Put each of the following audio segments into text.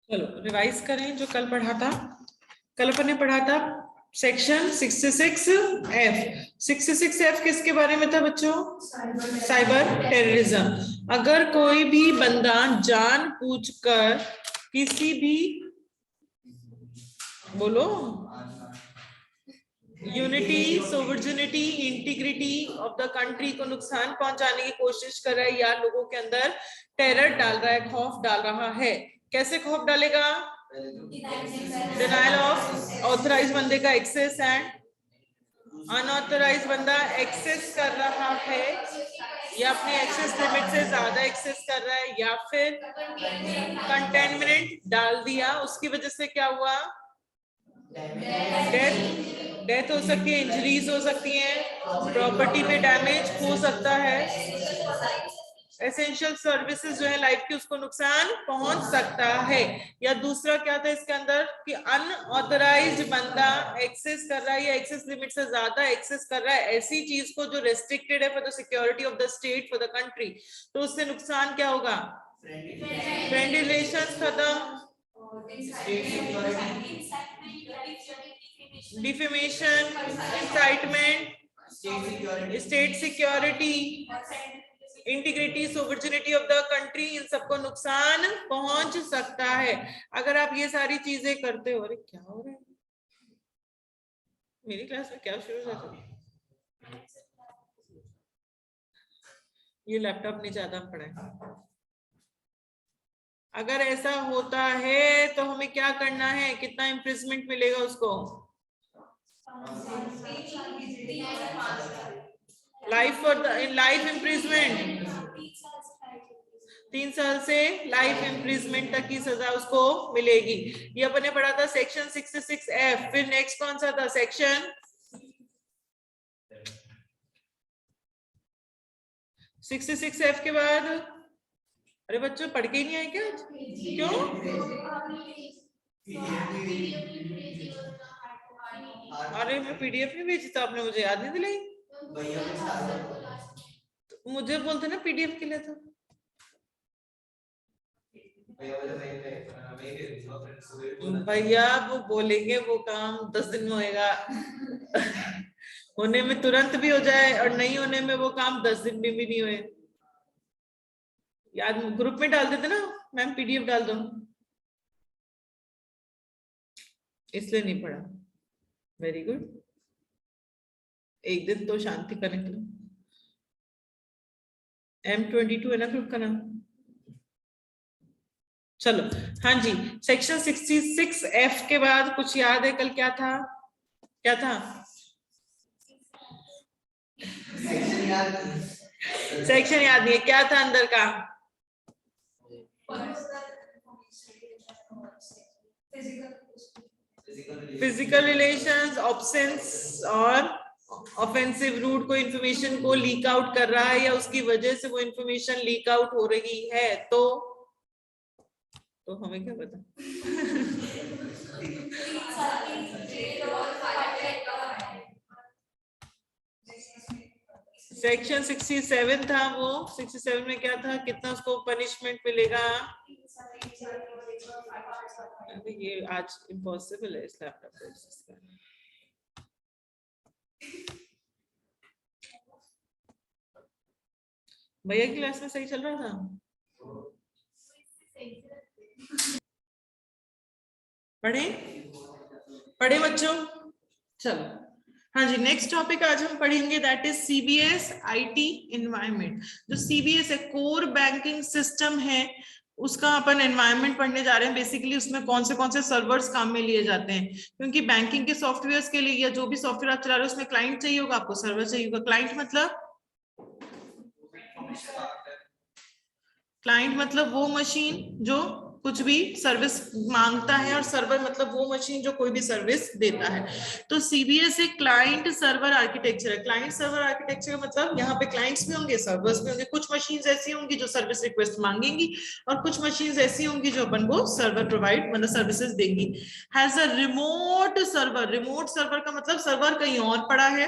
चलो रिवाइज करें जो कल पढ़ा था। कल अपन ने पढ़ा था सेक्शन 66F। 66F किसके बारे में था बच्चों? Cyber terrorism. अगर कोई भी बंदा जानबूझकर किसी भी बोलो unity, sovereignty, integrity of the country को नुकसान पहुंचाने की कोशिश कर रहा है या लोगों के अंदर टेरर डाल रहा है, खौफ डाल रहा है। कैसे खौफ डालेगा? डिनाइल ऑफ ऑथराइज बंदे का एक्सेस एंड अनऑथराइज बंदा एक्सेस कर रहा है या अपनी एक्सेस लिमिट से ज्यादा एक्सेस कर रहा है या फिर कंटेनमेंट डाल दिया, उसकी वजह से क्या हुआ? डेथ हो सकती है, इंजरीज हो सकती हैं, प्रॉपर्टी पे डैमेज हो सकता है, एसेंशियल सर्विसेज जो है लाइफ की उसको नुकसान पहुंच सकता है। या दूसरा क्या था इसके अंदर कि अनऑथराइज्ड बंदा एक्सेस कर रहा है या एक्सेस लिमिट से ज्यादा एक्सेस कर रहा है ऐसी चीज को जो रेस्ट्रिक्टेड है for the security of the state, for the country, तो उससे नुकसान क्या होगा? फ्रेंड रिलेशंस खत्म, defamation, incitement, state security, integrity, sovereignty of the country, इन सबको नुकसान पहुंच सकता है। अगर आप ये सारी चीजें करते हो। अरे क्या हो रहा है मेरी क्लास में? क्या शुरू हो जाता है? ये लैपटॉप नहीं ज्यादा पड़ा है। अगर ऐसा होता है तो हमें क्या करना है? कितना इम्प्रिजमेंट मिलेगा उसको? Life for the life imprisonment, 3 साल से लाइफ इम्प्रिजमेंट तक की सजा उसको मिलेगी। ये अपने पढ़ा था सेक्शन 66F। फिर नेक्स्ट कौन सा था? सेक्शन 66F के बाद अरे बच्चों पढ़ के ही नहीं आए क्या? क्यों? अरे मैं पीडीएफ नहीं भेजी था, आपने मुझे याद नहीं दिलाई। तो मुझे बोलते ना पीडीएफ के लिए। तो भैया वो बोलेंगे वो काम 10 दिन में होएगा। होने में तुरंत भी हो जाए और नहीं होने में वो काम 10 दिन में भी नहीं हुए। याद ग्रुप में डाल देते ना मैम, पीडीएफ डाल दो, इसलिए नहीं पढ़ा। वेरी गुड, एक दिन तो शांति का निकला। M22 है ना ग्रुप का नाम। चलो हाँ जी, सेक्शन 66F के बाद कुछ याद है? कल क्या था? क्या था? सेक्शन याद नहीं है, क्या था अंदर का? फिजिकल रिलेशंस, ऑब्सेंस और ऑफेंसिव रूट को इंफॉर्मेशन को लीक आउट कर रहा है या उसकी वजह से वो इंफॉर्मेशन लीक आउट हो रही है, तो हमें क्या पता? सेक्शन 67 था वो। 67 में क्या था? कितना उसको पनिशमेंट मिलेगा? ये आज इम्पॉसिबल है इस लैपटॉप पे एक्सेस करना। भैया की क्लास में सही चल रहा था? पढ़े बच्चों? चलो हाँ जी, नेक्स्ट टॉपिक आज हम पढ़ेंगे that is CBS IT environment. जो CBS है कोर बैंकिंग सिस्टम है, उसका अपन एनवायरनमेंट पढ़ने जा रहे हैं। बेसिकली उसमें कौन से सर्वर्स काम में लिए जाते हैं, क्योंकि बैंकिंग के सॉफ्टवेयर के लिए या जो भी सॉफ्टवेयर आप चला रहे हो उसमें क्लाइंट चाहिए होगा, आपको सर्वर चाहिए होगा। क्लाइंट मतलब वो मशीन जो कुछ भी सर्विस मांगता है, और सर्वर मतलब वो मशीन जो कोई भी सर्विस देता है। तो CBS एक क्लाइंट सर्वर आर्किटेक्चर है। क्लाइंट सर्वर आर्किटेक्चर का मतलब यहाँ पे क्लाइंट्स भी होंगे, सर्वर्स भी होंगे। कुछ मशीन्स ऐसी होंगी जो सर्विस रिक्वेस्ट मांगेंगी और कुछ मशीन्स ऐसी होंगी जो अपन को सर्वर प्रोवाइड मतलब सर्विसेज देंगी। Has a remote server. Remote server का मतलब सर्वर कहीं और पड़ा है,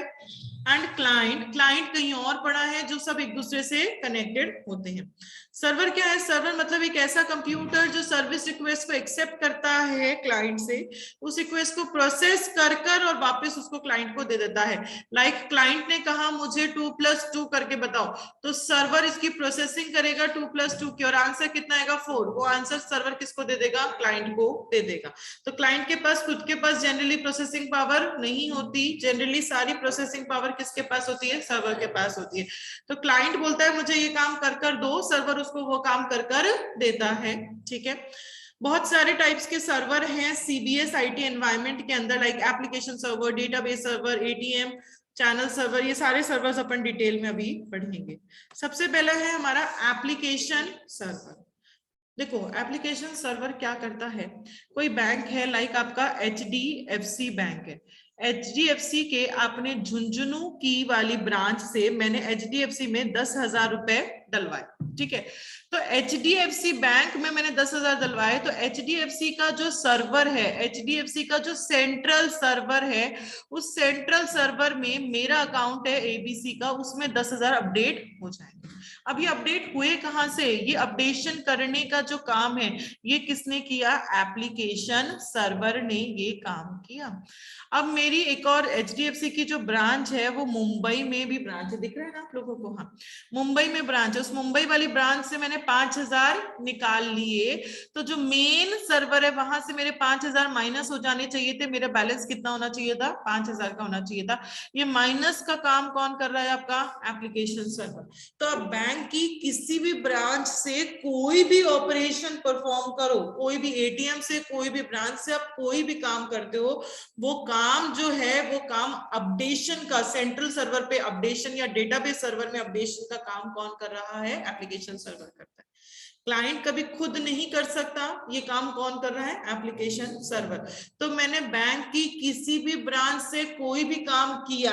एंड क्लाइंट कहीं और पड़ा है, जो सब एक दूसरे से कनेक्टेड होते हैं। सर्वर क्या है? सर्वर मतलब एक ऐसा कंप्यूटर जो सर्विस रिक्वेस्ट को एक्सेप्ट करता है क्लाइंट से, उस रिक्वेस्ट को प्रोसेस कर कर और वापस उसको क्लाइंट को दे देता है। लाइक क्लाइंट ने कहा मुझे 2+2 करके बताओ, तो सर्वर इसकी प्रोसेसिंग करेगा 2+2 की, और आंसर कितना आएगा 4। वो आंसर सर्वर किसको दे देगा? क्लाइंट को दे देगा। तो क्लाइंट के पास खुद के पास जनरली प्रोसेसिंग पावर नहीं होती, जनरली सारी प्रोसेसिंग पावर किसके पास होती है? सर्वर के पास होती है। तो क्लाइंट बोलता है मुझे ये काम कर कर दो, सर्वर उसको वो काम कर कर देता है। ठीक है, बहुत सारे टाइप्स के सर्वर हैं सीबीएस आईटी एनवायरनमेंट के अंदर, like application server, database server, ATM, channel server, ये सारे सर्वर्स अपन डिटेल में अभी पढ़ेंगे। सबसे पहला है हमारा एप्लीकेशन सर्वर। देखो एप्लीकेशन सर्वर क्या करता है, कोई बैंक है, लाइक आपका HDFC बैंक है, HDFC के आपने झुंझुनू की वाली ब्रांच से मैंने HDFC में 10,000 रुपए डलवाए। ठीक है, तो HDFC बैंक में मैंने 10,000 डलवाए, तो HDFC का जो सर्वर है, HDFC का जो सेंट्रल सर्वर है, उस सेंट्रल सर्वर में मेरा अकाउंट है ABC का, उसमें 10,000 अपडेट हो जाएंगे। अब ये अपडेट हुए कहां से? ये अपडेशन करने का जो काम है ये किसने किया? एप्लीकेशन सर्वर ने ये काम किया। अब मेरी एक और HDFC की जो ब्रांच है वो मुंबई में भी ब्रांच है, दिख रहा है ना आप लोगों को? हाँ, मुंबई में ब्रांच है। उस मुंबई वाली ब्रांच से मैंने 5,000 निकाल लिए, तो जो मेन सर्वर है वहां से मेरे 5,000 माइनस हो जाने चाहिए थे। मेरा बैलेंस कितना होना चाहिए था? 5,000 का होना चाहिए था। ये माइनस का काम कौन कर रहा है? आपका एप्लीकेशन सर्वर। तो अब बैंक की किसी भी ब्रांच से कोई भी ऑपरेशन परफॉर्म करो, कोई भी ATM से, कोई भी ब्रांच से आप कोई भी काम करते हो, वो काम जो है वो काम अपडेशन का, सेंट्रल सर्वर पे अपडेशन या डेटाबेस सर्वर में अपडेशन का काम कौन कर रहा है? एप्लीकेशन सर्वर करता है। क्लाइंट कभी खुद नहीं कर सकता, ये काम कौन कर रहा है? Application server. तो मैंने बैंक की किसी भी ब्रांच से कोई भी काम किया,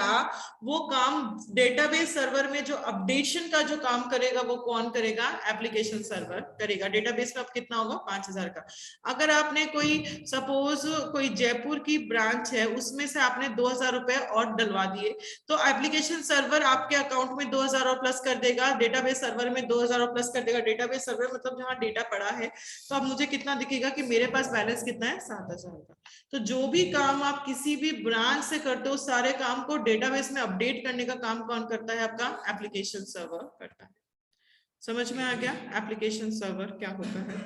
वो काम डेटाबेस सर्वर में जो अपडेशन का जो काम करेगा वो कौन करेगा? एप्लीकेशन सर्वर करेगा। डेटाबेस में अब कितना होगा? 5,000 का। अगर आपने कोई सपोज कोई जयपुर की ब्रांच है, उसमें से आपने 2,000 रुपए और डलवा दिए, तो एप्लीकेशन सर्वर आपके अकाउंट में 2,000 और प्लस कर देगा, डेटाबेस सर्वर में 2,000 और प्लस कर देगा। डेटाबेस सर्वर मतलब जहां डेटा पड़ा है, तो अब मुझे कितना दिखेगा कि मेरे पास बैलेंस कितना है? 7,000 का। तो जो भी काम आप किसी भी ब्रांच से करते हो, सारे काम को डेटाबेस में अपडेट करने का काम कौन करता है? आपका एप्लीकेशन सर्वर करता है। समझ में आ गया एप्लीकेशन सर्वर क्या होता है?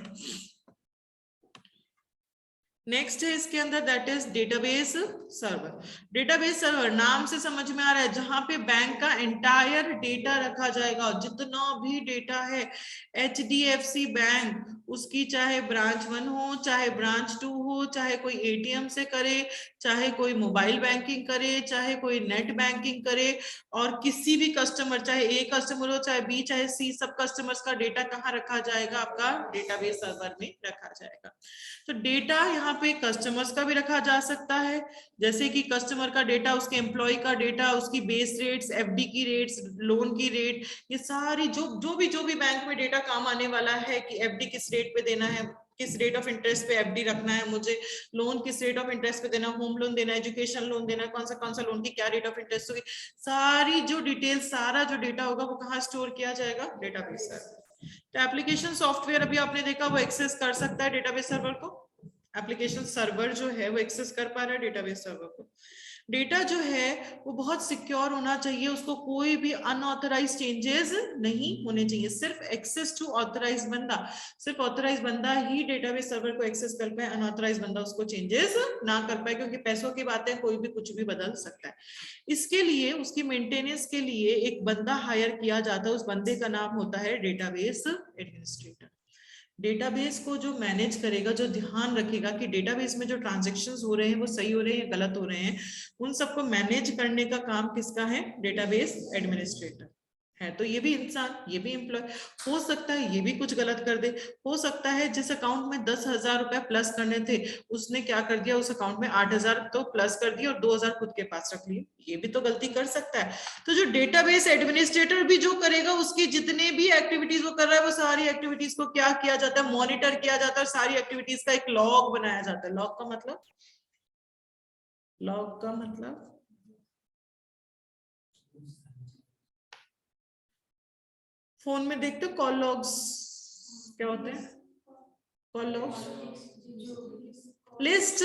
नेक्स्ट है इसके अंदर, that is database server. Database server नाम से समझ में आ रहा है, जहां पे बैंक का एंटायर डेटा रखा जाएगा, जितना भी डेटा है HDFC बैंक, उसकी चाहे ब्रांच 1 हो, चाहे ब्रांच 2 हो, चाहे कोई ATM से करे, चाहे कोई मोबाइल बैंकिंग करे, चाहे कोई नेट बैंकिंग करे, और किसी भी कस्टमर, चाहे A कस्टमर हो, चाहे B, चाहे C, सब कस्टमर्स का डेटा कहाँ रखा जाएगा? आपका डेटाबेस सर्वर में रखा जाएगा। तो डेटा यहाँ पे कस्टमर्स का भी रखा जा सकता है, जैसे कि कस्टमर का डेटा, उसके एम्प्लॉय का डेटा, उसकी बेस रेट्स, FD की रेट्स, लोन की रेट, ये सारी जो भी बैंक में डेटा काम आने वाला है कि FD किस रेट पे देना है, किस रेट ऑफ इंटरेस्ट पे FD रखना है मुझे, लोन किस रेट ऑफ इंटरेस्ट पे देना, होम लोन देना है, एजुकेशन लोन देना है, कौन सा लोन की क्या रेट ऑफ इंटरेस्ट होगी, सारी जो डिटेल, सारा जो डेटा होगा वो कहाँ स्टोर किया जाएगा? Database server. तो एप्लीकेशन सॉफ्टवेयर अभी आपने देखा वो एक्सेस कर सकता है डेटाबेस सर्वर को। एप्लीकेशन सर्वर जो है वो एक्सेस कर पा रहा है डेटाबेस सर्वर को। डेटा जो है वो बहुत सिक्योर होना चाहिए, उसको कोई भी अनऑथराइज चेंजेस नहीं होने चाहिए, सिर्फ एक्सेस टू ऑथराइज बंदा, सिर्फ ऑथराइज बंदा ही डेटाबेस सर्वर को एक्सेस कर पाए, अनऑथराइज बंदा उसको चेंजेस ना कर पाए, क्योंकि पैसों की बातें कोई भी कुछ भी बदल सकता है। इसके लिए, उसकी मेंटेनेंस के लिए एक बंदा हायर किया जाता है, उस बंदे का नाम होता है डेटाबेस एडमिनिस्ट्रेटर। डेटाबेस को जो मैनेज करेगा, जो ध्यान रखेगा कि डेटाबेस में जो ट्रांजैक्शंस हो रहे हैं वो सही हो रहे हैं या गलत हो रहे हैं, उन सबको मैनेज करने का काम किसका है? डेटाबेस एडमिनिस्ट्रेटर है। तो ये भी इंसान, ये भी एम्प्लॉय, हो सकता है ये भी कुछ गलत कर दे, हो सकता है जिस अकाउंट में 10,000 रुपए प्लस करने थे, उसने क्या कर दिया, उस अकाउंट में 8,000 तो प्लस कर दिया और 2,000 खुद के पास रख लिए, ये भी तो गलती कर सकता है। तो जो डेटाबेस एडमिनिस्ट्रेटर भी जो करेगा, उसकी जितने भी एक्टिविटीज वो कर रहा है, वो सारी एक्टिविटीज को क्या किया जाता है? मॉनिटर किया जाता है, और सारी एक्टिविटीज का एक लॉग बनाया जाता है। लॉग का मतलब, लॉग का मतलब फोन में देखते हो कॉल लॉग्स, क्या होते हैं कॉल लॉग्स? लिस्ट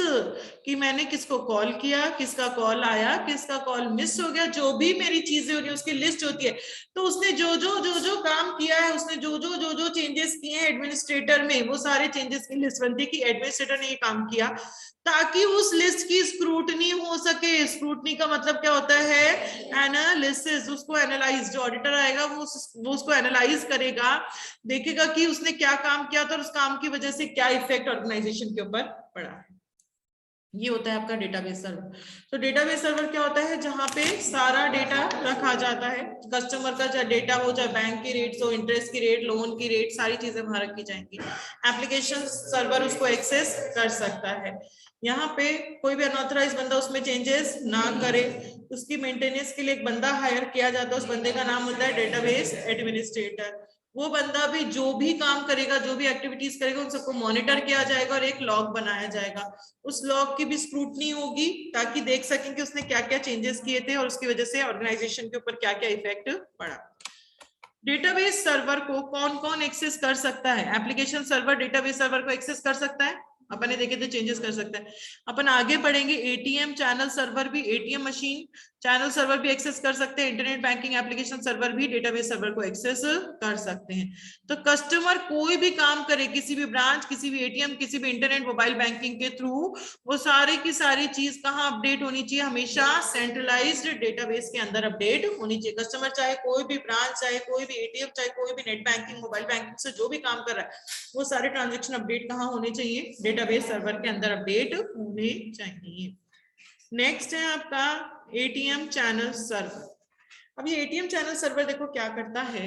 कि मैंने किसको कॉल किया, किसका कॉल आया, किसका कॉल मिस हो गया, जो भी मेरी चीजें हो रही है उसकी लिस्ट होती है। तो उसने जो जो काम किया है, उसने जो चेंजेस किए हैं एडमिनिस्ट्रेटर में, वो सारे चेंजेस की लिस्ट बनती है कि एडमिनिस्ट्रेटर ने ये काम किया, ताकि उस लिस्ट की स्क्रूटनी हो सके। स्क्रूटनी का मतलब क्या होता है? एनालिसिस। उसको एनालाइज, जो ऑडिटर आएगा वो उसको एनालाइज करेगा, देखेगा कि उसने क्या काम किया था और उस काम की वजह से क्या इफेक्ट ऑर्गेनाइजेशन के ऊपर पड़ा है। ये होता है आपका डेटाबेस सर्वर। तो डेटाबेस सर्वर क्या होता है? जहां पे सारा डेटा रखा जाता है, कस्टमर का चाहे डेटा हो, चाहे बैंक की रेट हो, इंटरेस्ट की रेट, लोन की रेट, सारी चीजें वहां रखी जाएंगी। एप्लीकेशन सर्वर उसको एक्सेस कर सकता है। यहाँ पे कोई भी अनऑथराइज बंदा उसमें चेंजेस ना करे, उसकी मेंटेनेंस के लिए एक बंदा हायर किया जाता है, उस बंदे का नाम होता है डेटाबेस एडमिनिस्ट्रेटर। वो बंदा भी जो भी काम करेगा, जो भी एक्टिविटीज करेगा, उन सबको मॉनिटर किया जाएगा और एक लॉग बनाया जाएगा। उस लॉग की भी स्क्रूटनी होगी ताकि देख सकें कि उसने क्या क्या चेंजेस किए थे और उसकी वजह से ऑर्गेनाइजेशन के ऊपर क्या क्या इफेक्ट पड़ा। डेटाबेस सर्वर को कौन कौन एक्सेस कर सकता है? एप्लीकेशन सर्वर डेटाबेस सर्वर को एक्सेस कर सकता है, अपन ने देखे थे चेंजेस कर सकता है। अपन आगे बढ़ेंगे, एटीएम चैनल सर्वर भी, एटीएम मशीन चैनल सर्वर भी एक्सेस कर सकते हैं। इंटरनेट बैंकिंग एप्लीकेशन सर्वर भी डेटाबेस सर्वर को एक्सेस कर सकते हैं। तो कस्टमर कोई भी काम करे, किसी भी ब्रांच, किसी भी एटीएम, किसी भी इंटरनेट मोबाइल बैंकिंग के थ्रू, वो सारी की सारी चीज कहाँ अपडेट होनी चाहिए? हमेशा सेंट्रलाइज्ड डेटाबेस के अंदर अपडेट होनी चाहिए। कस्टमर चाहे कोई भी ब्रांच, चाहे कोई भी एटीएम, चाहे कोई भी नेट बैंकिंग, मोबाइल बैंकिंग से जो भी काम कर रहा है, वो सारे ट्रांजेक्शन अपडेट कहाँ होने चाहिए? डेटाबेस सर्वर के अंदर अपडेट होने चाहिए। नेक्स्ट है आपका एटीएम चैनल सर्वर। अब ये एटीएम चैनल सर्वर देखो क्या करता है।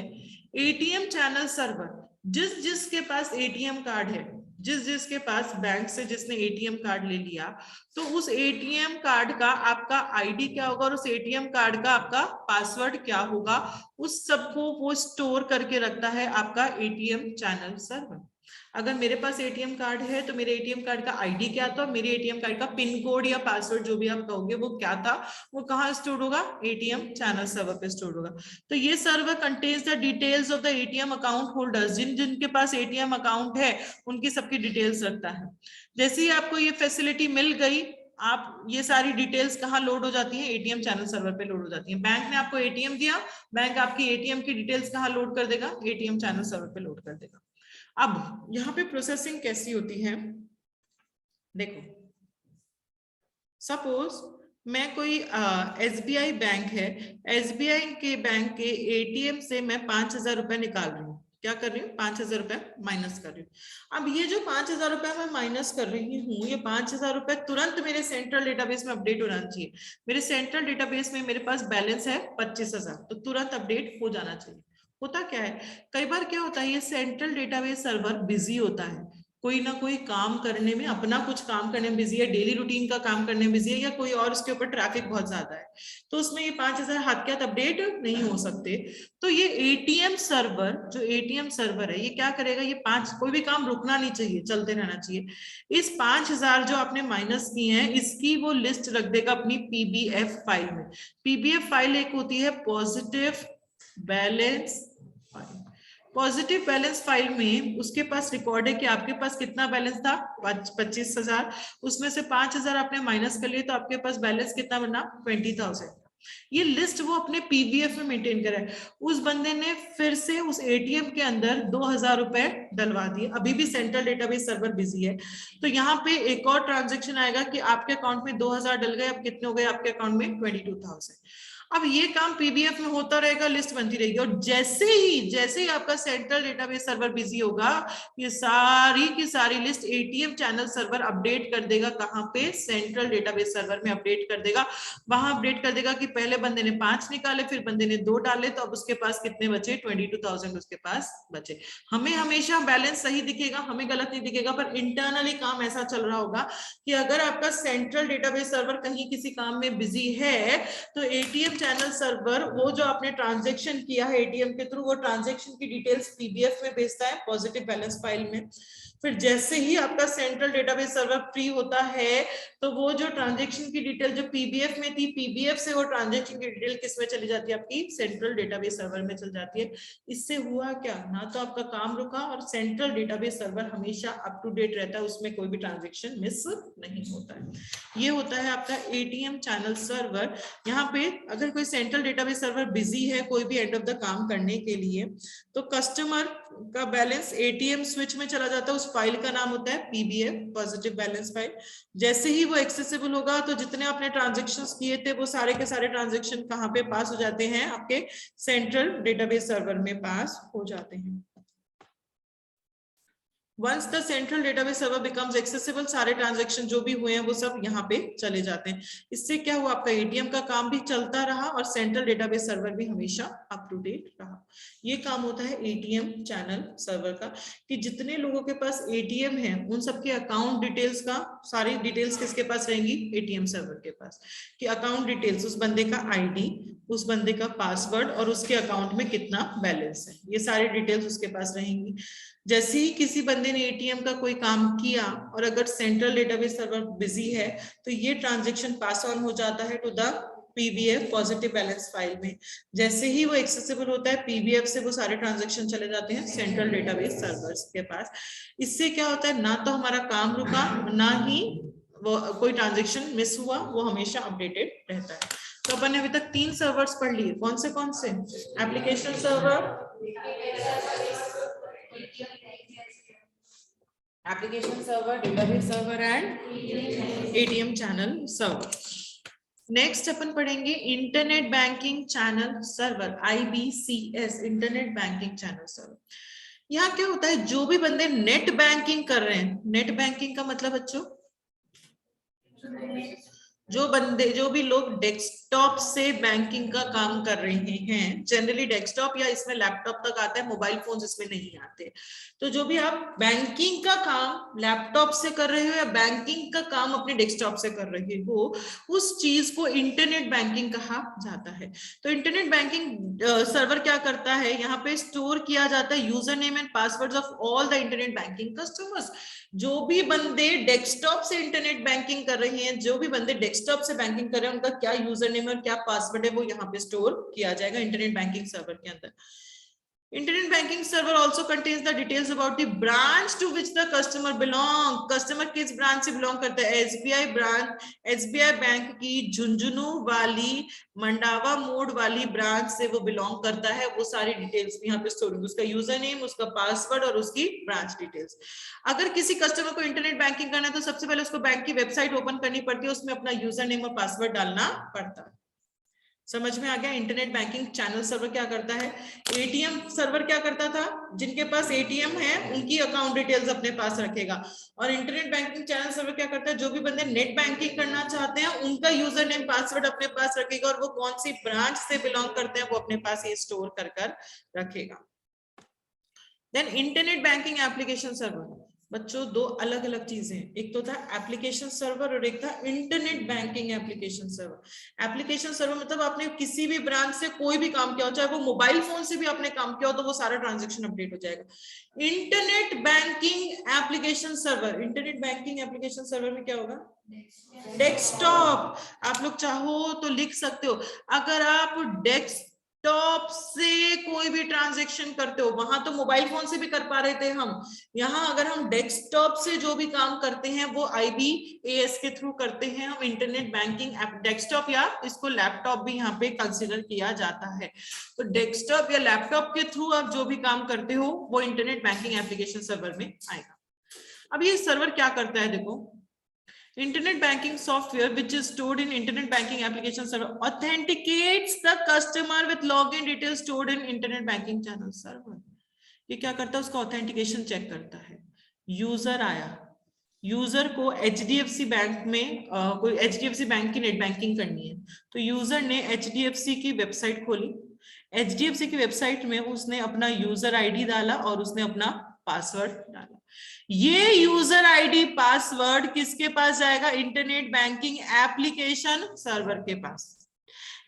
एटीएम चैनल सर्वर, जिसके पास एटीएम कार्ड है, जिसके पास बैंक से जिसने एटीएम कार्ड ले लिया, तो उस एटीएम कार्ड का आपका आईडी क्या होगा और उस एटीएम कार्ड का आपका पासवर्ड क्या होगा, उस सबको वो स्टोर करके रखता है आपका एटीएम चैनल सर्वर। अगर मेरे पास एटीएम कार्ड है तो मेरे एटीएम कार्ड का आईडी क्या था, मेरे एटीएम कार्ड का पिन कोड या पासवर्ड जो भी आप कहोगे वो क्या था, वो कहाँ स्टोर होगा? एटीएम चैनल सर्वर पे स्टोर होगा। तो ये server contains the details of the ATM account holders, जिनके पास एटीएम अकाउंट है उनकी सबकी डिटेल्स रखता है। जैसे ही आपको ये फैसिलिटी मिल गई, आप ये सारी डिटेल्स कहाँ लोड हो जाती है? एटीएम चैनल सर्वर पे लोड हो जाती है। बैंक ने आपको एटीएम दिया, बैंक आपकी एटीएम की डिटेल्स कहाँ लोड कर देगा? एटीएम चैनल सर्वर पे लोड कर देगा। अब यहाँ पे प्रोसेसिंग कैसी होती है देखो, सपोज मैं कोई एसबीआई बैंक है, एसबीआई के बैंक के एटीएम से मैं 5,000 रुपए निकाल रही हूँ। क्या कर रही हूँ? 5,000 रुपए माइनस कर रही हूँ। अब ये जो 5,000 रुपए मैं माइनस कर रही हूँ, ये 5,000 रुपए तुरंत मेरे सेंट्रल डेटाबेस में अपडेट होना चाहिए। मेरे सेंट्रल डेटाबेस में मेरे पास बैलेंस है 25,000, तो तुरंत अपडेट हो जाना चाहिए। होता क्या है, कई बार क्या होता है, ये सेंट्रल डेटाबेस सर्वर बिजी होता है, कोई ना कोई काम करने में, अपना कुछ काम करने में बिजी है, डेली रूटीन का काम करने में बिजी है, या कोई और उसके ऊपर ट्रैफिक बहुत ज्यादा है, तो उसमें ये 5,000 हाथ के हाथ अपडेट नहीं हो सकते। तो ये एटीएम सर्वर, जो एटीएम सर्वर है, ये क्या करेगा? ये कोई भी काम रुकना नहीं चाहिए, चलते रहना चाहिए। इस 5,000 जो आपने माइनस किए हैं, इसकी वो लिस्ट रख देगा अपनी पीबीएफ फाइल में। पीबीएफ फाइल एक होती है positive balance file. Positive balance file में उसके पास रिकॉर्ड है कि आपके पास कितना बैलेंस था, 25,000, उसमें से 5,000 आपने माइनस कर लिए, तो आपके पास बैलेंस कितना बना? 20,000। ये लिस्ट वो अपने पीबीएफ में मेंटेन कर रहा है। उस बंदे ने फिर से उस एटीएम के अंदर 2,000 रुपए डलवा दिए, अभी भी सेंट्रल डेटाबेस सर्वर बिजी है, तो यहाँ पे एक और ट्रांजेक्शन आएगा कि आपके अकाउंट में 2,000 डल गए, अब कितने हो गए आपके अकाउंट में? 22,000। अब ये काम पीबीएफ में होता रहेगा, लिस्ट बनती रहेगी, और जैसे ही आपका सेंट्रल डेटाबेस सर्वर बिजी होगा, ये सारी की सारी list ATM channel server update कर देगा। कहाँ पे? सेंट्रल डेटाबेस सर्वर में अपडेट कर देगा। वहां अपडेट कर देगा कि पहले बंदे ने 5 निकाले, फिर बंदे ने 2 डाले, तो अब उसके पास कितने बचे? 22,000 उसके पास बचे। हमें हमेशा बैलेंस सही दिखेगा, हमें गलत नहीं दिखेगा, पर इंटरनली काम ऐसा चल रहा होगा कि अगर आपका सेंट्रल डेटाबेस सर्वर कहीं किसी काम में बिजी है, तो एटीएम चैनल सर्वर वो जो आपने ट्रांजैक्शन किया है एटीएम के थ्रू, वो ट्रांजैक्शन की डिटेल्स पीडीएफ में भेजता है पॉजिटिव बैलेंस फाइल में। फिर जैसे ही आपका सेंट्रल डेटाबेस सर्वर फ्री होता है तो वो जो ट्रांजेक्शन की डिटेल जो पीबीएफ में थी, पीबीएफ से वो ट्रांजेक्शन की डिटेल किस में चली जाती है, आपकी सेंट्रल डेटाबेस सर्वर में चल जाती है। इससे हुआ क्या, ना तो आपका काम रुका और सेंट्रल डेटाबेस सर्वर हमेशा अप टू डेट रहता है, उसमें कोई भी ट्रांजेक्शन मिस नहीं होता है। ये होता है आपका एटीएम चैनल सर्वर। यहाँ पे अगर कोई सेंट्रल डेटाबेस सर्वर बिजी है कोई भी एंड ऑफ द काम करने के लिए, तो कस्टमर का बैलेंस एटीएम स्विच में चला जाता है, उस फाइल का नाम होता है पीबीएफ, पॉजिटिव बैलेंस फाइल। जैसे ही वो एक्सेसिबल होगा तो जितने आपने ट्रांजेक्शंस किए थे वो सारे के सारे ट्रांजेक्शन कहाँ पे पास हो जाते हैं, आपके सेंट्रल डेटाबेस सर्वर में पास हो जाते हैं। Once the central database server becomes accessible, सारे ट्रांजेक्शन जो भी हुए हैं वो सब यहाँ पे चले जाते हैं। इससे क्या हुआ, आपका एटीएम का काम भी चलता रहा और सेंट्रल डेटाबेस सर्वर भी हमेशा अप टू डेट रहा। ये काम होता है एटीएम चैनल सर्वर का, कि जितने लोगों के पास एटीएम है उन सबके अकाउंट डिटेल्स का, सारी डिटेल्स किसके पास रहेंगी, एटीएम सर्वर के पास। कि अकाउंट डिटेल्स, उस बंदे का आईडी, उस बंदे का पासवर्ड और उसके अकाउंट में कितना बैलेंस है, ये सारी डिटेल्स उसके पास रहेंगी। जैसे ही किसी बंदे ने एटीएम का कोई काम किया और अगर सेंट्रल डेटाबेस सर्वर बिजी है तो ये ट्रांजैक्शन पास ऑन हो जाता है to the PBF, positive balance file में। जैसे ही वो एक्सेसिबल होता है पीबीएफ से वो सारे ट्रांजैक्शन चले जाते हैं सेंट्रल डेटाबेस सर्वर्स के पास। इससे क्या होता है, ना तो हमारा काम रुका, ना ही वो कोई ट्रांजैक्शन मिस हुआ, वो हमेशा अपडेटेड रहता है। तो अपन ने अभी तक 3 सर्वर्स पढ़ लिए, कौन से application server, application server, database server and ATM channel server. Next अपन पढ़ेंगे internet banking channel server, IBCS, internet banking channel server. यहाँ क्या होता है, जो भी बंदे नेट बैंकिंग कर रहे हैं, नेट बैंकिंग का मतलब बच्चों, जो भी लोग डेस्कटॉप से बैंकिंग का काम कर रहे हैं, जनरली डेस्कटॉप या इसमें लैपटॉप तक आता है, मोबाइल फोन इसमें नहीं आते। तो जो भी आप बैंकिंग का काम लैपटॉप से कर रहे हो या बैंकिंग का काम अपने डेस्कटॉप से कर रहे हो, उस चीज को इंटरनेट बैंकिंग कहा जाता है। तो इंटरनेट बैंकिंग सर्वर क्या करता है, यहाँ पे स्टोर किया जाता है user name and passwords of all the internet banking customers. जो भी बंदे डेस्कटॉप से इंटरनेट बैंकिंग कर रहे हैं, जो भी बंदे डेस्कटॉप से बैंकिंग कर रहे हैं, उनका क्या यूजर नेम और क्या पासवर्ड है वो यहाँ पे स्टोर किया जाएगा इंटरनेट बैंकिंग सर्वर के अंदर। Internet banking server also contains the details about the branch to which the customer belong. Customer किस ब्रांच से बिलोंग करता है, SBI ब्रांच, SBI बैंक की झुंझुनू वाली, मंडावा मोड़ वाली ब्रांच से वो बिलोंग करता है, वो सारी डिटेल्स यहाँ पे स्टोर होंगी, उसका यूजर नेम, उसका पासवर्ड और उसकी ब्रांच डिटेल्स। अगर किसी कस्टमर को इंटरनेट बैंकिंग करना है तो सबसे पहले उसको बैंक की वेबसाइट ओपन करनी पड़ती है, उसमें अपना यूजर नेम और पासवर्ड डालना पड़ता है। समझ में आ गया। इंटरनेट बैंकिंग चैनल सर्वर क्या करता है, एटीएम सर्वर क्या करता था, जिनके पास एटीएम है उनकी अकाउंट डिटेल्स अपने पास रखेगा, और इंटरनेट बैंकिंग चैनल सर्वर क्या करता है, जो भी बंदे नेट बैंकिंग करना चाहते हैं उनका यूजर नेम पासवर्ड अपने पास रखेगा, और वो कौन सी ब्रांच से बिलोंग करते हैं वो अपने पास ये स्टोर कर रखेगा। Then internet banking application server, बच्चों दो अलग अलग चीजें, एक तो था एप्लीकेशन सर्वर और एक था internet banking application server. Application server मतलब आपने किसी भी ब्रांच से कोई भी काम किया हो, चाहे वो मोबाइल फोन से भी आपने काम किया हो, तो वो सारा ट्रांजैक्शन अपडेट हो जाएगा। Internet banking application server, internet banking application server में क्या होगा, डेस्कटॉप। आप लोग चाहो तो लिख सकते हो, अगर आप डेस्कटॉप से कोई भी ट्रांजैक्शन करते हो, वहां तो मोबाइल फोन से भी कर पा रहे थे हम, यहाँ अगर हम डेस्कटॉप से जो भी काम करते हैं वो IBAS के थ्रू करते हैं हम, इंटरनेट बैंकिंग ऐप डेस्कटॉप या इसको लैपटॉप भी यहाँ पे कंसिडर किया जाता है। तो डेस्कटॉप या लैपटॉप के थ्रू आप जो भी काम करते हो वो इंटरनेट बैंकिंग एप्लीकेशन सर्वर में आएगा। अब ये सर्वर क्या करता है, देखो, Internet banking software which is stored in internet banking application server authenticates the customer with login details stored in internet banking channel server. ये क्या करता है, उसका ऑथेंटिकेशन चेक करता है। यूजर आया, यूजर को HDFC बैंक में कोई HDFC बैंक की नेट बैंकिंग करनी है, तो यूजर ने HDFC की वेबसाइट खोली, HDFC की वेबसाइट में उसने अपना यूजर ID डाला और उसने अपना पासवर्ड डाला। ये यूजर आईडी पासवर्ड किसके पास जाएगा, इंटरनेट बैंकिंग एप्लीकेशन सर्वर के पास।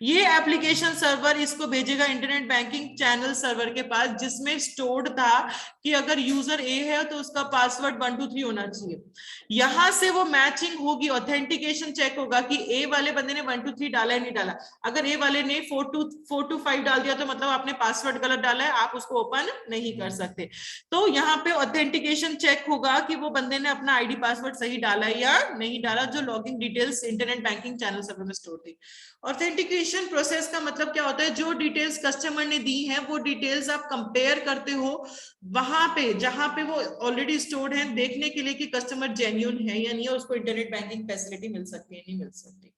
ये एप्लीकेशन सर्वर इसको भेजेगा इंटरनेट बैंकिंग चैनल सर्वर के पास, जिसमें स्टोर्ड था कि अगर यूजर ए है तो उसका पासवर्ड 123 होना चाहिए। यहां से वो मैचिंग होगी, ऑथेंटिकेशन चेक होगा कि ए वाले बंदे ने 123 डाला है नहीं डाला। अगर ए वाले ने 425 डाल दिया तो मतलब आपने पासवर्ड गलत डाला है, आप उसको ओपन नहीं कर सकते। तो यहाँ पे ऑथेंटिकेशन चेक होगा कि वो बंदे ने अपना आईडी पासवर्ड सही डाला है या नहीं डाला, जो logging details internet banking channel server में स्टोर थी। ऑथेंटिकेशन प्रोसेस का मतलब क्या होता है, जो डिटेल्स कस्टमर ने दी है वो डिटेल्स आप कंपेयर करते हो वहां पे जहां पे वो ऑलरेडी स्टोर्ड है, देखने के लिए कि कस्टमर जेन्युइन है या नहीं है, उसको इंटरनेट बैंकिंग फैसिलिटी मिल सकती है नहीं मिल सकती।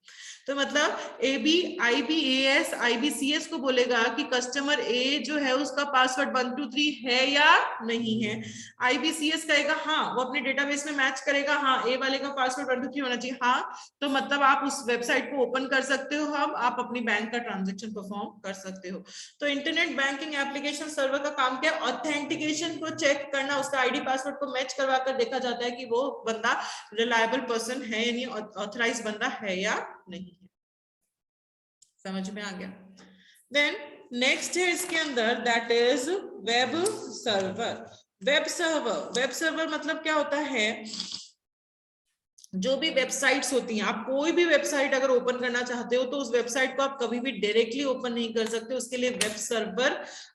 तो मतलब IBAS IBCS को बोलेगा कि कस्टमर ए जो है उसका पासवर्ड 123 है या नहीं है। IBCS कहेगा हाँ, वो अपने डेटाबेस में मैच करेगा, हाँ ए वाले का पासवर्ड 123 होना चाहिए, हाँ तो मतलब आप उस वेबसाइट को ओपन कर सकते हो, हम आप अपनी बैंक का ट्रांजेक्शन परफॉर्म कर सकते हो। तो इंटरनेट बैंकिंग एप्लीकेशन सर्वर का काम क्या है, ऑथेंटिकेशन को चेक करना, उसका आईडी पासवर्ड को मैच करवा कर देखा जाता है कि वो बंदा रिलायबल पर्सन है या नहीं, ऑथराइज बंदा है या नहीं है। समझ में आ गया। देन नेक्स्ट है इसके अंदर, that is web server. Web server मतलब क्या होता है, जो भी वेबसाइट्स होती हैं, आप कोई भी वेबसाइट अगर ओपन करना चाहते हो तो उस वेबसाइट को आप कभी भी डायरेक्टली ओपन नहीं कर सकते, उसके लिए वेब सर्वर,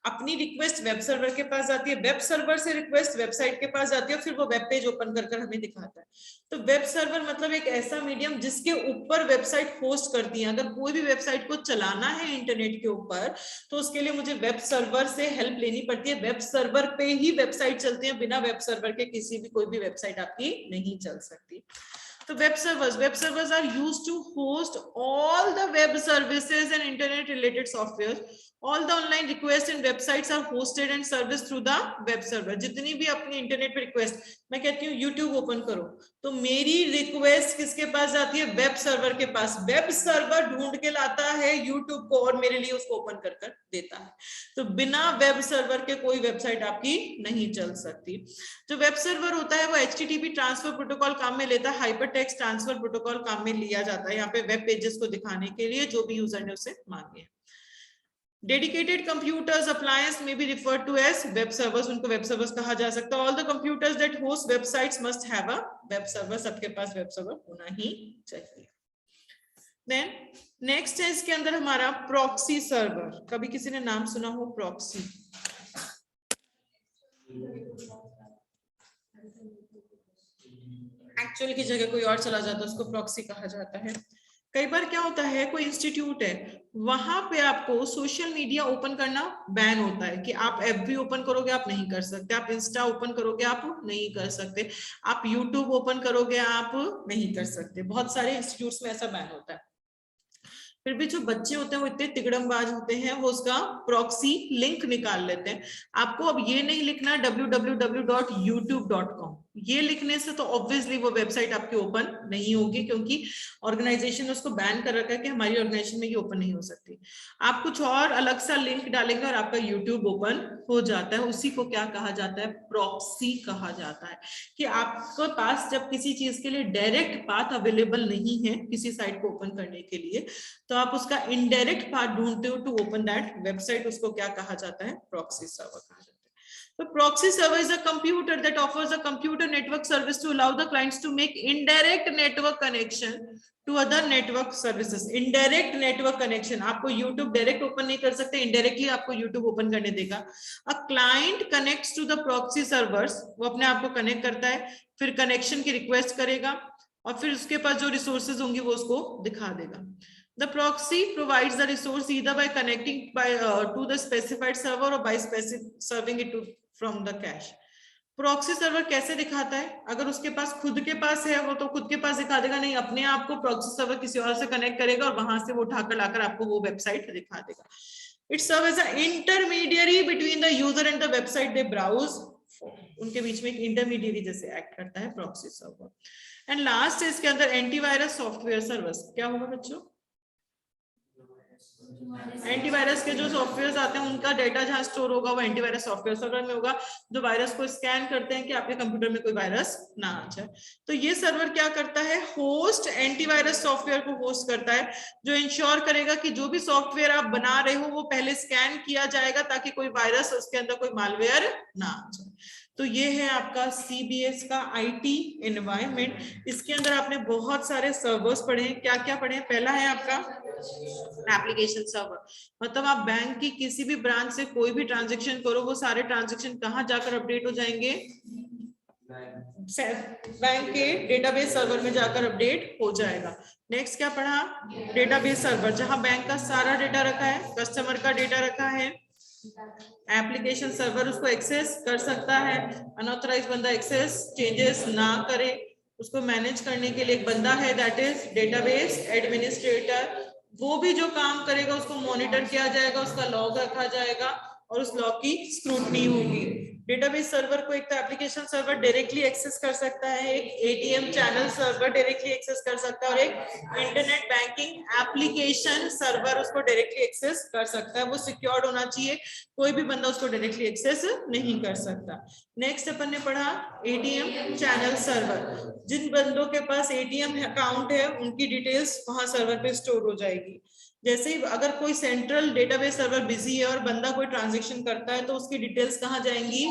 अपनी रिक्वेस्ट वेब सर्वर के पास जाती है, वेब सर्वर से रिक्वेस्ट वेबसाइट के पास जाती है, फिर वो वेब पेज ओपन कर हमें दिखाता है। तो वेब सर्वर मतलब एक ऐसा मीडियम जिसके ऊपर वेबसाइट होस्ट करती है। अगर कोई भी वेबसाइट को चलाना है इंटरनेट के ऊपर तो उसके लिए मुझे वेब सर्वर से हेल्प लेनी पड़ती है। वेब सर्वर पे ही वेबसाइट चलती है, बिना वेब सर्वर के किसी भी कोई भी वेबसाइट आपकी नहीं चल सकती। So web servers are used to host all the web services and internet related software. All the online requests and websites are hosted and serviced through the web server. जितनी भी अपनी इंटरनेट पे request, मैं कहती हूँ YouTube open करो तो मेरी रिक्वेस्ट किसके पास जाती है, वेब सर्वर के पास। वेब सर्वर ढूंढ के लाता है YouTube को और मेरे लिए उसको ओपन कर देता है। तो बिना वेब सर्वर के कोई वेबसाइट आपकी नहीं चल सकती। जो वेब सर्वर होता है वो HTTP ट्रांसफर प्रोटोकॉल काम में लेता है, हाइपर टेक्स्ट ट्रांसफर प्रोटोकॉल काम में लिया जाता है यहाँ पे वेब पेजेस को दिखाने के लिए जो भी यूजर ने उसे मांगे। Dedicated computers appliance may be referred to as web servers, उनको web servers कहा जा सकता है। All the computers that host websites must have a web server, सबके पास web server होना ही चाहिए। Then next है इसके अंदर हमारा proxy server। कभी किसी ने नाम सुना हो proxy? एक्चुअल की जगह कोई और चला जाता है उसको प्रॉक्सी कहा जाता है। कई बार क्या होता है, कोई इंस्टीट्यूट है वहां पे आपको सोशल मीडिया ओपन करना बैन होता है कि आप FB ओपन करोगे आप नहीं कर सकते, आप इंस्टा ओपन करोगे आप नहीं कर सकते, आप यूट्यूब ओपन करोगे आप नहीं कर सकते। बहुत सारे इंस्टीट्यूट्स में ऐसा बैन होता है। फिर भी जो बच्चे होते हैं वो इतने तिगड़मबाज होते हैं, वो उसका प्रॉक्सी लिंक निकाल लेते हैं। आपको अब ये नहीं लिखना www.youtube.com, ये लिखने से तो ऑब्वियसली वो वेबसाइट आपकी ओपन नहीं होगी, क्योंकि ऑर्गेनाइजेशन ने उसको बैन कर रखा है कि हमारी ऑर्गेनाइजेशन में ये ओपन नहीं हो सकती। आप कुछ और अलग सा लिंक डालेंगे और आपका यूट्यूब ओपन हो जाता है। उसी को क्या कहा जाता है, प्रॉक्सी कहा जाता है। कि आपके पास जब किसी चीज के लिए डायरेक्ट पाथ अवेलेबल नहीं है किसी साइट को ओपन करने के लिए, तो आप उसका इनडायरेक्ट पाथ ढूंढते हो टू ओपन दैट वेबसाइट, उसको क्या कहा जाता है, प्रॉक्सी सर्वर कहा जाता है। So proxy server is a computer that offers a computer network service to allow the clients to make indirect network connection to other network services. Indirect network connection, आपको YouTube direct open नहीं कर सकते, indirectly आपको YouTube open करने देगा। A client connects to the proxy servers, वो अपने आप को कनेक्ट करता है, फिर कनेक्शन की रिक्वेस्ट करेगा और फिर उसके पास जो रिसोर्सेज होंगे वो उसको दिखा देगा। The proxy provides the resource either by connecting to the specified server or by serving it from the cache. Proxy server कैसे दिखाता है, अगर उसके पास खुद के पास है वो तो खुद के पास दिखा देगा, नहीं अपने आप को प्रॉक्सी सर्वर किसी और से कनेक्ट करेगा और वहां से वो उठाकर लाकर आपको वो वेबसाइट दिखा देगा। It serves as an intermediary between the user and the website they browse for. उनके बीच में एक इंटरमीडियरी जैसे एक्ट करता है प्रॉक्सी सर्वर। एंड लास्ट है इसके अंदर एंटीवायरस सॉफ्टवेयर सर्विस। क्या होगा बच्चों, एंटीवायरस के जो सॉफ्टवेयर आते हैं उनका डेटा जहां स्टोर होगा वो एंटीवायरस सॉफ्टवेयर सर्वर में होगा, जो वायरस को स्कैन करते हैं कि आपके कंप्यूटर में कोई वायरस ना आ जाए। तो ये सर्वर क्या करता है, होस्ट एंटीवायरस सॉफ्टवेयर को होस्ट करता है, जो इंश्योर करेगा कि जो भी सॉफ्टवेयर आप बना रहे हो वो पहले स्कैन किया जाएगा ताकि कोई वायरस उसके अंदर कोई मालवेयर ना आ जाए। तो ये है आपका CBS का IT एनवायरनमेंट। इसके अंदर आपने बहुत सारे सर्वर्स पढ़े हैं। क्या क्या पढ़े हैं? पहला है आपका एप्लीकेशन सर्वर, मतलब आप बैंक की किसी भी ब्रांच से कोई भी ट्रांजेक्शन करो, वो सारे ट्रांजेक्शन कहाँ जाकर अपडेट हो जाएंगे? बैंक के डेटाबेस सर्वर में जाकर अपडेट हो जाएगा। नेक्स्ट क्या पढ़ा? डेटाबेस सर्वर, जहां बैंक का सारा डेटा रखा है, कस्टमर का डेटा रखा है। एप्लीकेशन सर्वर उसको एक्सेस कर सकता है, अनऑथराइज्ड बंदा एक्सेस चेंजेस ना करे, उसको मैनेज करने के लिए एक बंदा है, दैट इज डेटाबेस एडमिनिस्ट्रेटर। वो भी जो काम करेगा उसको मॉनिटर किया जाएगा, उसका लॉग रखा जाएगा और उस लॉग की स्क्रूटनी होगी। डेटाबेस सर्वर को एक तो एप्लीकेशन सर्वर डायरेक्टली एक्सेस कर सकता है, एक ATM channel server directly access कर सकता है, और एक इंटरनेट बैंकिंग एप्लीकेशन सर्वर उसको डायरेक्टली एक्सेस कर सकता है। वो सिक्योर्ड होना चाहिए, कोई भी बंदा उसको डायरेक्टली एक्सेस नहीं कर सकता। नेक्स्ट अपन ने पढ़ा ATM चैनल सर्वर, जिन बंदों के पास ATM अकाउंट है उनकी डिटेल्स वहां सर्वर पे स्टोर हो जाएगी। जैसे ही अगर कोई सेंट्रल डेटाबेस सर्वर बिजी है और बंदा कोई ट्रांजैक्शन करता है तो उसकी डिटेल्स कहाँ जाएंगी?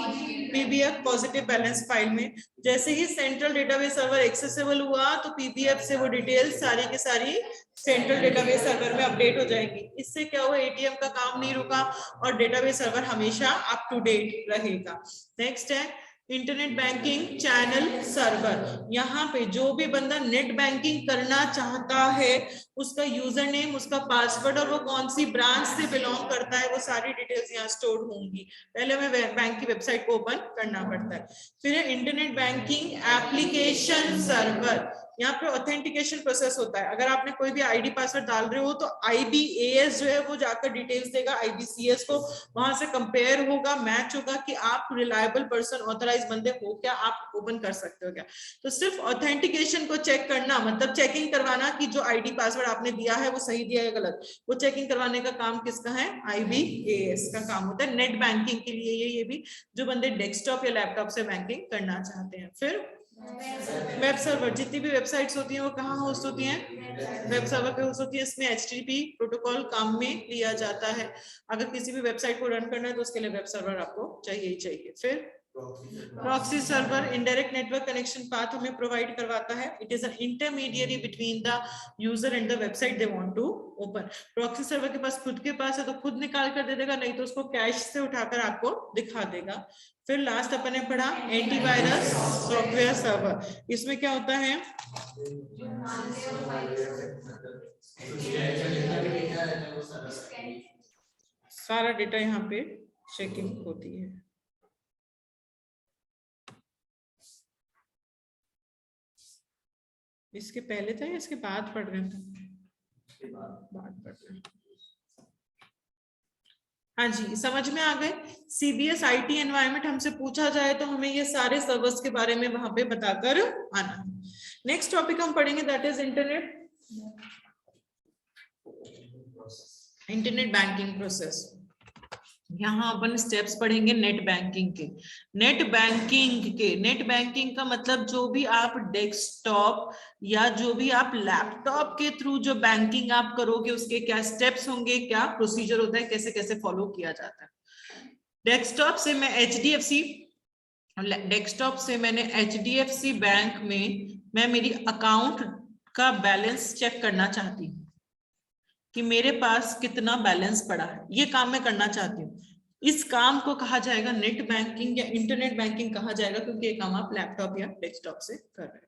PBF पॉजिटिव बैलेंस फाइल में। जैसे ही सेंट्रल डेटाबेस सर्वर एक्सेसिबल हुआ तो PBF से वो डिटेल्स सारी की सारी सेंट्रल डेटाबेस सर्वर में अपडेट हो जाएंगी। इससे क्या हुआ? ATM का काम नहीं रुका और डेटाबेस सर्वर हमेशा अप टू डेट रहेगा। नेक्स्ट है इंटरनेट बैंकिंग चैनल सर्वर। यहाँ पे जो भी बंदा नेट बैंकिंग करना चाहता है उसका यूजर नेम, उसका पासवर्ड और वो कौन सी ब्रांच से बिलोंग करता है वो सारी डिटेल्स यहाँ स्टोर होंगी। पहले हमें बैंक की वेबसाइट को ओपन करना पड़ता है। फिर है इंटरनेट बैंकिंग एप्लीकेशन सर्वर। यहाँ पे ऑथेंटिकेशन प्रोसेस होता है। अगर आपने कोई भी ID पासवर्ड डाल रहे हो तो IBAS जो है वो जाकर डिटेल्स देगा IBCS को, वहां से कंपेयर होगा, मैच होगा कि आप रिलायबल पर्सन ऑथराइज बंदे हो क्या, आप ओपन कर सकते हो क्या। तो सिर्फ ऑथेंटिकेशन को चेक करना, मतलब चेकिंग करवाना कि जो ID पासवर्ड आपने दिया है वो सही दिया है गलत, वो चेकिंग करवाने का काम किसका है? IBAS का काम होता है। नेट बैंकिंग के लिए ये भी जो बंदे डेस्कटॉप या लैपटॉप से बैंकिंग करना चाहते हैं। फिर वेब सर्वर, जितनी भी वेबसाइट्स होती हैं वो कहाँ होस्ट होती हैं? वेब सर्वर पे होस्ट होती है। इसमें HTTP प्रोटोकॉल काम में लिया जाता है। अगर किसी भी वेबसाइट को रन करना है तो उसके लिए वेब सर्वर आपको चाहिए ही चाहिए। फिर proxy server indirect network connection path हमें प्रोवाइड करवाता है। It is an intermediary between the user and the website they want to open. Proxy server के पास खुद के पास है तो खुद निकाल कर दे देगा, नहीं तो उसको कैश से उठाकर आपको दिखा देगा। फिर लास्ट अपन ने पढ़ा एंटीवायरस सॉफ्टवेयर सर्वर। इसमें क्या होता है? सारा डेटा यहाँ पे चेकिंग होती है। इसके पहले था या इसके बाद पढ़ रहे थे? बाद पढ़ रहे। हाँ जी, समझ में आ गए। CBS IT एनवायरनमेंट हमसे पूछा जाए तो हमें ये सारे सर्वर्स के बारे में वहां पे बताकर आना है। नेक्स्ट टॉपिक हम पढ़ेंगे that is internet banking process. यहाँ अपन स्टेप्स पढ़ेंगे नेट बैंकिंग के। नेट बैंकिंग का मतलब जो भी आप डेस्कटॉप या जो भी आप लैपटॉप के थ्रू जो बैंकिंग आप करोगे उसके क्या स्टेप्स होंगे, क्या प्रोसीजर होता है, कैसे कैसे फॉलो किया जाता है। डेस्कटॉप से मैंने HDFC बैंक में मैं मेरी अकाउंट का बैलेंस चेक करना चाहती हूँ कि मेरे पास कितना बैलेंस पड़ा है, ये काम मैं करना चाहती हूँ। इस काम को कहा जाएगा नेट बैंकिंग या इंटरनेट बैंकिंग कहा जाएगा, क्योंकि ये काम आप लैपटॉप या डेस्कटॉप से कर रहे हो।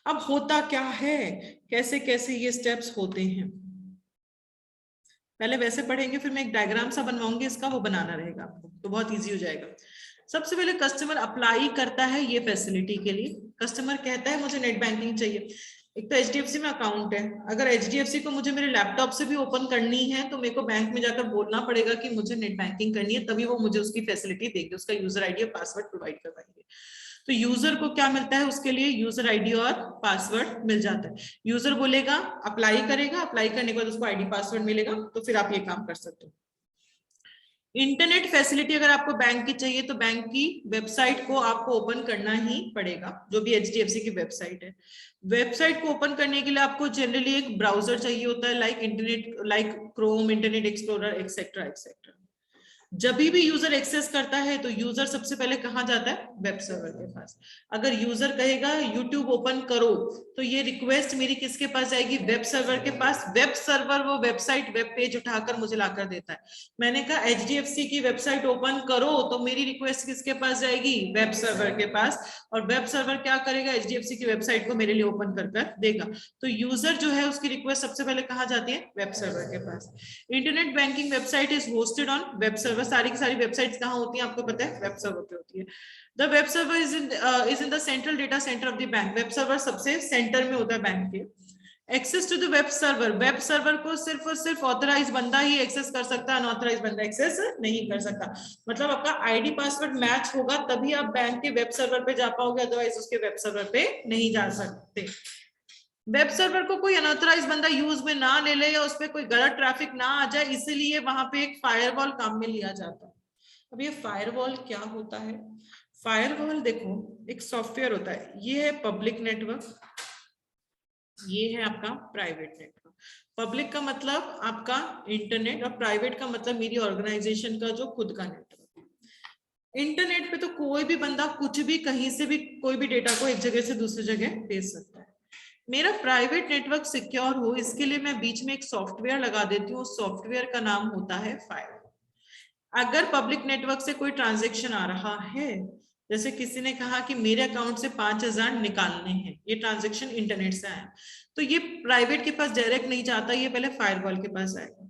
अब होता क्या है, कैसे कैसे ये स्टेप्स होते हैं, पहले वैसे पढ़ेंगे, फिर मैं एक डायग्राम सा बनवाऊंगी इसका, वो बनाना रहेगा आपको, तो बहुत इजी हो जाएगा। सबसे पहले कस्टमर अप्लाई करता है ये फैसिलिटी के लिए। कस्टमर कहता है मुझे नेट बैंकिंग चाहिए। एक तो HDFC में अकाउंट है, अगर HDFC को मुझे मेरे लैपटॉप से भी ओपन करनी है तो मेरे को बैंक में जाकर बोलना पड़ेगा कि मुझे नेट बैंकिंग करनी है, तभी वो मुझे उसकी फैसिलिटी देंगे, उसका यूजर ID और पासवर्ड प्रोवाइड करवाएंगे। तो यूजर को क्या मिलता है, उसके लिए यूजर आईडी और पासवर्ड मिल जाता है। यूजर बोलेगा, अप्लाई करेगा, अप्लाई करने के बाद उसको आईडी पासवर्ड मिलेगा, तो फिर आप ये काम कर सकते हो। इंटरनेट फैसिलिटी अगर आपको बैंक की चाहिए तो बैंक की वेबसाइट को आपको ओपन करना ही पड़ेगा, जो भी HDFC की वेबसाइट है। वेबसाइट को ओपन करने के लिए आपको जनरली एक ब्राउजर चाहिए होता है, like Chrome, internet explorer, etcetera etcetera. जब भी यूजर एक्सेस करता है तो यूजर सबसे पहले कहां जाता है, वेब सर्वर के पास। अगर यूजर कहेगा यूट्यूब ओपन करो, तो ये रिक्वेस्ट मेरी किसके पास जाएगी, वेब सर्वर के पास। वेब सर्वर वो वेबसाइट, वेब पेज उठाकर मुझे लाकर देता है। मैंने कहा HDFC की वेबसाइट ओपन करो, तो मेरी रिक्वेस्ट किसके पास जाएगी, वेब सर्वर के पास। और वेब सर्वर क्या करेगा, HDFC की वेबसाइट को मेरे लिए ओपन कर देगा। तो यूजर जो है उसकी रिक्वेस्ट सबसे पहले कहां जाती है, वेब सर्वर के पास। Internet banking website is hosted on web server. सारी की सारी वेबसाइट्स कहां होती हैं आपको पता है, वेब सर्वर पे होती है। The web server is in the central data centre of the bank. Web server सबसे सेंटर में होता है बैंक के। Access to the web server, web server को सिर्फ और सिर्फ ऑथराइज बंदा ही एक्सेस कर सकता है, अनऑथराइज बंदा एक्सेस नहीं कर सकता। मतलब आपका आईडी पासवर्ड मैच होगा तभी आप बैंक के वेब सर्वर पे जा पाओगे, अदरवाइज उसके वेब सर्वर पे नहीं जा सकते। वेब सर्वर को कोई अनऑथराइज बंदा यूज में ना ले ले या उस पर कोई गलत ट्रैफिक ना आ जाए, इसीलिए वहां पे एक फायरवॉल काम में लिया जाता है। अब ये फायरवॉल क्या होता है, फायरवॉल देखो एक सॉफ्टवेयर होता है। ये है पब्लिक नेटवर्क, ये है आपका प्राइवेट नेटवर्क। पब्लिक का मतलब आपका इंटरनेट और प्राइवेट का मतलब मेरी ऑर्गेनाइजेशन का जो खुद का नेटवर्क। इंटरनेट पे तो कोई भी बंदा कुछ भी कहीं से भी कोई भी डेटा को एक जगह से दूसरी जगह भेज सकता है। मेरा प्राइवेट नेटवर्क सिक्योर हो इसके लिए मैं बीच में एक सॉफ्टवेयर लगा देती हूँ, उस सॉफ्टवेयर का नाम होता है फायरवॉल। अगर पब्लिक नेटवर्क से कोई ट्रांजैक्शन आ रहा है, जैसे किसी ने कहा कि मेरे अकाउंट से 5,000 निकालने हैं, ये ट्रांजैक्शन इंटरनेट से आया, तो ये प्राइवेट के पास डायरेक्ट नहीं जाता, ये पहले फायरवॉल के पास आएगा।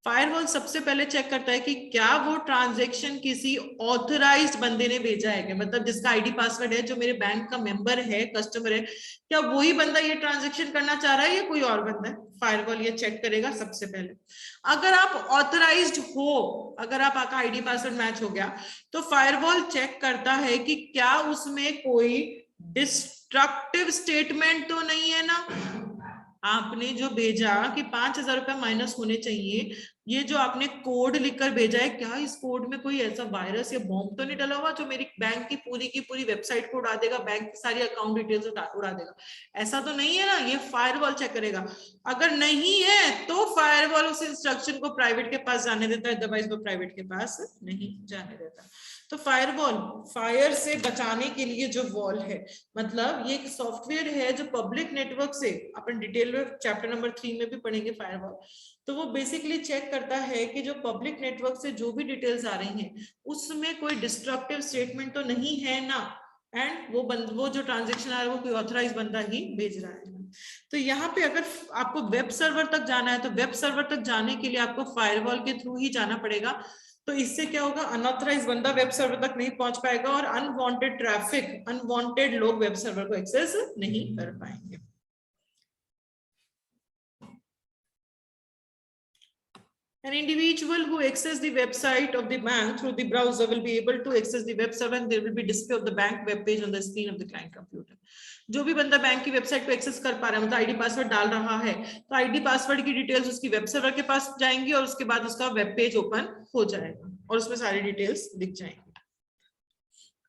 फायरवॉल सबसे पहले चेक करता है कि क्या वो ट्रांजैक्शन किसी ऑथराइज्ड बंदे ने भेजा है क्या, मतलब जिसका आईडी पासवर्ड है, जो मेरे बैंक का मेंबर है, कस्टमर है, क्या वही बंदा ये ट्रांजैक्शन करना चाह रहा है या कोई और बंदा है। फायरवॉल ये चेक करेगा सबसे पहले। अगर आप ऑथराइज्ड हो, अगर आपका आईडी पासवर्ड मैच हो गया, तो फायरवॉल चेक करता है कि क्या उसमें कोई डिस्ट्रक्टिव स्टेटमेंट तो नहीं है ना। आपने जो भेजा कि 5,000 रुपए माइनस होने चाहिए, ये जो आपने कोड लिखकर भेजा है, क्या इस कोड में कोई ऐसा वायरस या बॉम्ब तो नहीं डला हुआ जो मेरी बैंक की पूरी वेबसाइट को उड़ा देगा, बैंक की सारी अकाउंट डिटेल्स उड़ा देगा, ऐसा तो नहीं है ना। ये फायरवॉल चेक करेगा। अगर नहीं है तो फायरवॉल उस इंस्ट्रक्शन को प्राइवेट के पास जाने देता है, अदरवाइज वो प्राइवेट के पास नहीं जाने देता। तो फायरवॉल फायर से बचाने के लिए जो वॉल है, मतलब ये एक सॉफ्टवेयर है जो पब्लिक नेटवर्क से, अपन डिटेल में चैप्टर नंबर 3 में भी पढ़ेंगे फायरवॉल। तो वो बेसिकली चेक करता है कि जो पब्लिक नेटवर्क से जो भी डिटेल्स आ रही हैं उसमें कोई डिस्ट्रक्टिव स्टेटमेंट तो नहीं है ना, एंड वो जो ट्रांजेक्शन आ रहा है वो कोई ऑथराइज बंदा ही भेज रहा है। तो यहाँ पे अगर आपको वेब सर्वर तक जाना है तो वेब सर्वर तक जाने के लिए आपको फायरवॉल के थ्रू ही जाना पड़ेगा। तो इससे क्या होगा, अनऑथराइज बंदा वेब सर्वर तक नहीं पहुंच पाएगा और अनवांटेड ट्रैफिक, अनवांटेड लोग वेब सर्वर को एक्सेस नहीं कर पाएंगे। An individual who access the website of the bank through the browser will be able to access the web server and there will be display of the bank web page on the screen of the client computer. जो भी बंदा bank की website को access कर पा रहा है, मतलब आईडी पासवर्ड डाल रहा है, तो आईडी पासवर्ड की डिटेल्स उसकी वेब सर्वर के पास जाएंगी और उसके बाद उसका वेब पेज ओपन हो जाएगा और उसमें सारी डिटेल्स दिख जाएंगी।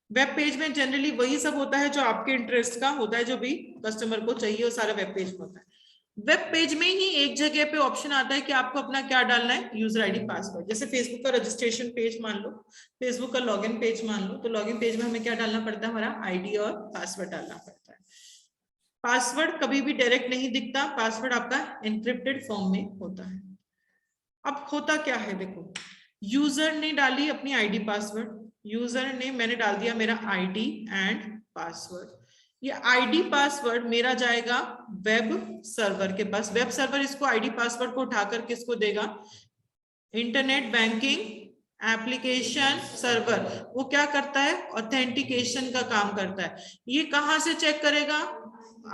वेब पेज में जनरली वही सब होता है जो आपके इंटरेस्ट का होता है, जो भी कस्टमर को चाहिए वो सारा वेब पेज होता है। वेब पेज में ही एक जगह पे ऑप्शन आता है कि आपको अपना क्या डालना है, यूजर आईडी पासवर्ड। जैसे फेसबुक का रजिस्ट्रेशन पेज मान लो, फेसबुक का लॉगिन पेज मान लो, तो लॉगिन पेज में हमें क्या डालना पड़ता है, हमारा आईडी और पासवर्ड डालना पड़ता है। पासवर्ड कभी भी डायरेक्ट नहीं दिखता, पासवर्ड आपका एनक्रिप्टेड फॉर्म में होता है। अब होता क्या है, देखो यूजर ने डाली अपनी आईडी पासवर्ड, यूजर ने, मैंने डाल दिया मेरा आईडी एंड पासवर्ड। ये आईडी पासवर्ड मेरा जाएगा वेब सर्वर के पास। वेब सर्वर इसको आईडी पासवर्ड को उठाकर किसको देगा, इंटरनेट बैंकिंग एप्लीकेशन सर्वर। वो क्या करता है, ऑथेंटिकेशन का काम करता है। ये कहां से चेक करेगा,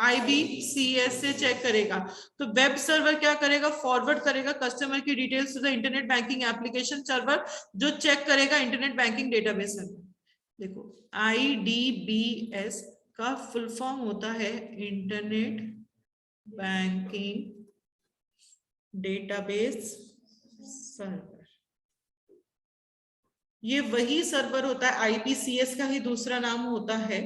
IBCS से चेक करेगा। तो वेब सर्वर क्या करेगा, फॉरवर्ड करेगा कस्टमर की details to the internet banking application server, जो चेक करेगा इंटरनेट बैंकिंग डेटाबेस सर्वर। देखो IDBS का फुल फॉर्म होता है इंटरनेट बैंकिंग डेटाबेस सर्वर। ये वही सर्वर होता है, IPCS का ही दूसरा नाम होता है।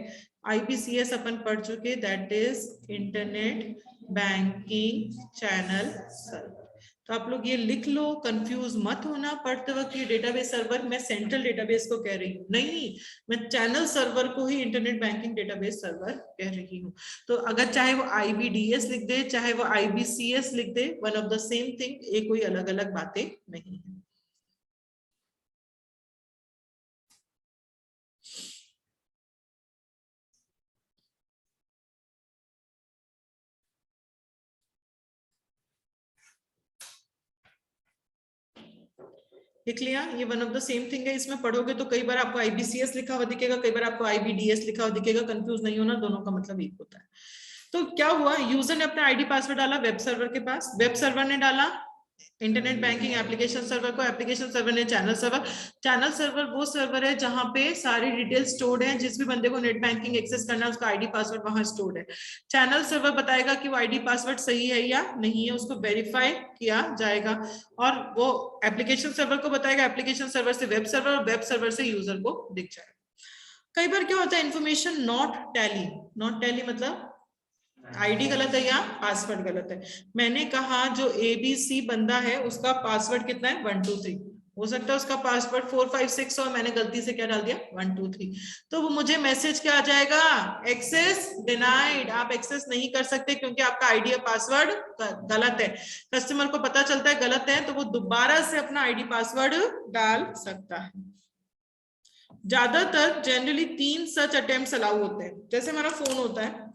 IPCS अपन पढ़ चुके, that is internet banking channel server. तो आप लोग ये लिख लो, कंफ्यूज मत होना पढ़ते वक्त। ये डेटाबेस सर्वर मैं सेंट्रल डेटाबेस को कह रही हूँ, नहीं, मैं चैनल सर्वर को ही इंटरनेट बैंकिंग डेटाबेस सर्वर कह रही हूँ। तो अगर चाहे वो IBDS लिख दे, चाहे वो IBCS लिख दे, one of the same thing, ये कोई अलग अलग बातें नहीं है। लिख लिया, ये one of the same thing है। इसमें पढ़ोगे तो कई बार आपको IBCS लिखा हुआ दिखेगा, कई बार आपको IBDS लिखा हुआ दिखेगा, कंफ्यूज नहीं होना, दोनों का मतलब एक होता है। तो क्या हुआ, यूजर ने अपना ID पासवर्ड डाला वेब सर्वर के पास, वेब सर्वर ने डाला इंटरनेट बैंकिंग एप्लीकेशन सर्वर को, एप्लीकेशन सर्वर ने चैनल सर्वर। चैनल सर्वर वो सर्वर है जहां पे सारी डिटेल स्टोर्ड है, जिस भी बंदे को नेट बैंकिंग एक्सेस करना है उसका आईडी पासवर्ड वहां स्टोर्ड है। चैनल सर्वर बताएगा कि वो आईडी पासवर्ड सही है या नहीं है, उसको वेरीफाई किया जाएगा। और वो एप्लीकेशन सर्वर को बताएगा, एप्लीकेशन सर्वर से वेब सर्वर, और वेब सर्वर से यूजर को दिख जाएगा। कई बार क्या होता है, information not tally, not tally मतलब आईडी गलत है या पासवर्ड गलत है। मैंने कहा जो ABC बंदा है उसका पासवर्ड कितना है 1 2 3, हो सकता है उसका पासवर्ड 4 5 6 और मैंने गलती से क्या डाल दिया 1 2 3, तो वो मुझे मैसेज क्या आ जाएगा, एक्सेस डिनाइड, आप एक्सेस नहीं कर सकते क्योंकि आपका आईडी और पासवर्ड गलत है। कस्टमर को पता चलता है गलत है तो वो दोबारा से अपना आईडी पासवर्ड डाल सकता है। ज्यादातर जनरली 3 सच अटेम्प्ट अलाउ होते हैं। जैसे हमारा फोन होता है,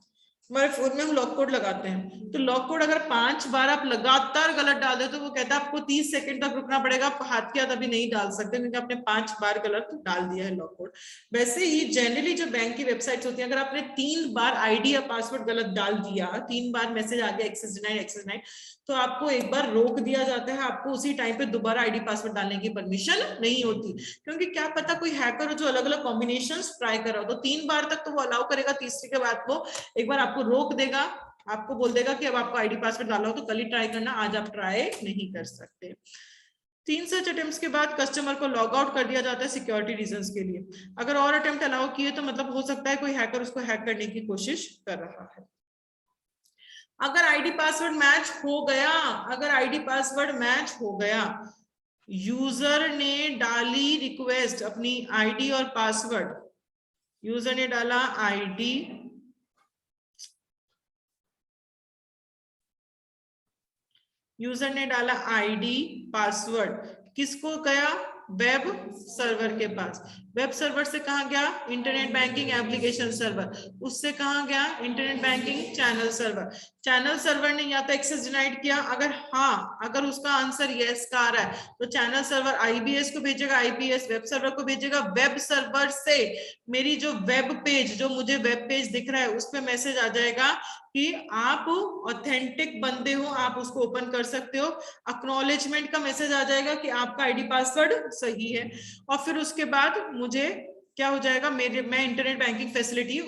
हमारे फोन में हम लॉक कोड लगाते हैं, तो लॉक कोड अगर 5 बार आप लगातार गलत डाल दे तो वो कहता है आपको 30 सेकंड तक रुकना पड़ेगा, आप हाथ के हाथ अभी नहीं डाल सकते क्योंकि आपने 5 बार गलत डाल दिया है लॉक कोड। वैसे ही जनरली जो बैंक की वेबसाइट्स होती है, अगर आपने 3 बार आईडी या पासवर्ड गलत डाल दिया, 3 बार मैसेज आ गया एक्सेस डिनाइड एक्सेस डिनाइड, तो आपको एक बार रोक दिया जाता है, आपको उसी टाइम पे दोबारा आईडी पासवर्ड डालने की परमिशन नहीं होती, क्योंकि क्या पता कोई हैकर हो जो अलग अलग कॉम्बिनेशंस ट्राई कर रहा हो। तो 3 बार तक तो वो अलाउ करेगा, तीसरे के बाद वो एक बार आपको रोक देगा, आपको बोल देगा कि अब आपको आईडी पासवर्ड डाला हो तो कल ही ट्राई करना, आज आप ट्राई नहीं कर सकते। 3 सच अटेम्प्ट्स के बाद कस्टमर को लॉग आउट कर दिया जाता है सिक्योरिटी रीजंस के लिए। अगर और अटेम्प्ट अलाउ किए तो मतलब हो सकता है कोई हैकर उसको हैक करने की कोशिश कर रहा है। अगर आईडी पासवर्ड मैच हो गया, अगर आईडी पासवर्ड मैच हो गया, यूजर ने डाली रिक्वेस्ट अपनी आईडी और पासवर्ड, यूजर ने डाला आईडी, यूजर ने डाला आईडी पासवर्ड, किसको गया, वेब सर्वर के पास। वेब सर्वर से कहां गया, इंटरनेट बैंकिंग एप्लीकेशन सर्वर, उससे कहां गया, internet banking channel server. Channel server ने या तो एक्सेस डिनाइड किया, अगर हाँ, अगर उसका आंसर यस का आ रहा है तो चैनल सर्वर IBS को भेजेगा, IBS वेब सर्वर को भेजेगा, वेब सर्वर से मेरी जो वेब पेज, जो मुझे वेब पेज दिख रहा है उस पर मैसेज आ जाएगा कि आप ऑथेंटिक बंदे हो, आप उसको ओपन कर सकते हो। एक्नॉलेजमेंट का मैसेज आ जाएगा कि आपका आईडी पासवर्ड सही है, और फिर उसके बाद मुझे क्या हो जाएगा, मैं इंटरनेट बैंकिंग फैसिलिटी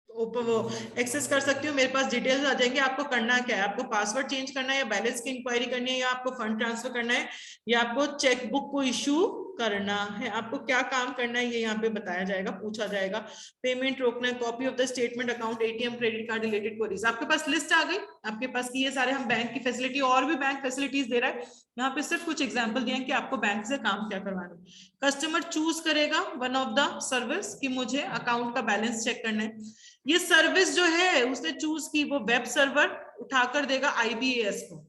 वो एक्सेस कर सकती हूँ, मेरे पास डिटेल्स आ जाएंगे। आपको करना क्या है, आपको पासवर्ड चेंज करना है या बैलेंस की इंक्वायरी करनी है या आपको फंड ट्रांसफर करना है या आपको चेकबुक को इशू करना है, आपको क्या काम करना है ये यहाँ पे बताया जाएगा, पूछा जाएगा। पेमेंट रोकना है, copy of the statement, account, ATM, credit card, related queries. आपके पास लिस्ट आ गई आपके पास की ये सारे हम बैंक की फैसिलिटी, और भी बैंक फैसिलिटीज दे रहा है, यहाँ पे सिर्फ कुछ एग्जाम्पल दिए कि आपको बैंक से काम क्या करवाना है। कस्टमर चूज करेगा वन ऑफ द सर्विस कि मुझे अकाउंट का बैलेंस चेक करना है। ये सर्विस जो है उसने चूज की, वो वेब सर्वर उठाकर देगा IBAS को।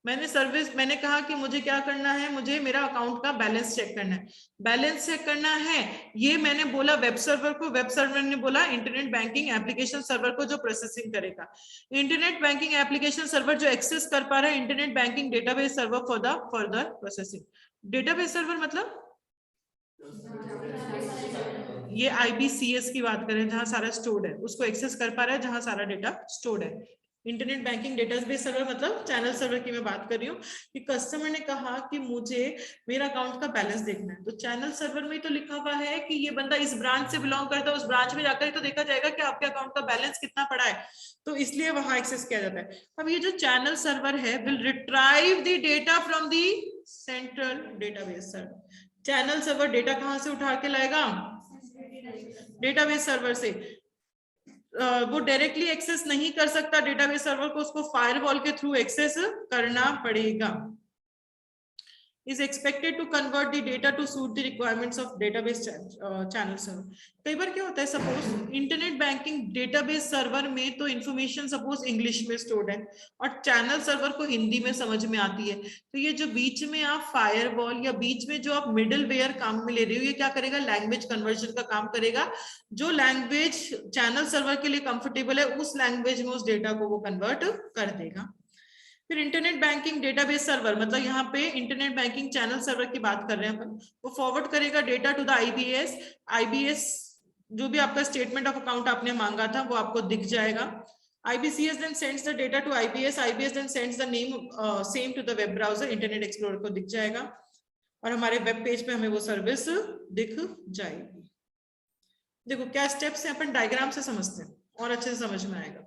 मैंने कहा कि मुझे क्या करना है, मुझे मेरा अकाउंट का बैलेंस चेक करना है, बैलेंस चेक करना है, ये मैंने बोला वेब सर्वर को, वेब सर्वर ने बोला इंटरनेट बैंकिंग एप्लीकेशन सर्वर को जो प्रोसेसिंग करेगा। इंटरनेट बैंकिंग एप्लीकेशन सर्वर जो एक्सेस कर पा रहा है internet banking database server for the further processing. Database server मतलब ये IBCS की बात करें, जहां सारा स्टोर्ड है, उसको एक्सेस कर पा रहा है जहां सारा डेटा स्टोर्ड है। इंटरनेट बैंकिंग डेटाबेस सर्वर मतलब चैनल सर्वर की मैं बात कर रही हूँ कि कस्टमर ने कहा कि मुझे मेरा अकाउंट का बैलेंस देखना है, तो चैनल सर्वर में तो लिखा हुआ है कि ये बंदा इस ब्रांच से बिलोंग करता है, उस ब्रांच में जाकर तो देखा जाएगा कि आपके अकाउंट का बैलेंस कितना पड़ा है, तो इसलिए वहां एक्सेस किया जाता है। अब ये जो चैनल सर्वर है will retrieve the data from the central database server. Channel server data कहां से उठा के लाएगा? डेटाबेस सर्वर से। वो डायरेक्टली एक्सेस नहीं कर सकता डेटाबेस सर्वर को, उसको फायरवॉल के थ्रू एक्सेस करना पड़ेगा। is expected to convert the data to suit the requirements of database channel server। कई बार क्या होता है, suppose internet banking database server में तो इंफॉर्मेशन सपोज इंग्लिश में स्टोर्ड है और चैनल सर्वर को हिंदी में समझ में आती है, तो ये जो बीच में आप फायरवॉल या बीच में जो आप मिडल वेयर काम में ले रहे हो, ये क्या करेगा? लैंग्वेज कन्वर्जन का काम करेगा। जो लैंग्वेज चैनल सर्वर के लिए कंफर्टेबल है उस लैंग्वेज में उस डेटा को वो कन्वर्ट कर देगा। फिर इंटरनेट बैंकिंग डेटाबेस सर्वर मतलब यहाँ पे इंटरनेट बैंकिंग चैनल सर्वर की बात कर रहे हैं अपन, वो फॉरवर्ड करेगा data to the IBS. IBS जो भी आपका स्टेटमेंट ऑफ अकाउंट आपने मांगा था वो आपको दिख जाएगा। IBCS then sends the data to IBS, IBS then sends the name same to the web browser, internet explorer को दिख जाएगा और हमारे वेब पेज पे हमें वो सर्विस दिख जाएगी। देखो क्या स्टेप्स हैं, अपन डायग्राम से समझते हैं और अच्छे से समझ में आएगा।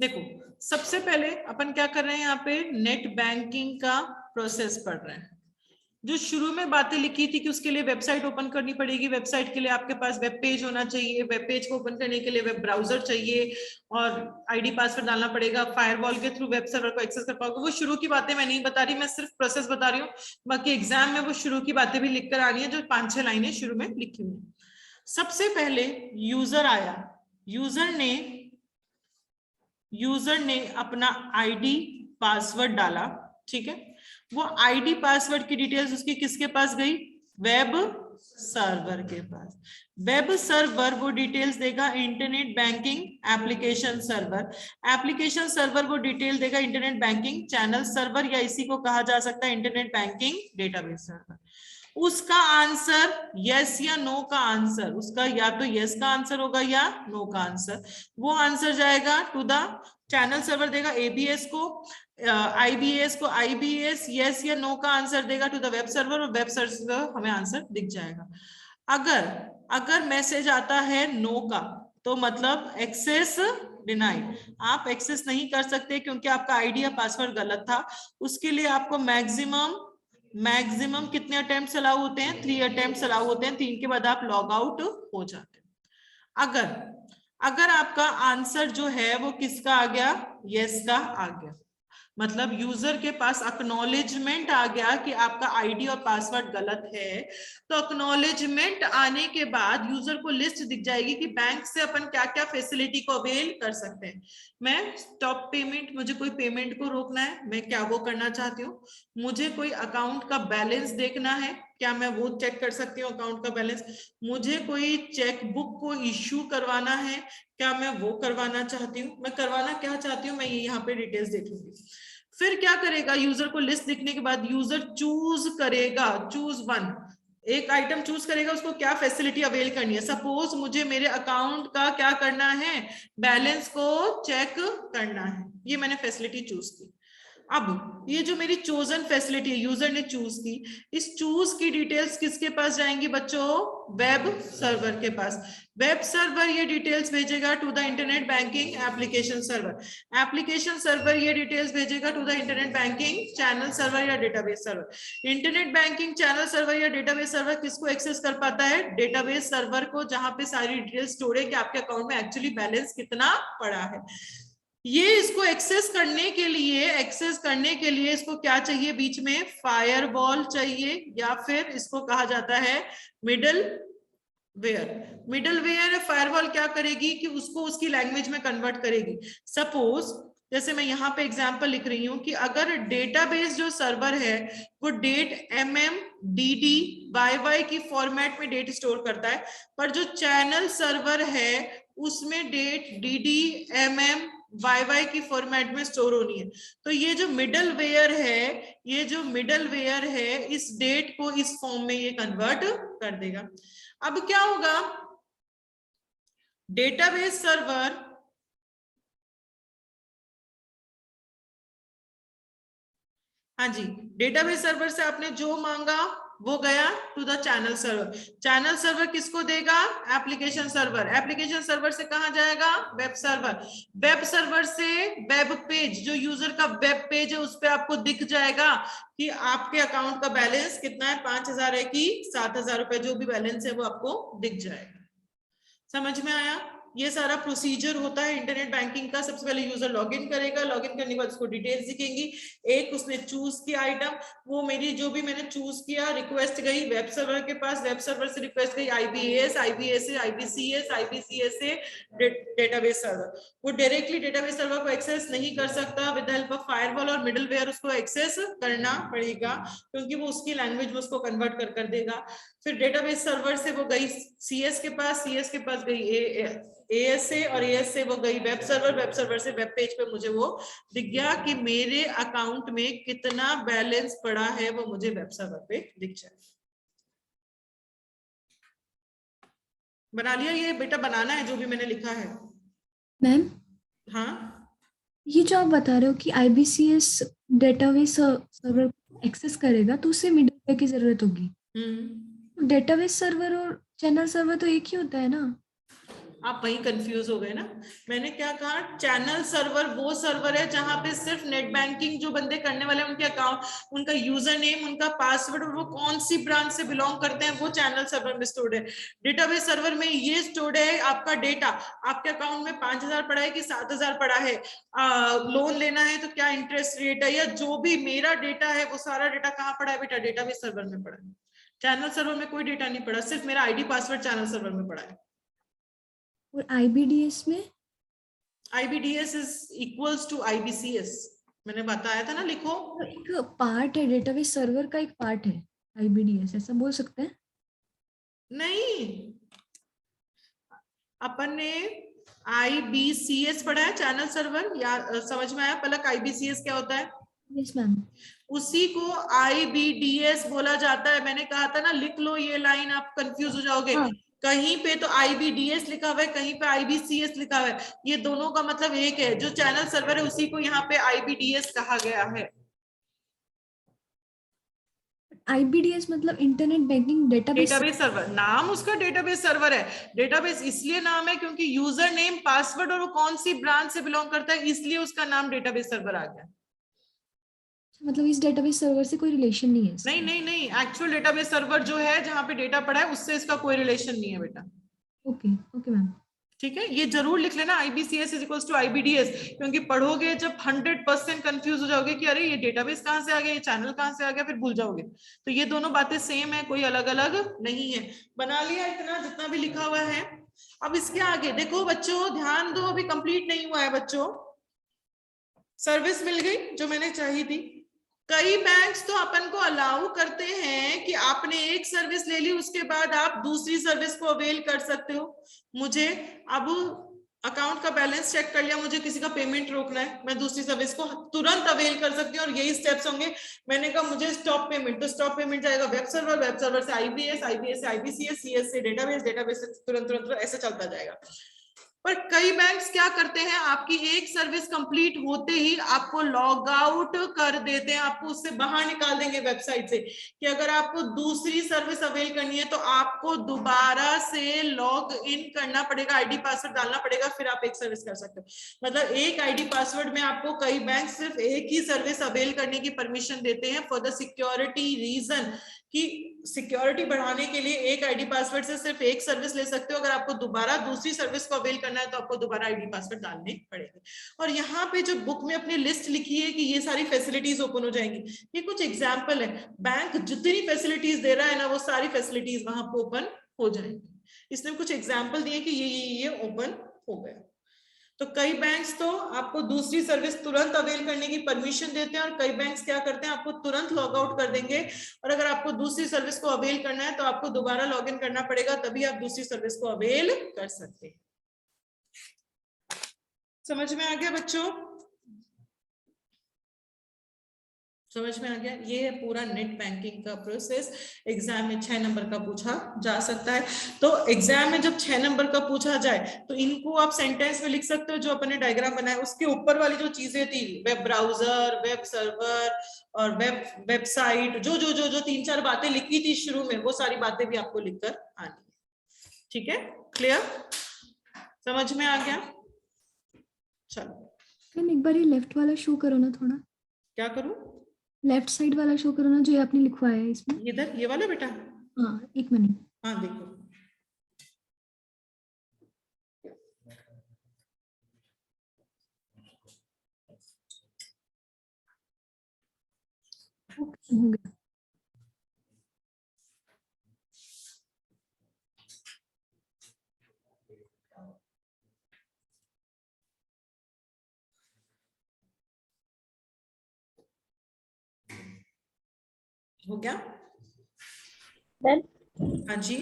देखो सबसे पहले अपन क्या कर रहे हैं, यहाँ पे नेट बैंकिंग का प्रोसेस पढ़ रहे हैं। जो शुरू में बातें लिखी थी कि उसके लिए वेबसाइट ओपन करनी पड़ेगी, वेबसाइट के लिए आपके पास वेब पेज होना चाहिए, वेब पेज को ओपन करने के लिए वेब ब्राउजर चाहिए और आईडी पासवर्ड डालना पड़ेगा, फायरवॉल के थ्रू वेब सर्वर को एक्सेस कर पाओगे। वो शुरू की बातें मैं नहीं बता रही, मैं सिर्फ प्रोसेस बता रही हूँ, बाकी एग्जाम में वो शुरू की बातें भी लिख कर आ रही है जो 5-6 लाइनें शुरू में लिखी हुई। सबसे पहले यूजर आया, यूजर ने अपना आईडी पासवर्ड डाला, ठीक है। वो आईडी पासवर्ड की डिटेल्स उसकी किसके पास गई? वेब सर्वर के पास। वेब सर्वर वो डिटेल्स देगा internet banking application server, application server वो डिटेल देगा इंटरनेट बैंकिंग चैनल सर्वर, या इसी को कहा जा सकता है इंटरनेट बैंकिंग डेटाबेस सर्वर। उसका आंसर यस या नो का आंसर, उसका या तो यस का आंसर होगा या नो का आंसर, वो आंसर जाएगा टू द चैनल सर्वर, देगा एबीएस को, आईबीएस को, आईबीएस यस या नो का आंसर देगा टू द वेब सर्वर और वेब सर्वर हमें आंसर दिख जाएगा। अगर मैसेज आता है नो का तो मतलब एक्सेस डिनाइड, आप एक्सेस नहीं कर सकते क्योंकि आपका आईडी या पासवर्ड गलत था। उसके लिए आपको मैक्सिमम कितने अटेम्प्ट्स अलाउ होते हैं? 3 अटेम्प्ट्स अलाउ होते हैं, 3 के बाद आप लॉग आउट हो जाते हैं। अगर आपका आंसर जो है वो किसका आ गया? यस का आ गया, मतलब यूजर के पास अक्नॉलेजमेंट आ गया कि आपका आईडी और पासवर्ड गलत है, तो अक्नॉलेजमेंट आने के बाद यूजर को लिस्ट दिख जाएगी कि बैंक से अपन क्या क्या फैसिलिटी को अवेल कर सकते हैं। मैं स्टॉप पेमेंट, मुझे कोई पेमेंट को रोकना है, मैं क्या वो करना चाहती हूँ। मुझे कोई अकाउंट का बैलेंस देखना है, क्या मैं वो चेक कर सकती हूँ अकाउंट का बैलेंस। मुझे कोई चेक बुक को इश्यू करवाना है, क्या मैं वो करवाना चाहती हूँ। मैं करवाना क्या चाहती हूँ मैं ये यहाँ पे डिटेल्स देखूंगी। फिर क्या करेगा, यूजर को लिस्ट दिखने के बाद यूजर चूज करेगा, चूज वन, एक आइटम चूज करेगा, उसको क्या फैसिलिटी अवेल करनी है। सपोज मुझे मेरे अकाउंट का क्या करना है, बैलेंस को चेक करना है, ये मैंने फैसिलिटी चूज की। अब ये जो मेरी चोजन फैसिलिटी है यूजर ने चूज की, इस चूज की डिटेल्स किसके पास जाएंगी बच्चों? वेब सर्वर के पास। वेब सर्वर ये डिटेल्स भेजेगा to the internet banking application server, application server ये डिटेल्स भेजेगा to the internet banking channel server या database server. Internet banking channel server या डेटाबेस सर्वर किसको एक्सेस कर पाता है? डेटाबेस सर्वर को, जहां पे सारी डिटेल्स स्टोर है कि आपके अकाउंट में एक्चुअली बैलेंस कितना पड़ा है। ये इसको एक्सेस करने के लिए इसको क्या चाहिए? बीच में फायरवॉल चाहिए, या फिर इसको कहा जाता है मिडल वेयर। फायरवॉल क्या करेगी कि उसको उसकी लैंग्वेज में कन्वर्ट करेगी। सपोज जैसे मैं यहाँ पे एग्जांपल लिख रही हूँ कि अगर डेटाबेस जो सर्वर है वो डेट YY की फॉर्मेट में डेट स्टोर करता है, पर जो चैनल सर्वर है उसमें डेट DD YY की फॉर्मेट में स्टोर होनी है। तो ये जो मिडल वेयर है, ये जो मिडल वेयर है, इस डेट को इस फॉर्म में ये कन्वर्ट कर देगा। अब क्या होगा, डेटाबेस सर्वर हाँ जी, डेटाबेस सर्वर से आपने जो मांगा वो गया to the channel server. Channel server किसको देगा, एप्लीकेशन सर्वर। एप्लीकेशन सर्वर से कहां जाएगा, वेब सर्वर। वेब सर्वर से वेब पेज, जो यूजर का वेब पेज है उस पे आपको दिख जाएगा कि आपके अकाउंट का बैलेंस कितना है, 5,000 है कि 7,000 रुपए, जो भी बैलेंस है वो आपको दिख जाएगा। समझ में आया। ये सारा प्रोसीजर होता है इंटरनेट बैंकिंग का। सबसे पहले यूजर लॉगिन करेगा, लॉगिन करने के बाद उसको डिटेल्स दिखेंगी। एक उसने चूज किया आइटम, वो मेरी जो भी मैंने चूज किया, रिक्वेस्ट गई वेब सर्वर के पास, वेब सर्वर से रिक्वेस्ट गई IBAS, IBAS से IBCS, IBCS से डेटाबेस सर्वर। वो डायरेक्टली डेटाबेस सर्वर को एक्सेस नहीं कर सकता, with the help of firewall और मिडलवेयर उसको एक्सेस करना पड़ेगा, क्योंकि वो उसकी लैंग्वेज में उसको कन्वर्ट कर देगा। फिर डेटाबेस सर्वर से वो गई CS के पास, CS के पास गई AS से, और AS से वो गई वेब सर्वर, वेब सर्वर से वेब पेज पे मुझे वो दिख गया कि मेरे अकाउंट में कितना बैलेंस पड़ा है, वो मुझे वेब सर्वर पे दिख जाए। बना लिया ये बेटा, बनाना है जो भी मैंने लिखा है। मैम हाँ, ये जो आप बता रहे हो कि IBCS डेटाबेस सर्वर एक्सेस करेगा तो उसे मिडलवेयर की जरूरत होगी। डेटाबेस सर्वर और चैनल सर्वर तो एक ही होता है ना। आप वहीं कंफ्यूज हो गए ना। मैंने क्या कहा, चैनल सर्वर वो सर्वर है जहां पे सिर्फ नेट बैंकिंग जो बंदे करने वाले हैं उनके अकाउंट, उनका यूजर नेम, उनका पासवर्ड और वो कौन सी ब्रांच से बिलोंग करते हैं वो चैनल सर्वर में स्टोर्ड है। डेटाबेस सर्वर में ये स्टोर्ड है आपका डेटा, आपके अकाउंट में 5,000 पड़ा है कि 7,000 पड़ा है, लोन लेना है तो क्या इंटरेस्ट रेट है, या जो भी मेरा डेटा है वो सारा डेटा कहाँ पड़ा है बेटा, डेटाबेस सर्वर में पड़ा है। चैनल सर्वर में कोई डेटा नहीं पड़ा, सिर्फ मेरा ID पासवर्ड चैनल सर्वर में पड़ा है। और IBDS में, IBDS is equals to IBCS, मैंने बताया था ना, लिखो। तो एक पार्ट है डेटाबेस सर्वर का, एक पार्ट है IBDS, ऐसा बोल सकते हैं? नहीं, अपन ने IBCS पढ़ा है, चैनल सर्वर, या समझ में आया पलक IBCS क्या होता है? Yes ma'am. उसी को IBDS बोला जाता है। मैंने कहा था ना, लिख लो ये लाइन, आप कंफ्यूज हो जाओगे। हाँ। कहीं पे तो IBDS लिखा हुआ है, कहीं पे IBCS लिखा हुआ है, ये दोनों का मतलब एक है। जो चैनल सर्वर है उसी को यहाँ पे IBDS कहा गया है। IBDS मतलब internet banking database. Database server, नाम उसका डेटाबेस सर्वर है। डेटाबेस इसलिए नाम है क्योंकि यूजर नेम, पासवर्ड और वो कौन सी ब्रांच से बिलोंग करता है, इसलिए उसका नाम डेटाबेस सर्वर आ गया। मतलब इस डेटाबेस सर्वर से कोई रिलेशन नहीं है नहीं इसका? नहीं नहीं, एक्चुअल डेटाबेस सर्वर जो है जहां पे डेटा पड़ा है उससे इसका कोई रिलेशन नहीं है बेटा। Okay okay ma'am. ठीक है, ये जरूर लिख लेना IBCS is equals to IBDS, क्योंकि पढ़ोगे जब 100% कंफ्यूज हो जाओगे कि अरे ये डेटाबेस कहाँ से आ गया, ये चैनल कहाँ से आ गया, फिर भूल जाओगे। तो ये दोनों बातें सेम है, कोई अलग अलग नहीं है। बना लिया इतना जितना भी लिखा हुआ है। अब इसके आगे देखो बच्चों, ध्यान दो, अभी कंप्लीट नहीं हुआ है बच्चों। सर्विस मिल गई जो मैंने चाहिए थी। कई बैंक्स तो अपन को अलाउ करते हैं कि आपने एक सर्विस ले ली, उसके बाद आप दूसरी सर्विस को अवेल कर सकते हो। मुझे अब अकाउंट का बैलेंस चेक कर लिया, मुझे किसी का पेमेंट रोकना है, मैं दूसरी सर्विस को तुरंत अवेल कर सकती हूँ, और यही स्टेप्स होंगे। मैंने कहा मुझे स्टॉप पेमेंट, तो स्टॉप पेमेंट जाएगा वेब सर्वर, वेब सर्वर से IBS, IBS से IBCS, CS से डेटाबेस, डेटाबेस से तुरंत तुरंत ऐसे चलता जाएगा। पर कई बैंक्स क्या करते हैं, आपकी एक सर्विस कंप्लीट होते ही आपको लॉग आउट कर देते हैं, आपको उससे बाहर निकाल देंगे वेबसाइट से, कि अगर आपको दूसरी सर्विस अवेल करनी है तो आपको दोबारा से लॉग इन करना पड़ेगा, ID पासवर्ड डालना पड़ेगा, फिर आप एक सर्विस कर सकते हो। मतलब एक ID पासवर्ड में आपको कई बैंक सिर्फ एक ही सर्विस अवेल करने की परमिशन देते हैं, फॉर द सिक्योरिटी रीजन, कि सिक्योरिटी बढ़ाने के लिए एक ID पासवर्ड से सिर्फ एक सर्विस ले सकते हो, अगर आपको दोबारा दूसरी सर्विस को अवेल करना है तो आपको दोबारा ID पासवर्ड डालने पड़ेंगे। और यहाँ पे जो बुक में अपनी लिस्ट लिखी है कि ये सारी फैसिलिटीज ओपन हो जाएंगी, ये कुछ एग्जाम्पल है। बैंक जितनी फैसिलिटीज दे रहा है ना, वो सारी फैसिलिटीज वहां पर ओपन हो जाएंगी। इसने कुछ एग्जाम्पल दिए कि ये ओपन हो गया। तो कई बैंक्स तो आपको दूसरी सर्विस तुरंत अवेल करने की परमिशन देते हैं, और कई बैंक्स क्या करते हैं, आपको तुरंत लॉग आउट कर देंगे, और अगर आपको दूसरी सर्विस को अवेल करना है तो आपको दोबारा लॉग इन करना पड़ेगा, तभी आप दूसरी सर्विस को अवेल कर सकते हैं। समझ में आ गया बच्चों? समझ में आ गया? ये है पूरा नेट बैंकिंग का प्रोसेस। एग्जाम में 6 नंबर का पूछा जा सकता है। तो एग्जाम में जब 6 नंबर का पूछा जाए तो इनको आप सेंटेंस में लिख सकते हो, जो अपने डायग्राम बनाया उसके ऊपर वाली जो चीजें थी, वेब ब्राउजर, वेब सर्वर और वेबसाइट, जो जो जो जो 3-4 बातें लिखी थी शुरू में, वो सारी बातें भी आपको लिखकर आनी है। ठीक है, क्लियर? समझ में आ गया? चलो एक बार ये लेफ्ट वाला शो करो ना थोड़ा। क्या करूं? लेफ्ट साइड वाला शो करो ना, जो आपने लिखवाया है इसमें। इधर ये वाला बेटा? हाँ, 1 मिनट। हाँ देखो, हो गया। हो गया? मैम, हाँ जी,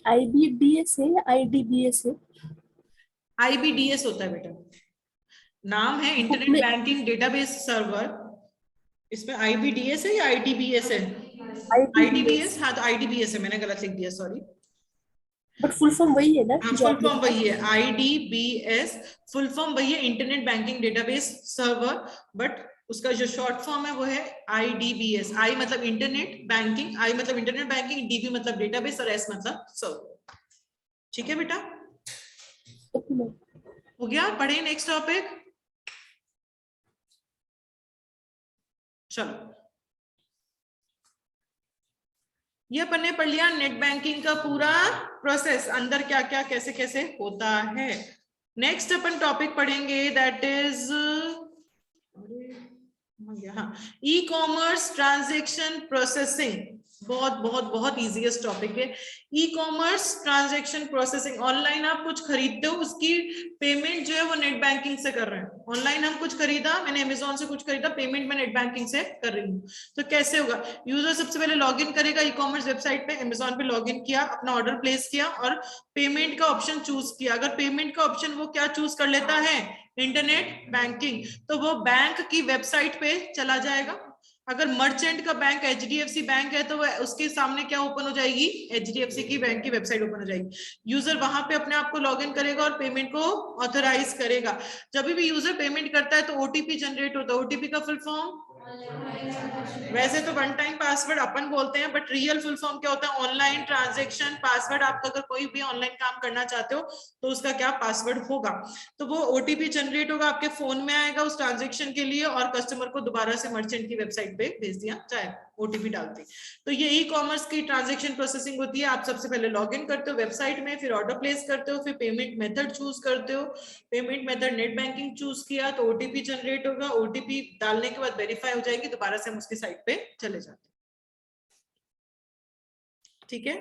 IBDS है या IDBS है? IBDS होता है बेटा, नाम है इंटरनेट बैंकिंग डेटाबेस सर्वर। इसमें IBDS है या IDBS है? IDBS, हाँ तो IDBS है, मैंने गलत लिख दिया, सॉरी। बट फुल फॉर्म वही है ना? हाँ, फुल फॉर्म वही है, IDBS फुल फॉर्म वही है, internet banking database server, but उसका जो शॉर्ट फॉर्म है वो है IDBS। I मतलब इंटरनेट बैंकिंग, I मतलब इंटरनेट बैंकिंग, DB मतलब डेटाबेस और S मतलब सर्वर। ठीक है बेटा, हो गया? पढ़े नेक्स्ट टॉपिक। चलो, ये अपन ने पढ़ लिया नेट बैंकिंग का पूरा प्रोसेस, अंदर क्या क्या कैसे कैसे होता है। नेक्स्ट अपन टॉपिक पढ़ेंगे, दैट इज हाँ, ई कॉमर्स ट्रांजेक्शन प्रोसेसिंग। बहुत बहुत बहुत इजीएस्ट टॉपिक है e commerce transaction processing. Online आप कुछ खरीदते हो, उसकी पेमेंट जो है वो नेट बैंकिंग से कर रहे हैं। ऑनलाइन हम कुछ खरीदा, मैंने अमेजोन से कुछ खरीदा, पेमेंट मैं नेट बैंकिंग से कर रही हूँ। तो कैसे होगा? यूजर सबसे पहले लॉगिन करेगा ई कॉमर्स वेबसाइट पे, अमेजोन पे लॉगिन किया, अपना ऑर्डर प्लेस किया और पेमेंट का ऑप्शन चूज किया। अगर पेमेंट का ऑप्शन वो क्या चूज कर लेता है, इंटरनेट बैंकिंग, तो वो बैंक की वेबसाइट पे चला जाएगा। अगर मर्चेंट का बैंक HDFC बैंक है तो उसके सामने क्या ओपन हो जाएगी, HDFC की बैंक की वेबसाइट ओपन हो जाएगी। यूजर वहां पे अपने आप को लॉगिन करेगा और पेमेंट को ऑथराइज करेगा। जब भी यूजर पेमेंट करता है तो OTP जनरेट होता है। OTP का फुल फॉर्म, वैसे तो वन टाइम पासवर्ड अपन बोलते हैं, बट रियल फुल फॉर्म क्या होता है, ऑनलाइन ट्रांजेक्शन पासवर्ड। आप अगर कोई भी ऑनलाइन काम करना चाहते हो तो उसका क्या पासवर्ड होगा। तो वो OTP जनरेट होगा, आपके फोन में आएगा उस ट्रांजेक्शन के लिए, और कस्टमर को दोबारा से मर्चेंट की वेबसाइट पे भेज दिया जाएगा OTP डालते। तो ये ई कॉमर्स की ट्रांजेक्शन प्रोसेसिंग होती है। आप सबसे पहले लॉग इन करते हो वेबसाइट में, फिर ऑर्डर प्लेस करते हो, फिर पेमेंट मेथड चूज करते हो। Payment method net banking choose किया तो OTP जनरेट होगा, OTP डालने के बाद वेरीफाई हो जाएगी, दोबारा से हम उसकी साइट पे चले जाते हैं। ठीक है,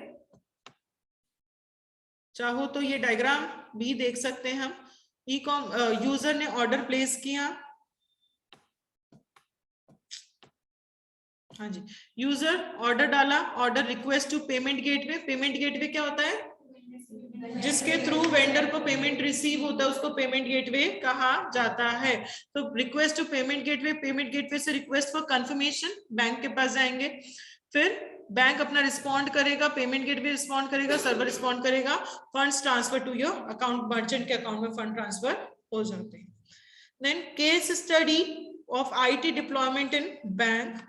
चाहो तो ये डायग्राम भी देख सकते हैं हम। ई कॉम यूजर ने ऑर्डर प्लेस किया, हाँ जी, यूजर ऑर्डर डाला, order request to payment gateway. Payment gateway क्या होता है, जिसके थ्रू वेंडर को पेमेंट रिसीव होता है उसको पेमेंट गेटवे कहा जाता है। तो request to payment gateway, payment gateway से रिक्वेस्ट फॉर कंफर्मेशन, बैंक के पास जाएंगे, फिर बैंक अपना रिस्पॉन्ड करेगा, पेमेंट गेटवे रिस्पॉन्ड करेगा, सर्वर रिस्पॉन्ड करेगा, funds transfer to your account, merchant के अकाउंट में फंड ट्रांसफर हो जाते हैं। Then case study of IT deployment in bank.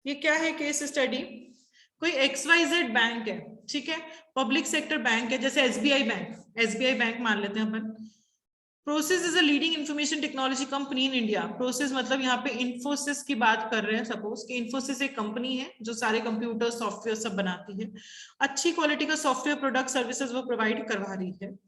ये क्या है केस स्टडी? कोई XYZ बैंक है, ठीक है, पब्लिक सेक्टर बैंक है, जैसे SBI बैंक मान लेते हैं अपन। Process is a leading information technology company in India. Process मतलब यहाँ पे इंफोसिस की बात कर रहे हैं, सपोज कि इंफोसिस एक कंपनी है जो सारे कंप्यूटर सॉफ्टवेयर सब बनाती है, अच्छी क्वालिटी का सॉफ्टवेयर प्रोडक्ट सर्विसेज वो प्रोवाइड करवा रही है।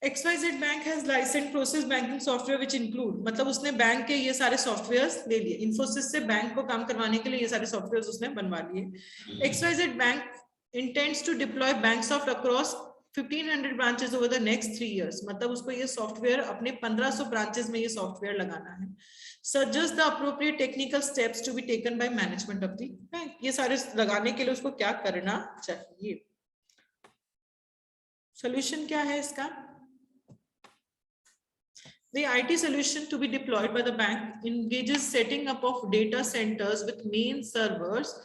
XYZ bank has licensed process banking software which include, मतलब उसने बैंक के ये सारे सॉफ्टवेयर्स ले लिए, इंफोसिस से बैंक को काम करवाने के लिए ये सारे सॉफ्टवेयर्स उसने बनवा लिए। XYZ bank intends to deploy Banksoft across 1500 branches over the next 3 years, मतलब उसको ये सॉफ्टवेयर अपने 1500 ब्रांचेस में ये सॉफ्टवेयर लगाना है। Suggest the appropriate technical steps to be taken by management of the bank। ये सारे लगाने के लिए उसको क्या करना चाहिए, सोल्यूशन क्या है इसका? The IT solution to be deployed by the bank engages setting up of data centers with main servers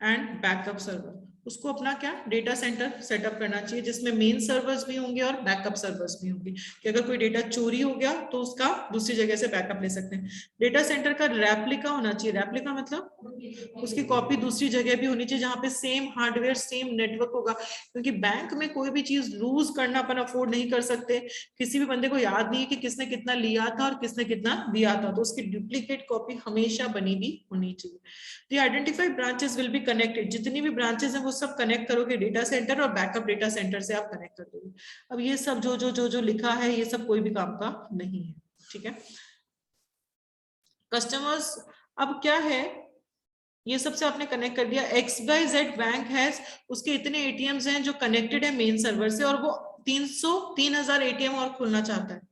and backup server. उसको अपना क्या डेटा सेंटर सेटअप करना चाहिए जिसमें मेन सर्वर्स भी होंगे और बैकअप सर्वर्स भी होंगे कि अगर कोई डेटा चोरी हो गया तो उसका दूसरी जगह से बैकअप ले सकते हैं। डेटा सेंटर का रेप्लिका होना चाहिए। रेप्लिका मतलब उसकी कॉपी दूसरी जगह भी होनी चाहिए जहां पे सेम हार्डवेयर सेम नेटवर्क होगा, क्योंकि बैंक में कोई भी चीज लूज करना अपन अफोर्ड नहीं कर सकते। किसी भी बंदे को याद नहीं है कि किसने कितना लिया था और किसने कितना दिया था, तो उसकी डुप्लीकेट कॉपी हमेशा बनी भी होनी चाहिए। The identified branches will be connected. जितनी भी ब्रांचेस हैं वो सब कनेक्ट करोगे डेटा सेंटर और बैकअप डेटा सेंटर से आप कनेक्ट कर दोगे। अब ये सब जो लिखा है ये सब कोई भी काम का नहीं है, ठीक है। कस्टमर्स अब क्या है, ये सबसे आपने कनेक्ट कर दिया। XYZ बैंक है, उसके इतने एटीएम्स हैं जो कनेक्टेड है मेन सर्वर से और वो 3000 एटीएम और खोलना चाहता है।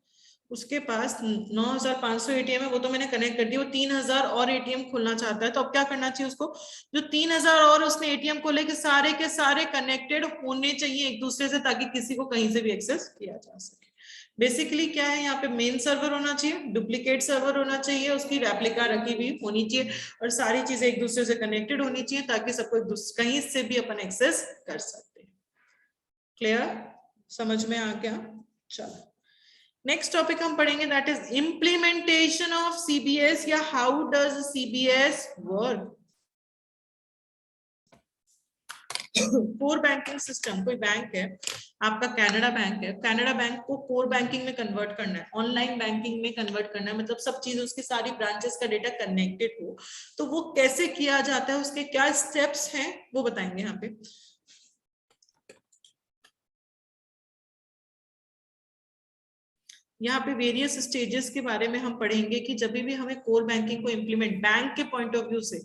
उसके पास 9500 एटीएम है, वो तो मैंने कनेक्ट कर दिया। वो 3000 और एटीएम खोलना चाहता है, तो अब क्या करना चाहिए उसको, जो 3000 और उसने एटीएम खोले के सारे कनेक्टेड होने चाहिए एक दूसरे से, ताकि किसी को कहीं से भी एक्सेस किया जा सके। बेसिकली क्या है, यहाँ पे मेन सर्वर होना चाहिए, डुप्लीकेट सर्वर होना चाहिए, उसकी रेप्लिका रखी हुई होनी चाहिए और सारी चीजें एक दूसरे से कनेक्टेड होनी चाहिए ताकि सबको कहीं से भी अपन एक्सेस कर सकते हैं। क्लियर, समझ में आ गया? चलो नेक्स्ट टॉपिक हम पढ़ेंगे, that is implementation of CBS या how does CBS work. Core banking system, कोई बैंक है आपका, कनाडा बैंक है, कनाडा बैंक को कोर बैंकिंग में कन्वर्ट करना है, ऑनलाइन बैंकिंग में कन्वर्ट करना है, मतलब सब चीज उसकी सारी ब्रांचेस का डेटा कनेक्टेड हो, तो वो कैसे किया जाता है, उसके क्या स्टेप्स हैं वो बताएंगे यहाँ पे। यहाँ पे वेरियस स्टेजेस के बारे में हम पढ़ेंगे कि जब भी हमें कोर बैंकिंग को इम्प्लीमेंट, बैंक के पॉइंट ऑफ व्यू से,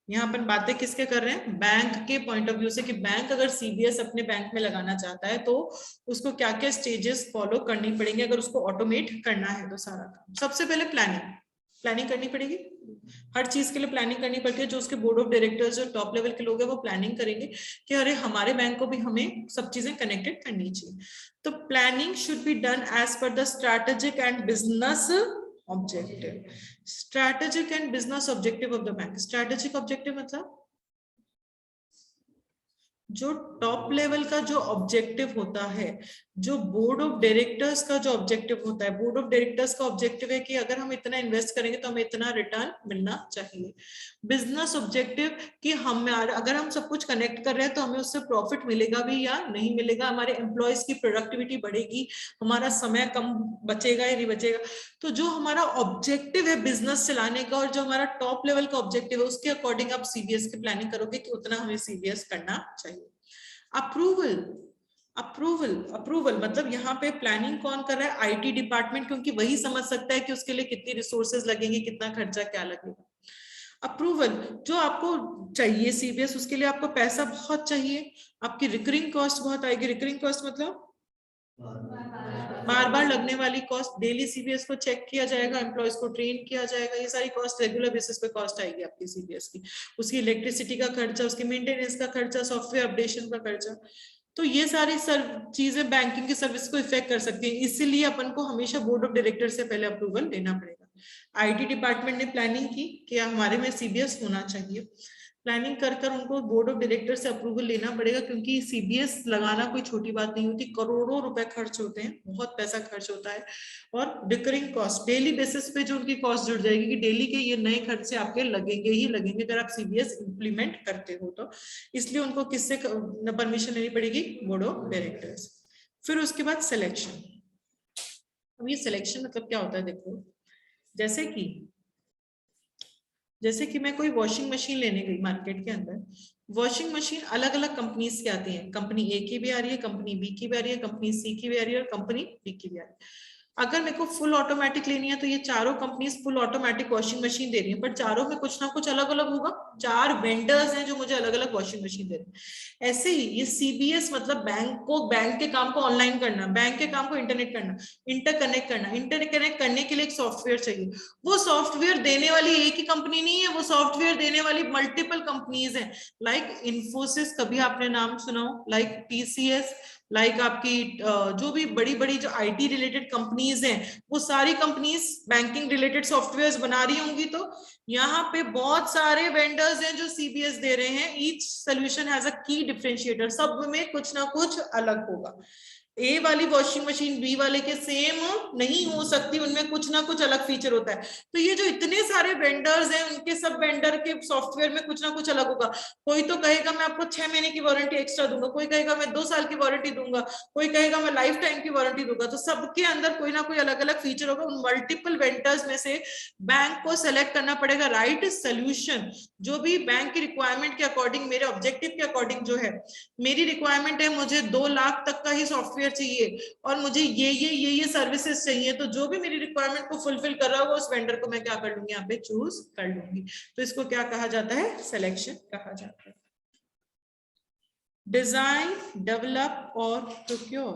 यहाँ अपन बातें किसके कर रहे हैं, बैंक के पॉइंट ऑफ व्यू से, कि बैंक अगर सीबीएस अपने बैंक में लगाना चाहता है तो उसको क्या क्या स्टेजेस फॉलो करनी पड़ेंगे अगर उसको ऑटोमेट करना है तो सारा काम। सबसे पहले प्लानिंग करनी पड़ेगी, हर चीज के लिए प्लानिंग करनी पड़ती है। जो उसके बोर्ड ऑफ डायरेक्टर्स जो टॉप लेवल के लोग हैं वो प्लानिंग करेंगे कि अरे हमारे बैंक को भी हमें सब चीजें कनेक्टेड करनी चाहिए। तो planning should be done as per the strategic and business objective. Strategic and business objective of the bank. Strategic objective मतलब जो टॉप लेवल का जो ऑब्जेक्टिव होता है, जो बोर्ड ऑफ डायरेक्टर्स का जो ऑब्जेक्टिव होता है, बोर्ड ऑफ डायरेक्टर्स का ऑब्जेक्टिव है कि अगर हम इतना इन्वेस्ट करेंगे तो हमें इतना रिटर्न मिलना चाहिए। बिजनेस ऑब्जेक्टिव कि हम अगर हम सब कुछ कनेक्ट कर रहे हैं तो हमें उससे प्रॉफिट मिलेगा भी या नहीं मिलेगा, हमारे एम्प्लॉयज की प्रोडक्टिविटी बढ़ेगी, हमारा समय कम बचेगा या नहीं बचेगा। तो जो हमारा ऑब्जेक्टिव है बिजनेस चलाने का और जो हमारा टॉप लेवल का ऑब्जेक्टिव है उसके अकॉर्डिंग आप सीबीएस की प्लानिंग करोगे कि उतना हमें सीबीएस करना चाहिए। अप्रूवल, अप्रूवल मतलब यहाँ पे प्लानिंग कौन कर रहा है, आईटी डिपार्टमेंट, क्योंकि वही समझ सकता है कि उसके लिए कितनी रिसोर्सेज लगेंगे, कितना खर्चा क्या लगेगा। अप्रूवल जो आपको चाहिए सीबीएस, उसके लिए आपको पैसा बहुत चाहिए, आपकी रिकरिंग कॉस्ट बहुत आएगी। रिकरिंग कॉस्ट मतलब बार बार लगने वाली कॉस्ट, डेली सीबीएस को चेक किया जाएगा, एम्प्लॉयज को ट्रेन किया जाएगा, ये सारी कॉस्ट रेगुलर बेसिस पे कॉस्ट आएगी आपकी सीबीएस की। उसकी इलेक्ट्रिसिटी का खर्चा, उसकी मेंटेनेंस का खर्चा, सॉफ्टवेयर अपडेशन का खर्चा, तो ये सारी चीजें बैंकिंग की सर्विस को इफेक्ट कर सकती है। इसीलिए अपन को हमेशा बोर्ड ऑफ डायरेक्टर से पहले अप्रूवल लेना पड़ेगा। आईटी डिपार्टमेंट ने प्लानिंग की कि हमारे में सीबीएस होना चाहिए, प्लानिंग कर उनको बोर्ड ऑफ डायरेक्टर से अप्रूवल लेना पड़ेगा, क्योंकि सीबीएस लगाना कोई छोटी बात नहीं होती, करोड़ों रुपए खर्च होते हैं, बहुत पैसा खर्च होता है। और रिकरिंग कॉस्ट, डेली बेसिस पे जो उनकी कॉस्ट जुड़ जाएगी कि डेली के ये नए खर्चे आपके लगेंगे ही लगेंगे अगर आप सीबीएस इंप्लीमेंट करते हो तो, इसलिए उनको किससे परमिशन लेनी पड़ेगी, बोर्ड ऑफ डायरेक्टर्स। फिर उसके बाद सिलेक्शन। अब ये सिलेक्शन मतलब क्या होता है, देखो जैसे कि मैं कोई वॉशिंग मशीन लेने गई मार्केट के अंदर, वॉशिंग मशीन अलग अलग कंपनीज की आती है, कंपनी ए की भी आ रही है, कंपनी बी की भी आ रही है, कंपनी सी की भी आ रही है और कंपनी डी की भी आ रही है। अगर मेरे को फुल ऑटोमेटिक लेनी है तो ये चारों companies full automatic washing machine दे रही है, बट चारों में कुछ ना कुछ अलग अलग होगा, 4 वेंडर्स हैं जो मुझे अलग अलग वॉशिंग मशीन दे रहे हैं। ऐसे ही ये सीबीएस मतलब बैंक के काम को ऑनलाइन करना, बैंक के काम को इंटरनेट करना, इंटरकनेक्ट करना। इंटरकनेक्ट करने के लिए एक सॉफ्टवेयर चाहिए, वो सॉफ्टवेयर देने वाली एक ही कंपनी नहीं है, वो सॉफ्टवेयर देने वाली मल्टीपल कंपनीज है। लाइक इन्फोसिस, कभी आपने नाम सुना हो, लाइक टीसीएस, लाइक आपकी जो भी बड़ी बड़ी जो IT रिलेटेड कंपनीज हैं, वो सारी कंपनीज बैंकिंग रिलेटेड सॉफ्टवेयर बना रही होंगी, तो यहाँ पे बहुत सारे वेंडर्स हैं जो CBS दे रहे हैं। ईच सोल्यूशन हैज अ की डिफरेंशिएटर, सब में कुछ ना कुछ अलग होगा। ए वाली वॉशिंग मशीन बी वाले के सेम नहीं हो सकती, उनमें कुछ ना कुछ अलग फीचर होता है। तो ये जो इतने सारे वेंडर्स हैं, उनके सब वेंडर के सॉफ्टवेयर में कुछ ना कुछ अलग होगा। कोई तो कहेगा मैं आपको 6 महीने की वारंटी एक्स्ट्रा दूंगा, कोई कहेगा मैं 2 साल की वारंटी दूंगा, कोई कहेगा मैं लाइफ टाइम की वारंटी दूंगा। तो सबके अंदर कोई ना कोई अलग अलग फीचर होगा। उन मल्टीपल वेंडर्स में से बैंक को सेलेक्ट करना पड़ेगा राइट सोल्यूशन, जो भी बैंक की रिक्वायरमेंट के अकॉर्डिंग, मेरे ऑब्जेक्टिव के अकॉर्डिंग जो है, मेरी रिक्वायरमेंट है मुझे 2 लाख तक का ही सॉफ्टवेयर चाहिए और मुझे ये सर्विसेज चाहिए, तो जो भी मेरी रिक्वायरमेंट को फुलफिल कर रहा होगा उस वेंडर को मैं क्या कर लूंगी, यहाँ पे चूज कर लूंगी। तो इसको क्या कहा जाता है, सिलेक्शन कहा जाता है। डिजाइन, डेवलप और प्रोक्योर।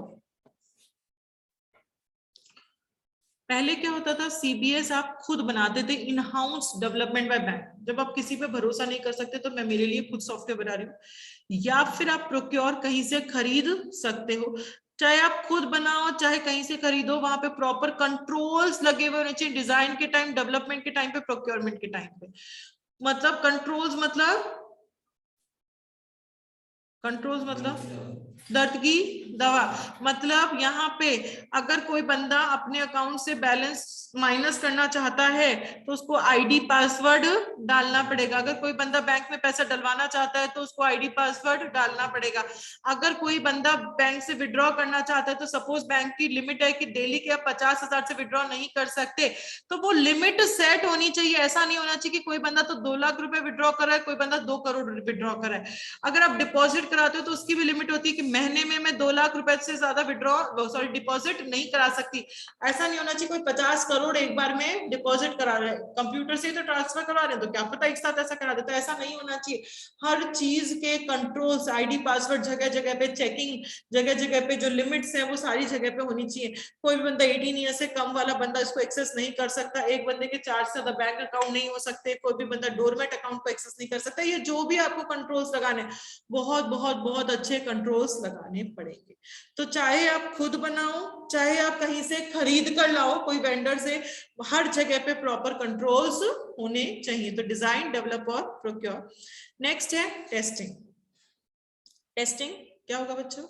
पहले क्या होता था, CBS आप खुद बनाते थे, in house development by bank. जब आप किसी पे भरोसा नहीं कर सकते तो मैं मेरे लिए खुद सॉफ्टवेयर बना रही हूँ, या फिर आप प्रोक्योर कहीं से खरीद सकते हो। चाहे आप खुद बनाओ चाहे कहीं से खरीदो, वहां पे प्रॉपर कंट्रोल्स लगे हुए होने चाहिए, डिजाइन के टाइम, डेवलपमेंट के टाइम पे, प्रोक्योरमेंट के टाइम पे। मतलब कंट्रोल्स मतलब दर्द की दवा। मतलब यहाँ पे अगर कोई बंदा अपने अकाउंट से बैलेंस माइनस करना चाहता है तो उसको ID पासवर्ड डालना पड़ेगा। अगर कोई बंदा बैंक में पैसा डलवाना चाहता है तो उसको ID पासवर्ड डालना पड़ेगा। अगर कोई बंदा बैंक से विड्रॉ करना चाहता है, तो सपोज बैंक की लिमिट है कि डेली के आप 50,000 से विड्रॉ नहीं कर सकते, तो वो लिमिट सेट होनी चाहिए। ऐसा नहीं होना चाहिए कि कोई बंदा तो 2 लाख रुपए विड्रॉ कर रहा है, कोई बंदा 2 करोड़ विड्रॉ कर रहा है। अगर आप डिपॉजिट कराते हो तो उसकी भी लिमिट होती है कि महीने में मैं 2 लाख रुपए से ज्यादा डिपॉजिट नहीं करा सकती। ऐसा नहीं होना चाहिए कोई 50 करोड़ एक बार में डिपॉजिट करा रहे हैं, कंप्यूटर से ही तो ट्रांसफर करवा रहे हैं, तो क्या पता एक साथ ऐसा करा देता है। ऐसा नहीं होना चाहिए। हर चीज के कंट्रोल्स, ID पासवर्ड जगह जगह पे, चेकिंग जगह जगह पे, जो लिमिट्स है वो सारी जगह पे होनी चाहिए। कोई भी बंदा 18 ईयर से कम वाला बंदा इसको एक्सेस नहीं कर सकता। एक बंदे के 4 से ज्यादा बैंक अकाउंट नहीं हो सकते। कोई भी बंदा डोरमेट अकाउंट को एक्सेस नहीं कर सकता। ये जो भी आपको कंट्रोल्स लगाने, बहुत बहुत बहुत अच्छे कंट्रोल्स लगाने पड़ेंगे। तो चाहे आप खुद बनाओ चाहे आप कहीं से खरीद कर लाओ कोई वेंडर से, हर जगह पे प्रॉपर कंट्रोल्स होने चाहिए। तो डिजाइन, डेवलप और प्रोक्योर। नेक्स्ट है टेस्टिंग। टेस्टिंग क्या होगा बच्चों?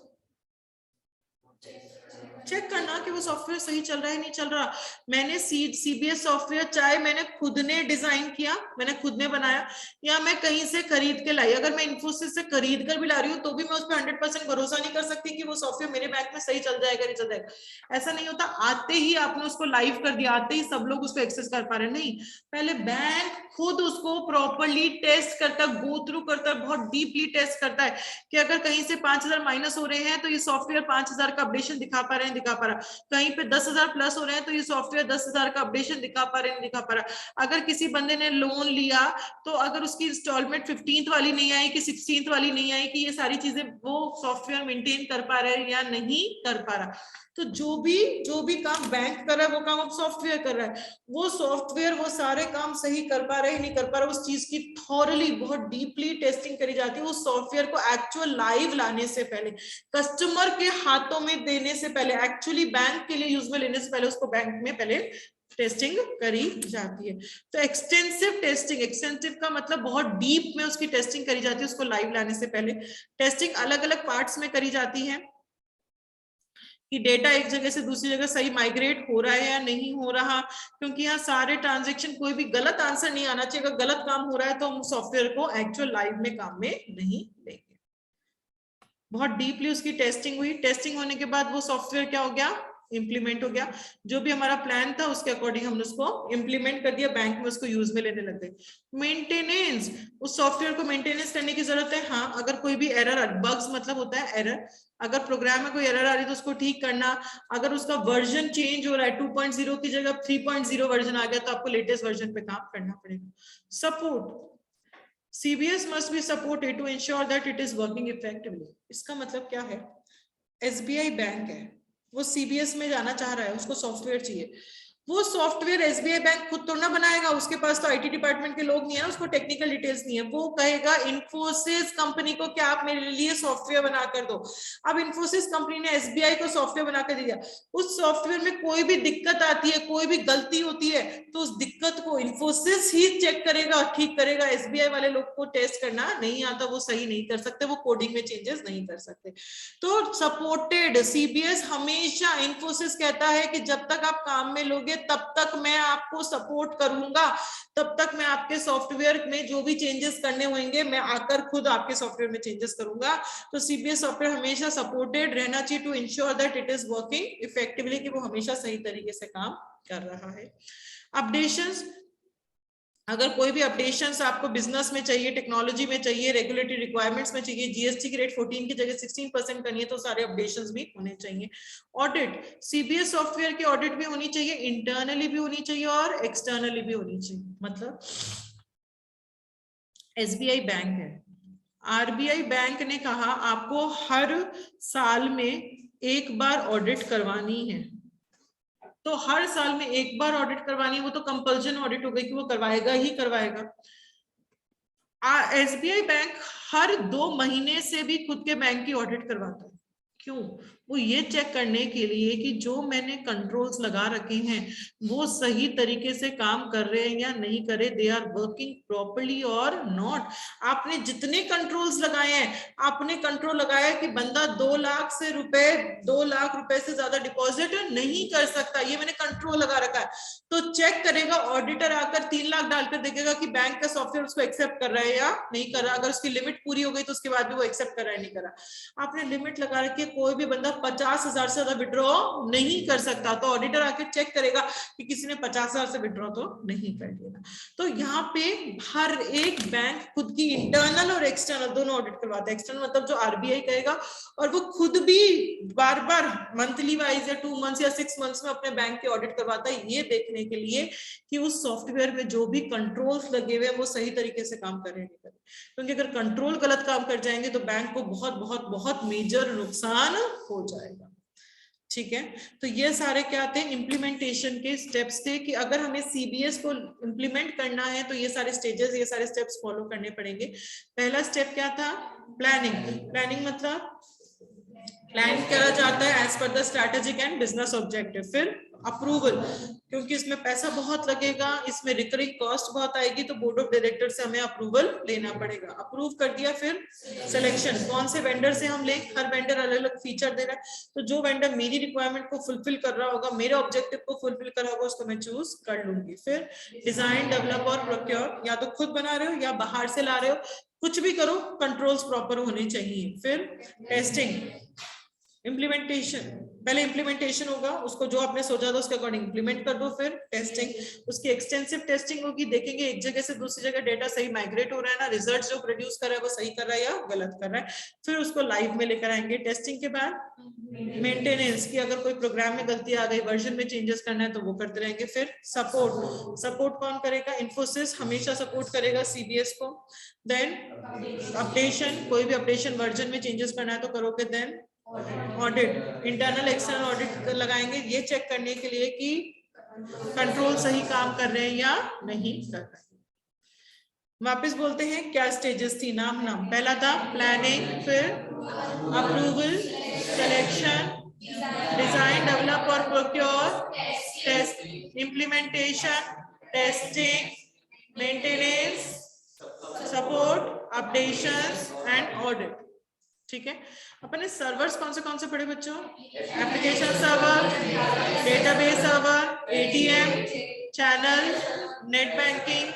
चेक करना कि वो सॉफ्टवेयर सही चल रहा है नहीं चल रहा। मैंने CBS सॉफ्टवेयर चाहे मैंने खुद ने डिजाइन किया, मैंने खुद ने बनाया, या मैं कहीं से खरीद के लाई। अगर मैं इन्फोसिस से खरीद कर भी ला रही हूँ तो भी मैं उस पर 100% भरोसा नहीं कर सकती कि वो सॉफ्टवेयर मेरे बैंक में सही चल जाएगा नहीं चल जाएगा। ऐसा नहीं होता आते ही आपने उसको लाइव कर दिया, आते ही सब लोग उसको एक्सेस कर पा रहे। नहीं, पहले बैंक खुद उसको प्रॉपरली टेस्ट करता, गो थ्रू करता, बहुत डीपली टेस्ट करता है कि अगर कहीं से 5,000 माइनस हो रहे हैं तो ये सॉफ्टवेयर 5,000 का अपडेशन दिखा पा रहे हैं, दिखा पा रहा। कहीं पे 10,000 प्लस हो रहे हैं तो ये सॉफ्टवेयर 10,000 का अपडेशन दिखा पा रहे हैं, दिखा पा रहा। अगर किसी बंदे ने लोन लिया तो अगर उसकी इंस्टॉलमेंट 15th वाली नहीं आई कि 16th वाली नहीं आई, कि ये सारी चीजें वो सॉफ्टवेयर मेंटेन कर पा रहा है या नहीं कर पा रहा। तो जो भी काम बैंक कर रहा है वो काम अब सॉफ्टवेयर कर रहा है। वो सॉफ्टवेयर वो सारे काम सही कर पा रहे हैं नहीं कर पा रहा, उस चीज की थॉरली बहुत डीपली टेस्टिंग करी जाती है। उस सॉफ्टवेयर को एक्चुअल लाइव लाने से पहले, कस्टमर के हाथों में देने से पहले, एक्चुअली बैंक के लिए यूज में लेने से पहले उसको बैंक में पहले टेस्टिंग करी जाती है। तो एक्सटेंसिव टेस्टिंग, एक्सटेंसिव का मतलब बहुत डीप में उसकी टेस्टिंग करी जाती है उसको लाइव लाने से पहले। टेस्टिंग अलग अलग पार्ट्स में करी जाती है कि डेटा एक जगह से दूसरी जगह सही माइग्रेट हो रहा है या नहीं हो रहा, क्योंकि यहाँ सारे ट्रांजैक्शन, कोई भी गलत आंसर नहीं आना चाहिए। अगर गलत काम हो रहा है तो हम सॉफ्टवेयर को एक्चुअल लाइव में काम में नहीं लेंगे। बहुत डीपली उसकी टेस्टिंग हुई। टेस्टिंग होने के बाद वो सॉफ्टवेयर क्या हो गया, इम्प्लीमेंट हो गया। जो भी हमारा प्लान था उसके अकॉर्डिंग हमने उसको इम्प्लीमेंट कर दिया, बैंक में उसको यूज में लेने लग गए। मेंटेनेंस, उस सॉफ्टवेयर को मेंटेनेंस करने की जरूरत है। हाँ, अगर कोई भी एरर, बग्स मतलब होता है एरर, अगर प्रोग्राम में कोई एरर आ रही है तो उसको ठीक करना। अगर उसका वर्जन चेंज हो रहा है, 2.0 की जगह 3.0 वर्जन आ गया तो आपको लेटेस्ट वर्जन पे काम करना पड़ेगा। Support, CBS must be supported to ensure that it is working effectively। इसका मतलब क्या है, SBI बैंक है, वो CBS में जाना चाह रहा है, उसको सॉफ्टवेयर चाहिए, वो सॉफ्टवेयर एसबीआई बैंक खुद तो ना बनाएगा, उसके पास तो आईटी डिपार्टमेंट के लोग नहीं है, उसको टेक्निकल डिटेल्स नहीं है। वो कहेगा इन्फोसिस कंपनी को क्या आप मेरे लिए सॉफ्टवेयर बनाकर दो। अब इन्फोसिस कंपनी ने एसबीआई को सॉफ्टवेयर बनाकर दिया, उस सॉफ्टवेयर में कोई भी दिक्कत आती है, कोई भी गलती होती है, तो उस दिक्कत को इन्फोसिस ही चेक करेगा और ठीक करेगा। एसबीआई वाले लोग को टेस्ट करना नहीं आता, वो सही नहीं कर सकते, वो कोडिंग में चेंजेस नहीं कर सकते। तो सपोर्टेड सीबीएस हमेशा, इन्फोसिस कहता है कि जब तक आप काम में लोगे तब तक मैं आपको सपोर्ट करूंगा, तब तक मैं आपके सॉफ्टवेयर में जो भी चेंजेस करने होंगे मैं आकर खुद आपके सॉफ्टवेयर में चेंजेस करूंगा। तो सीबीएस सॉफ्टवेयर हमेशा सपोर्टेड रहना चाहिए to ensure that it is working effectively, कि वो हमेशा सही तरीके से काम कर रहा है। अपडेशंस, अगर कोई भी अपडेशंस आपको बिजनेस में चाहिए, टेक्नोलॉजी में चाहिए, रेगुलेटरी रिक्वायरमेंट्स में चाहिए, जीएसटी की रेट 14 की जगह 16% करनी है, तो सारे अपडेशंस भी होने चाहिए। ऑडिट, सीबीएस सॉफ्टवेयर की ऑडिट भी होनी चाहिए, इंटरनली भी होनी चाहिए और एक्सटर्नली भी होनी चाहिए। मतलब एसबीआई बैंक है, आरबीआई बैंक ने कहा आपको हर साल में एक बार ऑडिट करवानी है, तो हर साल में एक बार ऑडिट करवानी, वो तो कंपल्शन ऑडिट हो गई कि वो करवाएगा ही करवाएगा। एसबीआई बैंक हर 2 महीने से भी खुद के बैंक की ऑडिट करवाता है। क्यों? वो ये चेक करने के लिए कि जो मैंने कंट्रोल्स लगा रखे हैं वो सही तरीके से काम कर रहे हैं या नहीं कर रहे, दे आर वर्किंग प्रॉपर्ली और नॉट। आपने जितने कंट्रोल्स लगाए हैं, आपने कंट्रोल लगाया कि बंदा 2 लाख रुपए से ज्यादा डिपॉजिट नहीं कर सकता, ये मैंने कंट्रोल लगा रखा है, तो चेक करेगा ऑडिटर आकर 3 लाख डालकर देखेगा कि बैंक का सॉफ्टवेयर उसको एक्सेप्ट कर रहा है या नहीं कर रहा। अगर उसकी लिमिट पूरी हो गई तो उसके बाद भी वो एक्सेप्ट कर रहा है नहीं कर रहा। आपने लिमिट लगा रखी है, कोई भी बंदा 50,000 से ज्यादा विड्रॉ नहीं कर सकता, तो ऑडिटर आकर चेक करेगा कि किसी ने 50,000 से विड्रॉ तो नहीं कर लिया। तो यहाँ पे हर एक बैंक खुद की इंटरनल और एक्सटर्नल दोनों ऑडिट करवाता है। एक्सटर्नल मतलब जो आरबीआई कहेगा, और वो खुद भी बार बार मंथली वाइज या 2 मंथ्स या 6 मंथ्स में अपने बैंक की ऑडिट करवाता है, ये देखने के लिए कि उस सॉफ्टवेयर में जो भी कंट्रोल्स लगे हुए हैं वो सही तरीके से काम कर रहे हैं नहीं कर रहे। क्योंकि अगर कंट्रोल गलत काम कर जाएंगे तो बैंक को बहुत बहुत बहुत मेजर नुकसान हो जाएगा। ठीक है, तो ये सारे क्या थे, इम्प्लीमेंटेशन के स्टेप्स थे कि अगर हमें सीबीएस को इम्प्लीमेंट करना है तो ये सारे स्टेजेस, ये सारे स्टेप्स फॉलो करने पड़ेंगे। पहला स्टेप क्या था, प्लानिंग। प्लानिंग मतलब प्लान करा जाता है as per the strategic and business objective. फिर अप्रूवल, क्योंकि इसमें पैसा बहुत लगेगा, इसमें रिकरिंग कॉस्ट बहुत आएगी, तो बोर्ड ऑफ डायरेक्टर से हमें अप्रूवल लेना पड़ेगा। अप्रूव कर दिया, फिर सिलेक्शन, कौन से वेंडर से हम लें, हर वेंडर अलग अलग फीचर दे रहा है, तो जो वेंडर मेरी रिक्वायरमेंट को फुलफिल कर रहा होगा, मेरे ऑब्जेक्टिव को फुलफिल कर रहा होगा, उसको मैं चूज कर लूंगी। फिर डिजाइन, डेवलप और प्रोक्योर, या तो खुद बना रहे हो या बाहर से ला रहे हो, कुछ भी करो, कंट्रोल्स प्रॉपर होने चाहिए। फिर टेस्टिंग, इम्प्लीमेंटेशन, पहले इम्प्लीमेंटेशन होगा, उसको जो आपने सोचा था उसके अकॉर्डिंग इम्प्लीमेंट कर दो। फिर टेस्टिंग, उसकी एक्सटेंसिव टेस्टिंग होगी, देखेंगे एक जगह से दूसरी जगह डेटा सही माइग्रेट हो रहा है ना, रिजल्ट जो प्रोड्यूस कर रहा है वो सही कर रहा है या गलत कर रहा है। फिर उसको लाइव में लेकर आएंगे। टेस्टिंग के बाद मेंटेनेंस की, अगर कोई प्रोग्राम में गलती आ गई, वर्जन में चेंजेस करना है तो वो करते रहेंगे। फिर सपोर्ट, सपोर्ट कौन करेगा, इन्फोसिस हमेशा सपोर्ट करेगा सीबीएस को। देन अपडेशन, कोई भी अपडेशन वर्जन में चेंजेस करना है तो करोगे। Then audit, internal external audit लगाएंगे, ये चेक करने के लिए कि कंट्रोल सही काम कर रहे हैं या नहीं कर रहे हैं। वापस बोलते हैं क्या स्टेजेस थी, नाम पहला था प्लानिंग, फिर अप्रूवल, सिलेक्शन, डिजाइन, डेवलप और procure, test, implementation, testing, maintenance, support, updations and audit. ठीक है, अपने सर्वर्स कौन से पढ़े बच्चों, application server, database server, ATM, channel, net banking,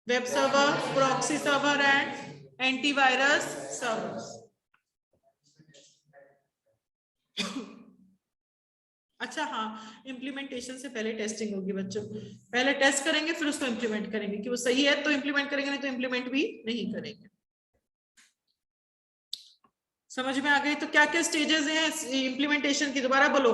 web server, proxy server and antivirus servers. अच्छा हाँ, इम्प्लीमेंटेशन से पहले टेस्टिंग होगी बच्चों, पहले टेस्ट करेंगे फिर उसको इम्प्लीमेंट करेंगे, कि वो सही है तो इम्प्लीमेंट करेंगे, नहीं तो इम्प्लीमेंट भी नहीं करेंगे। समझ में आ गई? तो क्या क्या स्टेजेस हैं इम्प्लीमेंटेशन की, दोबारा बोलो।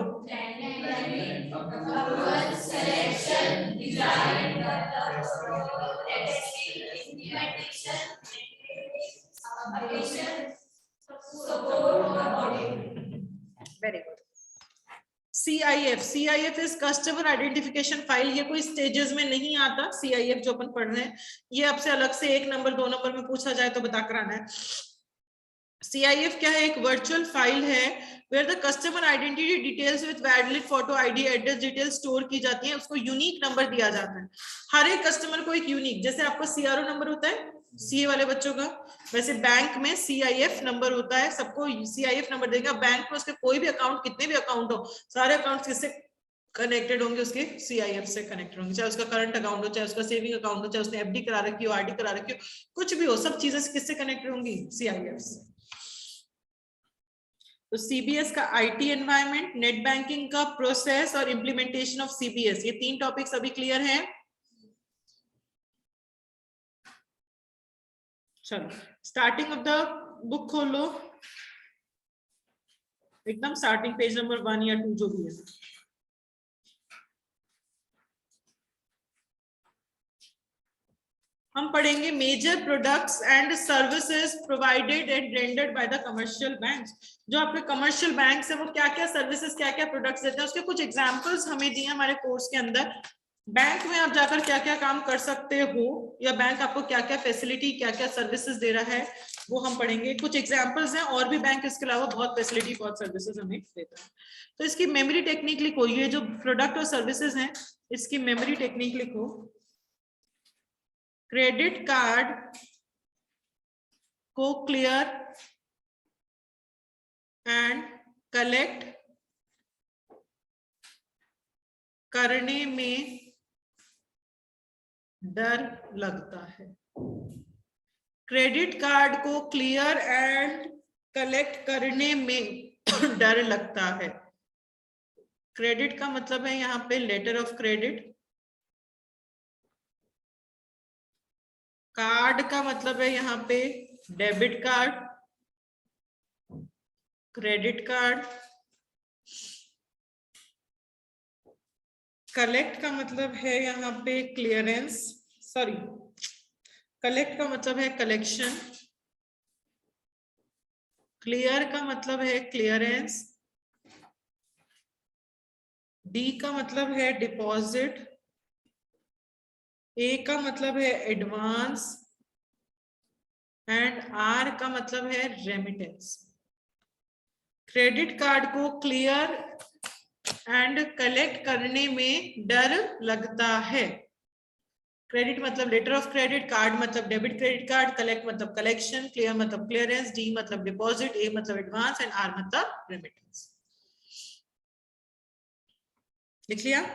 Very good. CIF CIF is customer identification file, ये कोई स्टेजेस में नहीं आता। CIF जो अपन पढ़ रहे हैं ये आपसे अलग से 1 नंबर 2 नंबर में पूछा जाए तो बता कर आना है। CIF क्या है? एक वर्चुअल फाइल है where the customer identity details with valid photo ID address details store की जाती है, उसको यूनिक नंबर दिया जाता है। हर एक कस्टमर को एक यूनिक, जैसे आपको CRO नंबर होता है CA वाले बच्चों का, वैसे बैंक में CIF नंबर होता है, सबको CIF नंबर देगा। बैंक में उसके कोई भी अकाउंट, कितने भी अकाउंट हो, सारे अकाउंट किससे कनेक्टेड होंगे? उसके CIF से कनेक्टेड होंगे, चाहे उसका करंट अकाउंट हो, चाहे उसका सेविंग अकाउंट हो, चाहे उसने FD करा रखी हो, RD करा रखी हो, कुछ भी हो, सब चीजें किससे कनेक्टेड होंगी? CIF से। तो CBS का IT एनवायरनमेंट, नेट बैंकिंग का प्रोसेस और इंप्लीमेंटेशन ऑफ CBS, ये 3 टॉपिक्स अभी क्लियर हैं। चलो स्टार्टिंग ऑफ द बुक खोलो, एकदम स्टार्टिंग पेज नंबर 1 या 2 जो भी है। हम पढ़ेंगे major products and services provided and rendered by the commercial banks. जो आपके कमर्शियल बैंक्स है वो क्या क्या सर्विसेज, क्या क्या प्रोडक्ट्स देते हैं, उसके कुछ एग्जांपल्स हमें दिए हमारे कोर्स के अंदर। बैंक में आप जाकर क्या क्या काम कर सकते हो, या बैंक आपको क्या क्या फैसिलिटी, क्या क्या सर्विसेज दे रहा है, वो हम पढ़ेंगे। कुछ एग्जांपल्स हैं, और भी बैंक इसके अलावा बहुत फैसिलिटी, बहुत सर्विसेज हमें देता है। तो इसकी मेमोरी टेक्निक लिखो, ये जो प्रोडक्ट और सर्विसेज हैं इसकी मेमोरी टेक्निक लिखो। क्रेडिट कार्ड को क्लियर एंड कलेक्ट करने में डर लगता है। क्रेडिट कार्ड को क्लियर एंड कलेक्ट करने में डर लगता है। क्रेडिट का मतलब है यहाँ पे लेटर ऑफ क्रेडिट, कार्ड का मतलब है यहाँ पे debit card, credit card, collect का मतलब है यहाँ पे क्लियरेंस, सॉरी कलेक्ट का मतलब है कलेक्शन, क्लियर का मतलब है क्लियरेंस, डी का मतलब है डिपॉजिट, ए का मतलब है एडवांस एंड आर का मतलब है रेमिटेंस। क्रेडिट कार्ड को क्लियर एंड कलेक्ट करने में डर लगता है। क्रेडिट मतलब लेटर ऑफ क्रेडिट, कार्ड मतलब डेबिट क्रेडिट कार्ड, कलेक्ट मतलब कलेक्शन, क्लियर मतलब क्लियरेंस, डी मतलब डिपॉजिट, ए मतलब एडवांस एंड आर मतलब रेमिटेंस। लिख लिया?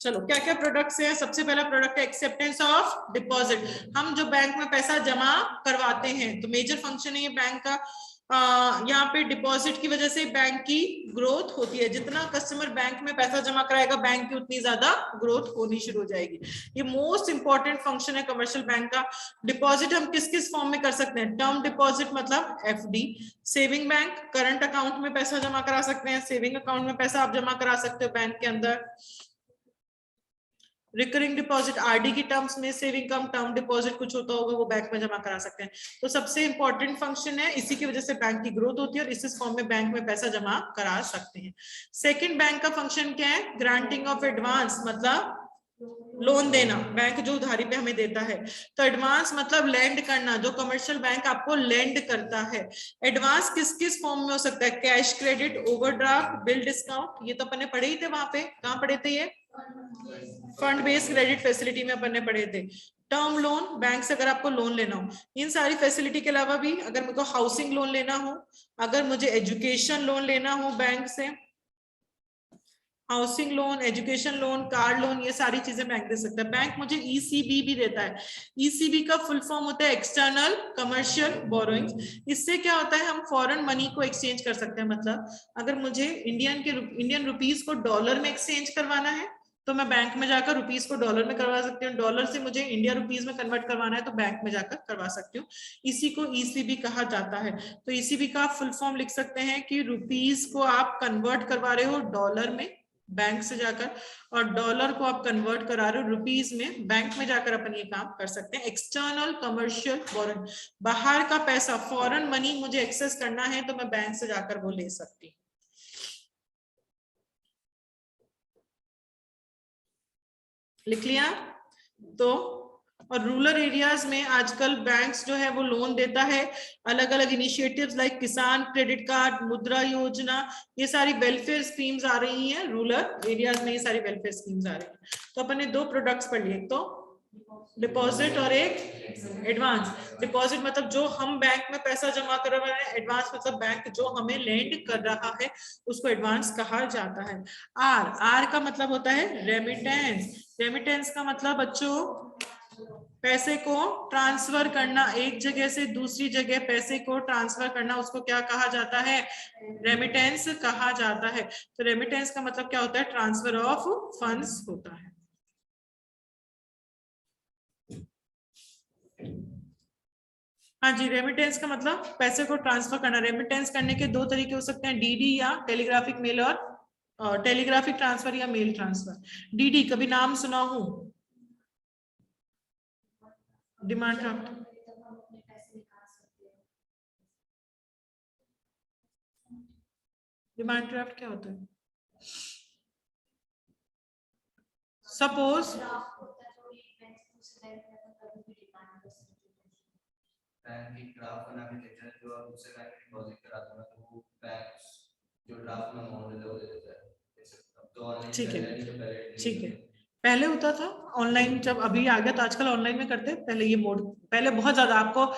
चलो क्या क्या प्रोडक्ट्स हैं। सबसे पहला प्रोडक्ट है एक्सेप्टेंस ऑफ डिपॉजिट। हम जो बैंक में पैसा जमा करवाते हैं तो मेजर फंक्शन है ये बैंक का। यहाँ पे डिपॉजिट की वजह से बैंक की ग्रोथ होती है। जितना कस्टमर बैंक में पैसा जमा कराएगा बैंक की उतनी ज्यादा ग्रोथ होनी शुरू हो जाएगी। ये मोस्ट इंपॉर्टेंट फंक्शन है कमर्शियल बैंक का। डिपॉजिट हम किस किस फॉर्म में कर सकते हैं? टर्म डिपॉजिट मतलब FD, saving bank current account में पैसा जमा करा सकते हैं, सेविंग अकाउंट में पैसा आप जमा करा सकते हो बैंक के अंदर। रिकरिंग डिपॉजिट RD की टर्म्स में सेविंग कम टर्म डिपॉजिट कुछ होता होगा वो बैंक में जमा करा सकते हैं। तो सबसे इंपॉर्टेंट फंक्शन है, इसी की वजह से बैंक की ग्रोथ होती है और इस फॉर्म में बैंक में पैसा जमा करा सकते हैं। सेकंड बैंक का फंक्शन क्या है? ग्रांटिंग ऑफ एडवांस मतलब लोन देना, बैंक जो उधारी पे हमें देता है। तो एडवांस मतलब लेंड करना, जो कमर्शियल बैंक आपको लेंड करता है। एडवांस किस किस फॉर्म में हो सकता है? Cash credit, overdraft, bill discount, ये तो अपन ने पढ़े ही थे। वहां पे कहाँ पढ़े थे? ये फंड बेस्ड क्रेडिट फैसिलिटी में अपन ने पढ़े थे। टर्म लोन, बैंक से अगर आपको लोन लेना हो, इन सारी फैसिलिटी के अलावा भी अगर मेरे को हाउसिंग लोन लेना हो, अगर मुझे एजुकेशन लोन लेना हो बैंक से, housing loan, education loan, car loan, ये सारी चीजें बैंक दे सकता है। बैंक मुझे ECB भी देता है। ECB का फुल फॉर्म होता है एक्सटर्नल कमर्शियल बोरोइंग्स। इससे क्या होता है? हम फॉरेन मनी को एक्सचेंज कर सकते हैं। मतलब अगर मुझे इंडियन रुपीस को डॉलर में एक्सचेंज करवाना है तो मैं बैंक में जाकर रुपीस को डॉलर में करवा सकती हूँ। डॉलर से मुझे इंडिया रुपीस में कन्वर्ट करवाना है तो बैंक में जाकर करवा सकती हूँ। इसी को ECB कहा जाता है। तो ECB का फुल फॉर्म लिख सकते हैं कि रुपीस को आप कन्वर्ट करवा रहे हो डॉलर में बैंक से जाकर, और डॉलर को आप कन्वर्ट करा रहे हो रुपीस में, बैंक में जाकर अपन ये काम कर सकते हैं। एक्सटर्नल कमर्शियल बोरोइंग, बाहर का पैसा, फॉरेन मनी मुझे एक्सेस करना है तो मैं बैंक से जाकर वो ले सकती हूँ। लिख लिया। तो और रूरल एरियाज में आजकल बैंक्स जो है वो लोन देता है, अलग अलग इनिशिएटिव्स लाइक किसान क्रेडिट कार्ड, मुद्रा योजना, ये सारी वेलफेयर स्कीम्स आ रही हैं रूरल एरियाज में, ये सारी वेलफेयर स्कीम्स आ रही हैं। तो अपन ने 2 प्रोडक्ट्स पढ़ लिए, तो डिपॉजिट और एक एडवांस। डिपॉजिट मतलब जो हम बैंक में पैसा जमा कर रहे हैं, एडवांस मतलब बैंक जो हमें लेंड कर रहा है उसको एडवांस कहा जाता है। आर, आर का मतलब होता है रेमिटेंस। रेमिटेंस का मतलब बच्चों पैसे को ट्रांसफर करना, एक जगह से दूसरी जगह पैसे को ट्रांसफर करना, उसको क्या कहा जाता है? रेमिटेंस कहा जाता है। तो रेमिटेंस का मतलब क्या होता है? ट्रांसफर ऑफ फंड्स होता है। हाँ जी, रेमिटेंस का मतलब पैसे को ट्रांसफर करना। रेमिटेंस करने के 2 तरीके हो सकते हैं, डीडी या टेलीग्राफिक मेल, और टेलीग्राफिक ट्रांसफर या मेल ट्रांसफर। डीडी कभी नाम सुना हो? Demand draft. डिमांड ड्राफ्ट क्या होता है? सपोज बैंक की ड्राफ्ट बना के देता है, जो दूसरे बैंक में डिपॉजिट कराता है तो वो बैंक जो ड्राफ्ट में अमाउंट देता है वो दे देता है। तो ऑनलाइन ठीक है, पहले ठीक है। पहले होता था ऑनलाइन, जब अभी आ गया तो आजकल ऑनलाइन में करते हैं। पहले ये मोड, पहले बहुत ज्यादा, आपको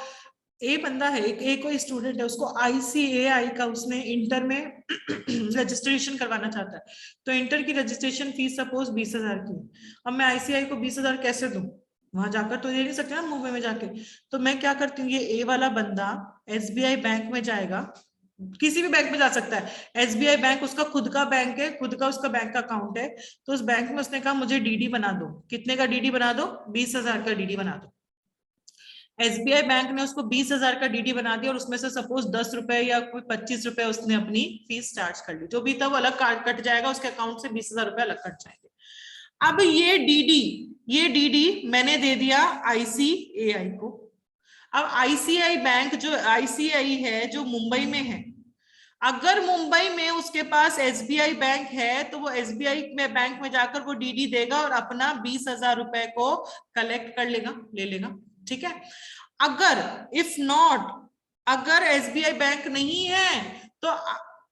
एक बंदा है, एक कोई स्टूडेंट है, उसको ICAI का उसने इंटर में रजिस्ट्रेशन करवाना चाहता है, तो इंटर की रजिस्ट्रेशन फीस सपोज 20,000 की। अब मैं ICAI को 20,000 कैसे दूं? वहां जाकर तो दे नहीं सकते ना, मुंबई में जाके। तो मैं क्या करती हूँ, ये ए वाला बंदा SBI बैंक में जाएगा, किसी भी बैंक में जा सकता है। SBI बैंक उसका खुद का बैंक है, खुद का उसका बैंक अकाउंट है, तो उस बैंक में उसने कहा मुझे डीडी बना दो। कितने का डीडी बना दो? 20,000 का डीडी बना दो। SBI बैंक ने उसको 20,000 का डीडी बना दिया और उसमें से सपोज 10 रुपए या कोई 25 रुपए उसने अपनी फीस चार्ज कर ली, जो भी था वो अलग कट जाएगा, उसके अकाउंट से 20,000 रुपए अलग कट जाएंगे। अब ये डीडी मैंने दे दिया ICAI को। अब ICAI है जो मुंबई में है, अगर मुंबई में उसके पास SBI बैंक है तो वो SBI में बैंक में जाकर वो डीडी देगा और अपना 20,000 रुपए को कलेक्ट कर लेगा, ले लेगा। ठीक है। अगर इफ नॉट, अगर SBI बैंक नहीं है तो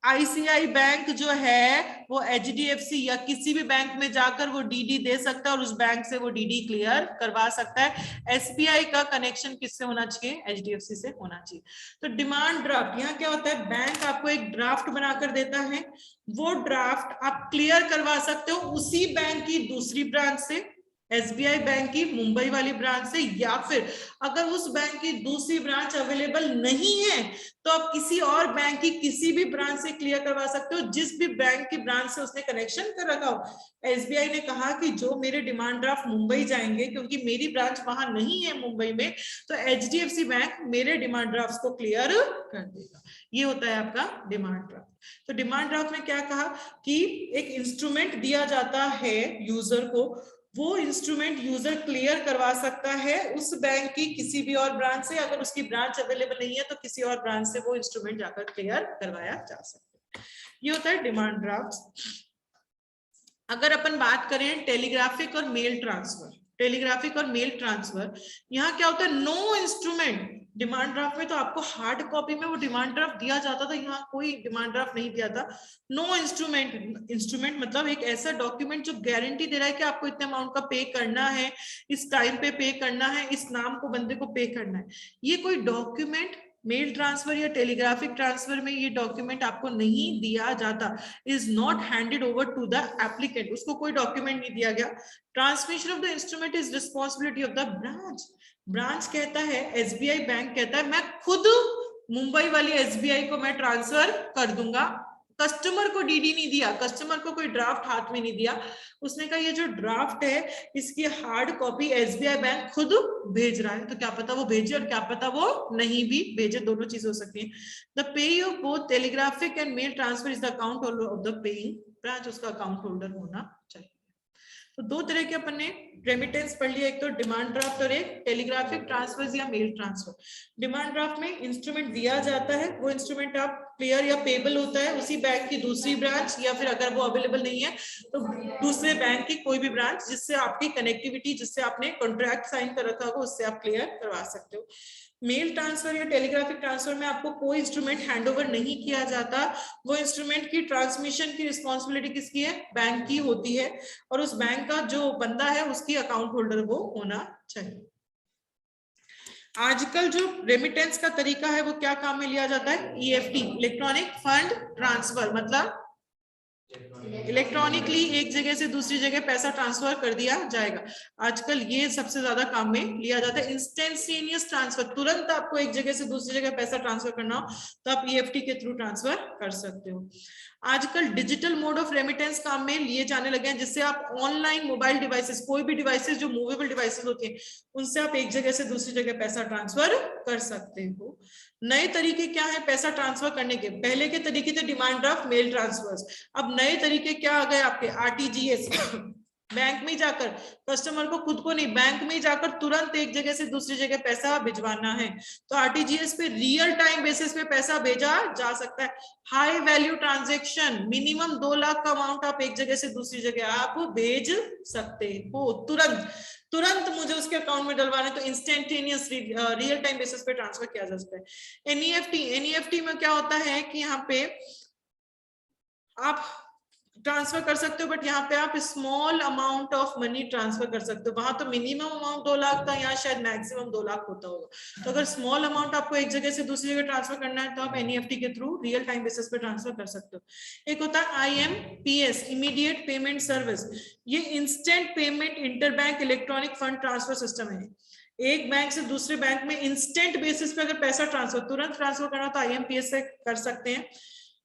ICAI बैंक जो है वो HDFC या किसी भी बैंक में जाकर वो डीडी दे सकता है और उस बैंक से वो डीडी क्लियर करवा सकता है। SBI का कनेक्शन किससे होना चाहिए? HDFC से होना चाहिए। तो डिमांड ड्राफ्ट यहाँ क्या होता है? बैंक आपको एक ड्राफ्ट बनाकर देता है, वो ड्राफ्ट आप क्लियर करवा सकते हो उसी बैंक की दूसरी ब्रांच से, SBI बैंक की मुंबई वाली ब्रांच से, या फिर अगर उस बैंक की दूसरी ब्रांच अवेलेबल नहीं है तो आप किसी और बैंक की किसी भी ब्रांच से क्लियर करवा सकते हो, जिस भी बैंक की ब्रांच से उसने कनेक्शन कर रखा हो। SBI ने कहा कि जो मेरे डिमांड ड्राफ्ट मुंबई जाएंगे, क्योंकि मेरी ब्रांच वहां नहीं है मुंबई में, तो HDFC बैंक मेरे डिमांड ड्राफ्ट को क्लियर कर देगा। ये होता है आपका डिमांड ड्राफ्ट। तो डिमांड ड्राफ्ट में क्या कहा कि एक इंस्ट्रूमेंट दिया जाता है यूजर को, वो इंस्ट्रूमेंट यूजर क्लियर करवा सकता है उस बैंक की किसी भी और ब्रांच से, अगर उसकी ब्रांच अवेलेबल नहीं है तो किसी और ब्रांच से वो इंस्ट्रूमेंट जाकर क्लियर करवाया जा सकता है। ये होता है डिमांड ड्राफ्ट। अगर अपन बात करें टेलीग्राफिक और मेल ट्रांसफर, टेलीग्राफिक और मेल ट्रांसफर, यहाँ क्या होता है? No instrument. डिमांड ड्राफ्ट में तो आपको हार्ड कॉपी में वो डिमांड ड्राफ्ट दिया जाता था, यहाँ कोई डिमांड ड्राफ्ट नहीं दिया था। नो इंस्ट्रूमेंट, इंस्ट्रूमेंट मतलब एक ऐसा डॉक्यूमेंट जो गारंटी दे रहा है कि आपको इतने अमाउंट का पे करना है, इस टाइम पे पे करना है, इस नाम को बंदे को पे करना है। ये कोई डॉक्यूमेंट मेल ट्रांसफर या टेलीग्राफिक ट्रांसफर में ये डॉक्यूमेंट आपको नहीं दिया जाता, is not handed over to the applicant, उसको कोई डॉक्यूमेंट नहीं दिया गया। Transmission of the instrument is responsibility of the branch. Branch कहता है, SBI बैंक कहता है मैं खुद मुंबई वाली SBI को मैं ट्रांसफर कर दूंगा। कस्टमर को डीडी नहीं दिया, कस्टमर को कोई ड्राफ्ट हाथ में नहीं दिया, उसने कहा ये जो ड्राफ्ट है इसकी हार्ड कॉपी SBI बैंक खुद भेज रहा है, तो क्या पता वो भेजे और क्या पता वो नहीं भी भेजे, दोनों चीजें हो सकती हैं। The payee of both telegraphic and mail transfer is the account holder of the paying branch, उसका अकाउंट होल्डर होना चाहिए। तो दो तरह के अपन ने रेमिटेंस पढ़ लिया, एक तो डिमांड ड्राफ्ट और एक टेलीग्राफिक ट्रांसफर या मेल ट्रांसफर। डिमांड ड्राफ्ट में इंस्ट्रूमेंट दिया जाता है, वो इंस्ट्रूमेंट आप क्लियर या पेबल होता है उसी बैंक की दूसरी ब्रांच, या फिर अगर वो अवेलेबल नहीं है तो दूसरे बैंक की कोई भी ब्रांच जिससे आपकी कनेक्टिविटी, जिससे आपने कॉन्ट्रैक्ट साइन कर रखा होगा, उससे आप क्लियर करवा सकते हो। मेल ट्रांसफर या टेलीग्राफिक ट्रांसफर में आपको कोई इंस्ट्रूमेंट हैंडओवर नहीं किया जाता, वो इंस्ट्रूमेंट की ट्रांसमिशन की रिस्पॉन्सिबिलिटी किसकी है? बैंक की होती है, और उस बैंक का जो बंदा है उसकी अकाउंट होल्डर वो होना चाहिए। आजकल जो रेमिटेंस का तरीका है वो क्या काम में लिया जाता है? EFT, इलेक्ट्रॉनिक फंड ट्रांसफर, मतलब इलेक्ट्रॉनिकली एक जगह से दूसरी जगह पैसा ट्रांसफर कर दिया जाएगा। आजकल ये सबसे ज्यादा काम में लिया जाता है। इंस्टेंटेनियस ट्रांसफर, तुरंत आपको एक जगह से दूसरी जगह पैसा ट्रांसफर करना हो तो आप EFT के थ्रू ट्रांसफर कर सकते हो। आजकल डिजिटल मोड ऑफ रेमिटेंस काम में लिए जाने लगे हैं, जिससे आप ऑनलाइन मोबाइल डिवाइसेस, कोई भी डिवाइसेस जो मूवेबल डिवाइसेस होती हैं, उनसे आप एक जगह से दूसरी जगह पैसा ट्रांसफर कर सकते हो। नए तरीके क्या है पैसा ट्रांसफर करने के? पहले के तरीके थे डिमांड ड्राफ्ट, मेल ट्रांसफर्स। अब नए तरीके क्या आ गए आपके? RTGS, बैंक में जाकर कस्टमर को, खुद को नहीं, बैंक में जाकर तुरंत एक जगह से दूसरी जगह पैसा भिजवाना है तो RTGS पे रियल टाइम बेसिस पे पैसा भेजा जा सकता है। High value transaction, minimum 2 lakh का अमाउंट आप एक जगह से दूसरी जगह आप भेज सकते हो तुरंत मुझे उसके अकाउंट में डलवाना है तो इंस्टेंटेनियस रियल टाइम बेसिस पे ट्रांसफर किया जा सकता है। NEFT में क्या होता है कि यहाँ पे आप ट्रांसफर कर सकते हो, बट यहाँ पे आप small amount of money transfer कर सकते हो। वहां तो मिनिमम अमाउंट 2 लाख था, यहाँ शायद मैक्सिमम 2 लाख होता होगा। तो अगर स्मॉल अमाउंट आपको एक जगह से दूसरी जगह ट्रांसफर करना है तो आप NEFT के थ्रू रियल टाइम बेसिस पे ट्रांसफर कर सकते हो। एक होता है IMPS, इमीडिएट पेमेंट सर्विस। ये instant payment interbank electronic fund transfer system है। एक बैंक से दूसरे बैंक में इंस्टेंट बेसिस पे अगर पैसा ट्रांसफर, तुरंत ट्रांसफर करना तो IMPS से कर सकते हैं।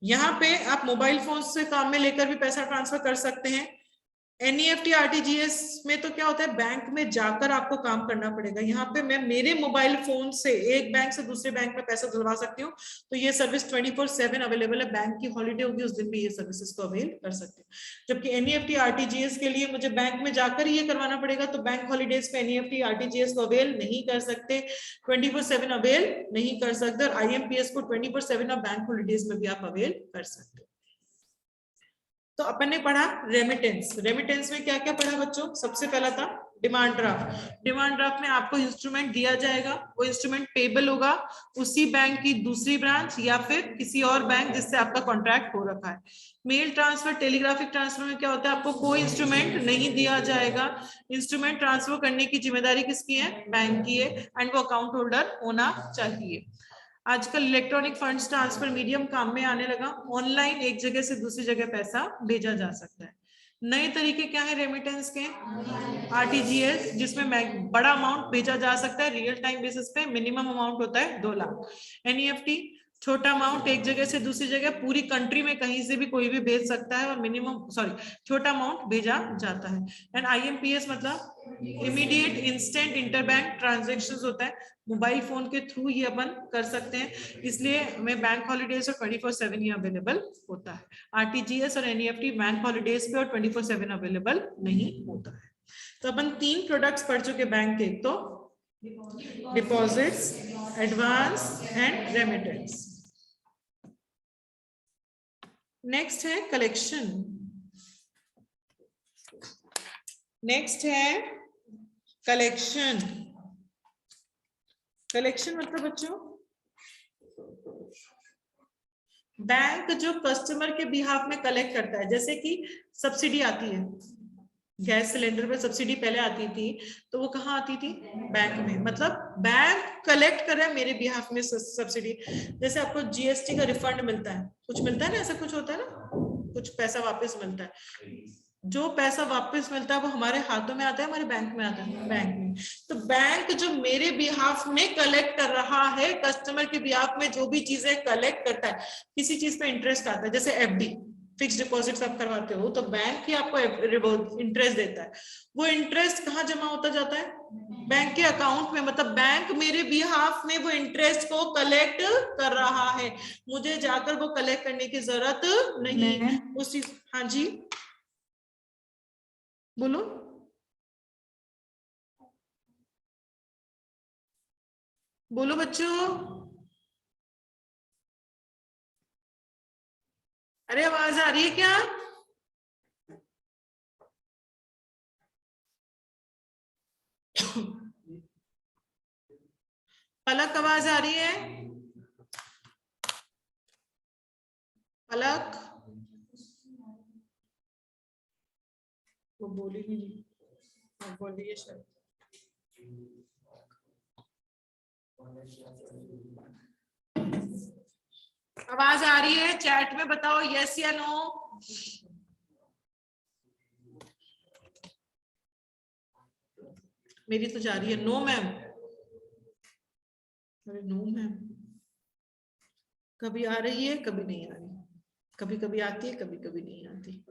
यहाँ पे आप मोबाइल फोन से काम में लेकर भी पैसा ट्रांसफर कर सकते हैं। NEFT RTGS में तो क्या होता है, बैंक में जाकर आपको काम करना पड़ेगा। यहाँ पे मैं मेरे मोबाइल फोन से एक बैंक से दूसरे बैंक में पैसा दिलवा सकती हूँ, तो ये सर्विस 24/7 अवेलेबल है। बैंक की हॉलीडे होगी उस दिन भी ये सर्विसेज को अवेल कर सकते हो। जबकि NEFT RTGS के लिए मुझे बैंक में जाकर ये करवाना पड़ेगा, तो बैंक हॉलीडेज पे NEFT RTGS को अवेल नहीं कर सकते, 24/7 अवेल नहीं कर सकते। और IMPS को 24/7 आप बैंक हॉलीडेज में भी आप अवेल कर सकते हो। तो अपन ने पढ़ा रेमिटेंस। रेमिटेंस में क्या क्या पढ़ा बच्चों? सबसे पहला था डिमांड ड्राफ्ट। डिमांड ड्राफ्ट में आपको इंस्ट्रूमेंट दिया जाएगा, वो इंस्ट्रूमेंट पेबल होगा उसी बैंक की दूसरी ब्रांच या फिर किसी और बैंक जिससे आपका कॉन्ट्रैक्ट हो रखा है। मेल ट्रांसफर, टेलीग्राफिक ट्रांसफर में क्या होता है, आपको कोई इंस्ट्रूमेंट नहीं दिया जाएगा। इंस्ट्रूमेंट ट्रांसफर करने की जिम्मेदारी किसकी है? बैंक की है, एंड वो अकाउंट होल्डर होना चाहिए। आजकल इलेक्ट्रॉनिक फंड्स ट्रांसफर मीडियम काम में आने लगा, ऑनलाइन एक जगह से दूसरी जगह पैसा भेजा जा सकता है। नए तरीके क्या है रेमिटेंस के? RTGS, जिसमें बड़ा अमाउंट भेजा जा सकता है रियल टाइम बेसिस पे, मिनिमम अमाउंट होता है 2 लाख। NEFT, छोटा अमाउंट एक जगह से दूसरी जगह पूरी कंट्री में कहीं से भी कोई भी भेज सकता है और छोटा अमाउंट भेजा जाता है। एंड IMPS मतलब इमीडिएट इंस्टेंट इंटरबैंक ट्रांजैक्शंस होता है, मोबाइल फोन के थ्रू ये अपन कर सकते हैं, इसलिए हमें बैंक हॉलीडेज और 24/7 ये अवेलेबल होता है। RTGS और NEFT बैंक हॉलीडेज पे और 24/7 अवेलेबल नहीं होता है। तो अपन 3 प्रोडक्ट्स पढ़ चुके बैंक के, तो deposits, advance and remittance. Next है कलेक्शन। नेक्स्ट है कलेक्शन। कलेक्शन मतलब बच्चों बैंक जो कस्टमर के बिहाफ में कलेक्ट करता है। जैसे कि सब्सिडी आती है, गैस सिलेंडर पे सब्सिडी पहले आती थी, तो वो कहाँ आती थी? बैंक में। मतलब बैंक कलेक्ट कर रहा है मेरे बिहाफ में सब्सिडी। जैसे आपको GST का रिफंड मिलता है, कुछ मिलता है ना, ऐसा कुछ होता है ना, कुछ पैसा वापस मिलता है। जो पैसा वापस मिलता है वो हमारे हाथों में आता है, हमारे बैंक में आता है, बैंक में। तो बैंक जो मेरे बिहाफ में कलेक्ट कर रहा है, कस्टमर के बिहाफ में जो भी चीजें कलेक्ट करता है, किसी चीज पे इंटरेस्ट आता है, जैसे FD फिक्स डिपॉजिट आप करवाते हो तो बैंक ही आपको इंटरेस्ट देता है। वो इंटरेस्ट कहाँ जमा होता जाता है? बैंक के अकाउंट में। मतलब बैंक मेरे बिहाफ में वो इंटरेस्ट को कलेक्ट कर रहा है, मुझे जाकर वो कलेक्ट करने की जरूरत नहीं। उस चीज, हाँ जी बोलो। बोलो बच्चों, अरे आवाज आ रही है क्या? पलक आवाज आ रही है? पलक वो बोली नहीं, बोल रही है शायद। आवाज आ रही है? चैट में बताओ यस या नो। मेरी तो जा रही है नो मैम। अरे नो मैम, कभी आ रही है कभी नहीं आ रही, कभी कभी आती है कभी कभी नहीं आती।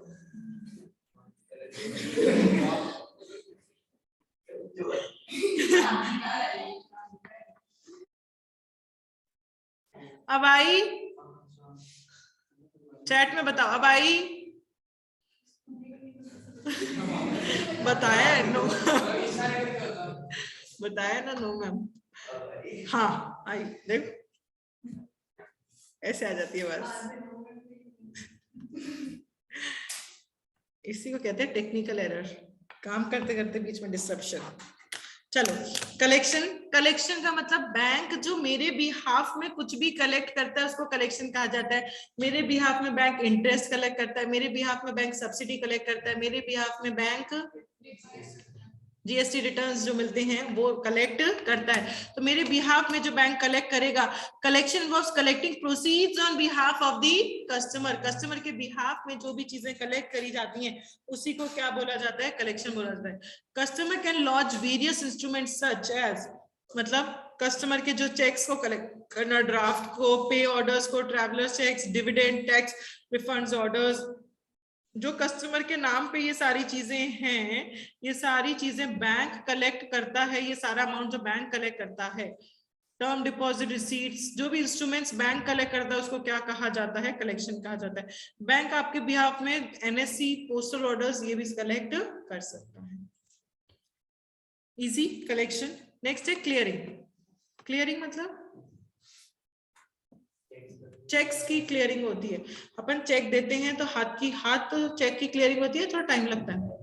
अब आई? चैट में बताओ अब आई? बताया नो, बताया ना नो मैम। हाँ आई, देखो ऐसे आ जाती है बस। इसी को कहते हैं टेक्निकल एरर, काम करते करते बीच में डिस्ट्रप्शन। चलो, कलेक्शन। कलेक्शन का मतलब बैंक जो मेरे बिहाफ में कुछ भी कलेक्ट करता है उसको कलेक्शन कहा जाता है। मेरे बिहाफ में बैंक इंटरेस्ट कलेक्ट करता है, मेरे बिहाफ में बैंक सब्सिडी कलेक्ट करता है, मेरे बिहाफ में बैंक जीएसटी रिटर्न्स जो मिलते हैं वो कलेक्ट करता है। तो मेरे बिहाफ में जो बैंक कलेक्ट करेगा, collection involves collecting proceeds on behalf of the customer. Customer के बिहाफ में जो भी चीजें कलेक्ट करी जाती हैं उसी को क्या बोला जाता है? कलेक्शन बोला जाता है। Customer can launch various instruments such as, मतलब कस्टमर के जो चेक्स को कलेक्ट करना, ड्राफ्ट को, पे ऑर्डर्स को, traveller cheques, dividend, tax refunds orders, जो कस्टमर के नाम पे ये सारी चीजें हैं, ये सारी चीजें बैंक कलेक्ट करता है। ये सारा अमाउंट जो बैंक कलेक्ट करता है, टर्म डिपॉजिट रिसीट्स, जो भी इंस्ट्रूमेंट्स बैंक कलेक्ट करता है उसको क्या कहा जाता है? कलेक्शन कहा जाता है। बैंक आपके बिहाफ में एनएससी, पोस्टल ऑर्डर्स ये भी कलेक्ट कर सकता है। Easy collection. नेक्स्ट है क्लियरिंग। क्लियरिंग मतलब चेक्स की क्लियरिंग होती है। अपन चेक देते हैं तो हाथ चेक की क्लियरिंग होती है, थोड़ा टाइम लगता है,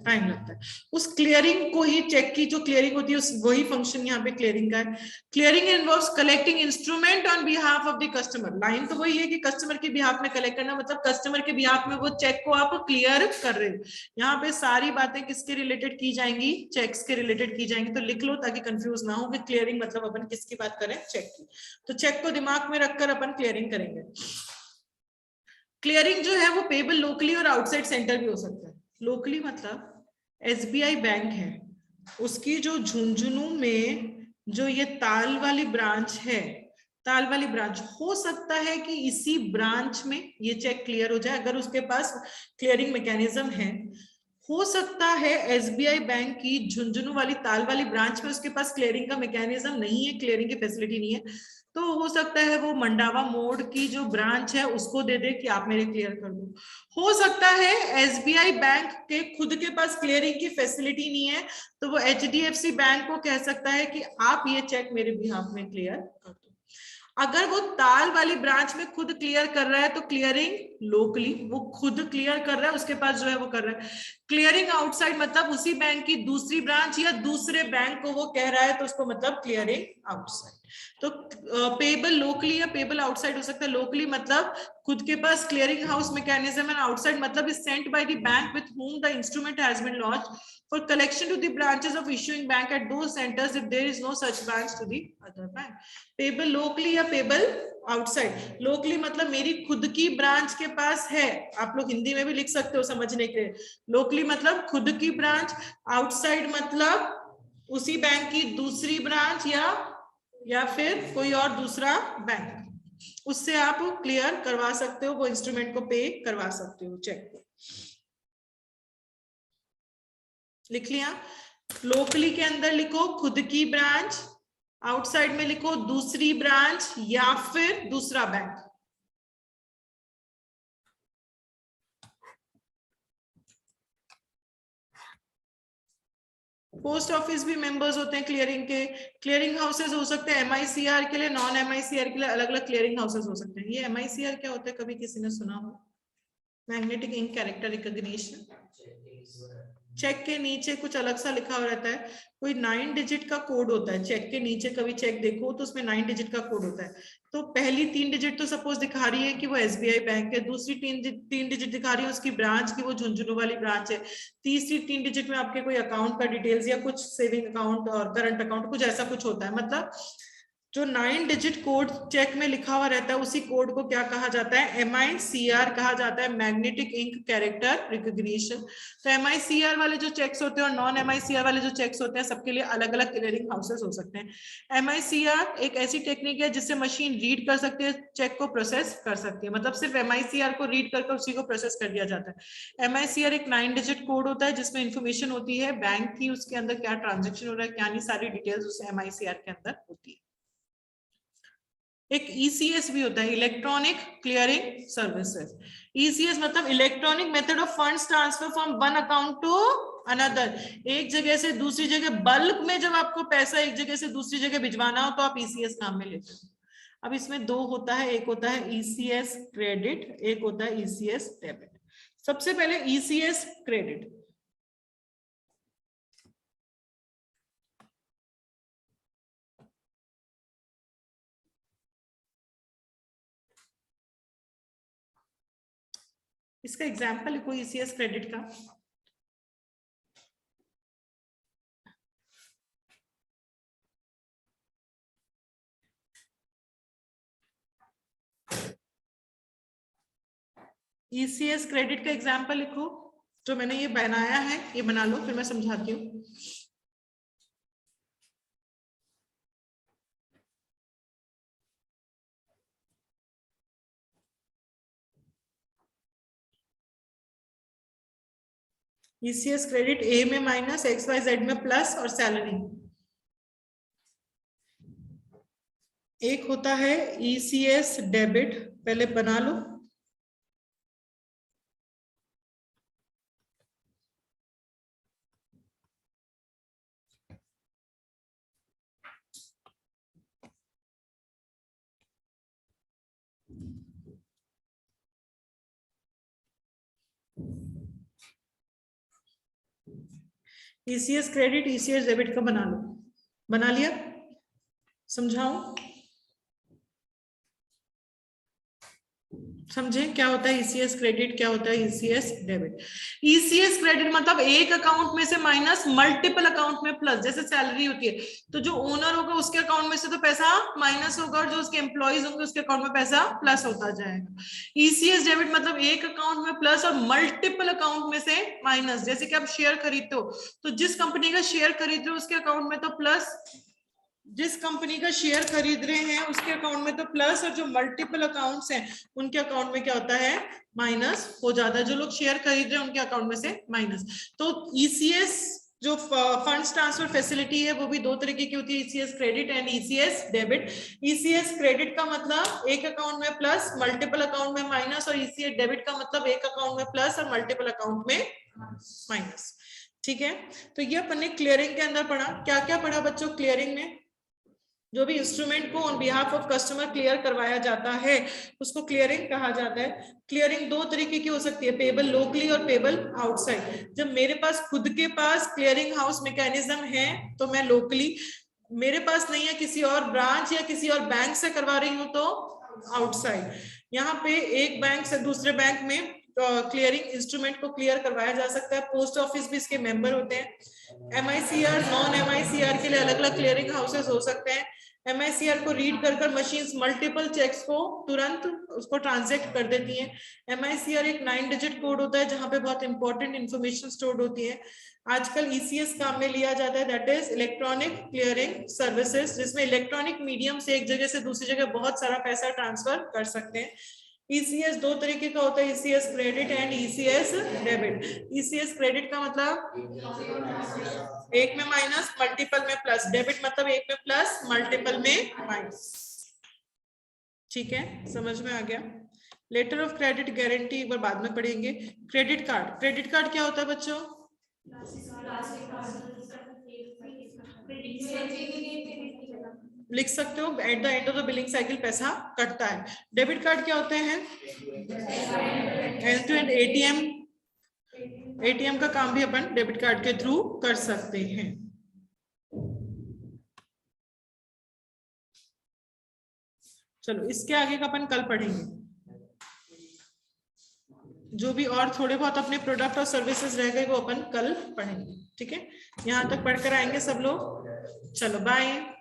टाइम लगता है। उस क्लियरिंग को ही, चेक की जो क्लियरिंग होती है उस वही फंक्शन यहाँ पे क्लियरिंग का है। Clearing involves collecting instrument on behalf of the customer. Line तो वही है कि कस्टमर के बिहाफ में कलेक्ट करना, मतलब कस्टमर के बिहाफ में वो चेक को आप क्लियर कर रहे हो। यहाँ पे सारी बातें किसके रिलेटेड की जाएंगी? चेक्स के रिलेटेड की जाएंगी। तो लिख लो ताकि कंफ्यूज ना हो कि क्लियरिंग मतलब अपन किसकी बात करें? चेक की। तो चेक को दिमाग में रखकर अपन क्लियरिंग करेंगे। क्लियरिंग जो है वो पेबल लोकली और आउटसाइड सेंटर भी हो सकता है। लोकली मतलब एसबीआई बैंक है, उसकी जो झुंझुनू में जो ये ताल वाली ब्रांच है, ताल वाली ब्रांच, हो सकता है कि इसी ब्रांच में ये चेक क्लियर हो जाए अगर उसके पास क्लियरिंग मैकेनिज्म है। हो सकता है एसबीआई बैंक की झुंझुनू वाली ताल वाली ब्रांच में उसके पास क्लियरिंग का मैकेनिज्म नहीं है, क्लियरिंग की फैसिलिटी नहीं है, तो हो सकता है वो मंडावा मोड़ की जो ब्रांच है उसको दे दे कि आप मेरे क्लियर कर दो। हो सकता है एसबीआई बैंक के खुद के पास क्लियरिंग की फैसिलिटी नहीं है, तो वो एचडीएफसी बैंक को कह सकता है कि आप ये चेक मेरे बिहाफ में क्लियर कर दो। अगर वो ताल वाली ब्रांच में खुद क्लियर कर रहा है तो क्लियरिंग लोकली, वो खुद क्लियर कर रहा है, उसके पास जो है वो कर रहा है। क्लियरिंग आउटसाइड मतलब उसी बैंक की दूसरी ब्रांच या दूसरे बैंक को वो कह रहा है, तो उसको मतलब क्लियरिंग आउटसाइड। तो पेबल लोकली या पेबल आउटसाइड हो सकता है। लोकली मतलब खुद के पास clearing house mechanism, and outside मतलब is sent by the bank with whom the instrument has been lodged for collection to the branches of issuing bank at those centers if there is no such branch to the other bank. Payable locally या payable outside. Locally मतलब मेरी खुद की branch के पास है, आप लोग हिंदी में भी लिख सकते हो समझने के लिए। लोकली मतलब खुद की ब्रांच, आउटसाइड मतलब उसी बैंक की दूसरी ब्रांच या फिर कोई और दूसरा बैंक, उससे आप क्लियर करवा सकते हो, वो इंस्ट्रूमेंट को पे करवा सकते हो, चेक को। लिख लिया? लोकली के अंदर लिखो खुद की ब्रांच, आउटसाइड में लिखो दूसरी ब्रांच या फिर दूसरा बैंक। पोस्ट ऑफिस भी मेंबर्स होते हैं क्लियरिंग के, क्लियरिंग हाउसेस हो सकते हैं MICR के लिए, नॉन MICR के लिए अलग अलग क्लियरिंग हाउसेस हो सकते हैं। ये MICR क्या होता है, कभी किसी ने सुना हो? Magnetic ink character recognition. Cheque के नीचे कुछ अलग सा लिखा हुआ रहता है, कोई 9 डिजिट का कोड होता है चेक के नीचे, कभी चेक देखो तो उसमें 9 डिजिट का कोड होता है। तो पहली 3 डिजिट तो सपोज दिखा रही है कि वो SBI बैंक है, दूसरी 3 डिजिट दिखा रही है उसकी ब्रांच की, वो झुंझुनू वाली ब्रांच है, तीसरी 3 डिजिट में आपके कोई अकाउंट का डिटेल्स या कुछ सेविंग अकाउंट और करंट अकाउंट कुछ ऐसा कुछ होता है। मतलब जो 9 डिजिट कोड चेक में लिखा हुआ रहता है उसी कोड को क्या कहा जाता है, MICR कहा जाता है, मैग्नेटिक इंक कैरेक्टर रिकॉग्निशन। तो MICR वाले जो चेक्स होते हैं और नॉन MICR वाले जो चेक्स होते हैं सबके लिए अलग अलग क्लियरिंग हाउसेस हो सकते हैं। MICR एक ऐसी टेक्निक है जिससे मशीन रीड कर सकती है, चेक को प्रोसेस कर सकती है, मतलब सिर्फ MICR को रीड करके उसी को प्रोसेस कर दिया जाता है। MICR एक 9 डिजिट कोड होता है जिसमें इंफॉर्मेशन होती है बैंक की, उसके अंदर क्या ट्रांजेक्शन हो रहा है, क्या नहीं, सारी डिटेल्स उस MICR के अंदर होती है। एक ECS भी होता है, इलेक्ट्रॉनिक क्लियरिंग सर्विसेज। ECS मतलब electronic method of funds transfer from one account to another. एक जगह से दूसरी जगह बल्क में जब आपको पैसा एक जगह से दूसरी जगह भिजवाना हो तो आप ECS काम में लेते हो। अब इसमें दो होता है, एक होता है ECS क्रेडिट, एक होता है ECS डेबिट। सबसे पहले ECS क्रेडिट। इसका एग्जाम्पल लिखो ECS क्रेडिट का। ECS क्रेडिट का एग्जाम्पल लिखो, जो मैंने ये बनाया है ये बना लो, फिर मैं समझाती हूँ। ECS क्रेडिट A में माइनस, XYZ में प्लस और सैलरी। एक होता है ECS डेबिट, पहले बना लो। ECS क्रेडिट ECS डेबिट का बना लो। बना लिया? समझाऊं? समझे क्या होता है ECS क्रेडिट, क्या होता है ECS डेबिट? ECS क्रेडिट मतलब एक अकाउंट में से माइनस मल्टीपल अकाउंट में प्लस। जैसे सैलरी होती है तो जो ओनर होगा उसके अकाउंट में से तो पैसा माइनस होगा और जो उसके एम्प्लॉइज होंगे उसके अकाउंट में पैसा प्लस होता जाएगा। ECS डेबिट मतलब एक अकाउंट में प्लस और मल्टीपल अकाउंट में से माइनस। जैसे कि आप शेयर खरीदते हो तो जिस कंपनी का शेयर खरीद रहे हो उसके अकाउंट में तो प्लस, जिस कंपनी का शेयर खरीद रहे हैं उसके अकाउंट में तो प्लस, और जो मल्टीपल अकाउंट्स हैं उनके अकाउंट में क्या होता है, माइनस हो जाता है। जो लोग शेयर खरीद रहे हैं उनके अकाउंट में से माइनस। तो ECS जो फंड्स ट्रांसफर फैसिलिटी है वो भी दो तरीके की होती है, ECS credit and ECS debit. ECS credit का मतलब एक अकाउंट में प्लस मल्टीपल अकाउंट में माइनस, और ECS डेबिट का मतलब एक अकाउंट में प्लस और मल्टीपल अकाउंट में माइनस। ठीक है, तो ये अपन ने क्लियरिंग के अंदर पढ़ा। क्या क्या पढ़ा बच्चों क्लियरिंग में? जो भी इंस्ट्रूमेंट को on behalf of customer clear करवाया जाता है उसको क्लियरिंग कहा जाता है। क्लियरिंग दो तरीके की हो सकती है, पेबल लोकली और पेबल आउटसाइड। जब मेरे पास खुद के पास क्लियरिंग हाउस मैकेनिज्म है तो मैं लोकली, मेरे पास नहीं है किसी और ब्रांच या किसी और बैंक से करवा रही हूँ तो आउटसाइड। यहाँ पे एक बैंक से दूसरे बैंक में क्लियरिंग इंस्ट्रूमेंट को क्लियर करवाया जा सकता है। पोस्ट ऑफिस भी इसके मेंबर होते हैं। MICR नॉन MICR के लिए अलग अलग क्लियरिंग हाउसेस हो सकते हैं। MICR को रीड कर मशीन्स मल्टीपल चेक्स को तुरंत उसको ट्रांजैक्ट कर देती हैं। MICR एक 9 डिजिट कोड होता है जहां पे बहुत इंपॉर्टेंट इंफॉर्मेशन स्टोर्ड होती है। आजकल ECS काम में लिया जाता है, that is electronic clearing services, जिसमें इलेक्ट्रॉनिक मीडियम से एक जगह से दूसरी जगह बहुत सारा पैसा ट्रांसफर कर सकते हैं। ECS दो तरीके का होता है, ECS credit and ECS debit. ECS credit का मतलब एक में माइनस मल्टीपल में प्लस, डेबिट मतलब एक में प्लस मल्टीपल में माइनस। ठीक है, समझ में आ गया? लेटर ऑफ क्रेडिट गारंटी एक बार बाद में पढ़ेंगे। क्रेडिट कार्ड, क्रेडिट कार्ड क्या होता है बच्चों? लिख सकते हो, at the end of the billing cycle पैसा कटता है। डेबिट कार्ड क्या होते हैं? End to end ATM, ATM का काम भी अपन डेबिट कार्ड के थ्रू कर सकते हैं। चलो इसके आगे का अपन कल पढ़ेंगे, जो भी और थोड़े बहुत अपने प्रोडक्ट और सर्विसेज रह गए वो अपन कल पढ़ेंगे। ठीक है, यहाँ तक पढ़कर आएंगे सब लोग। चलो बाय।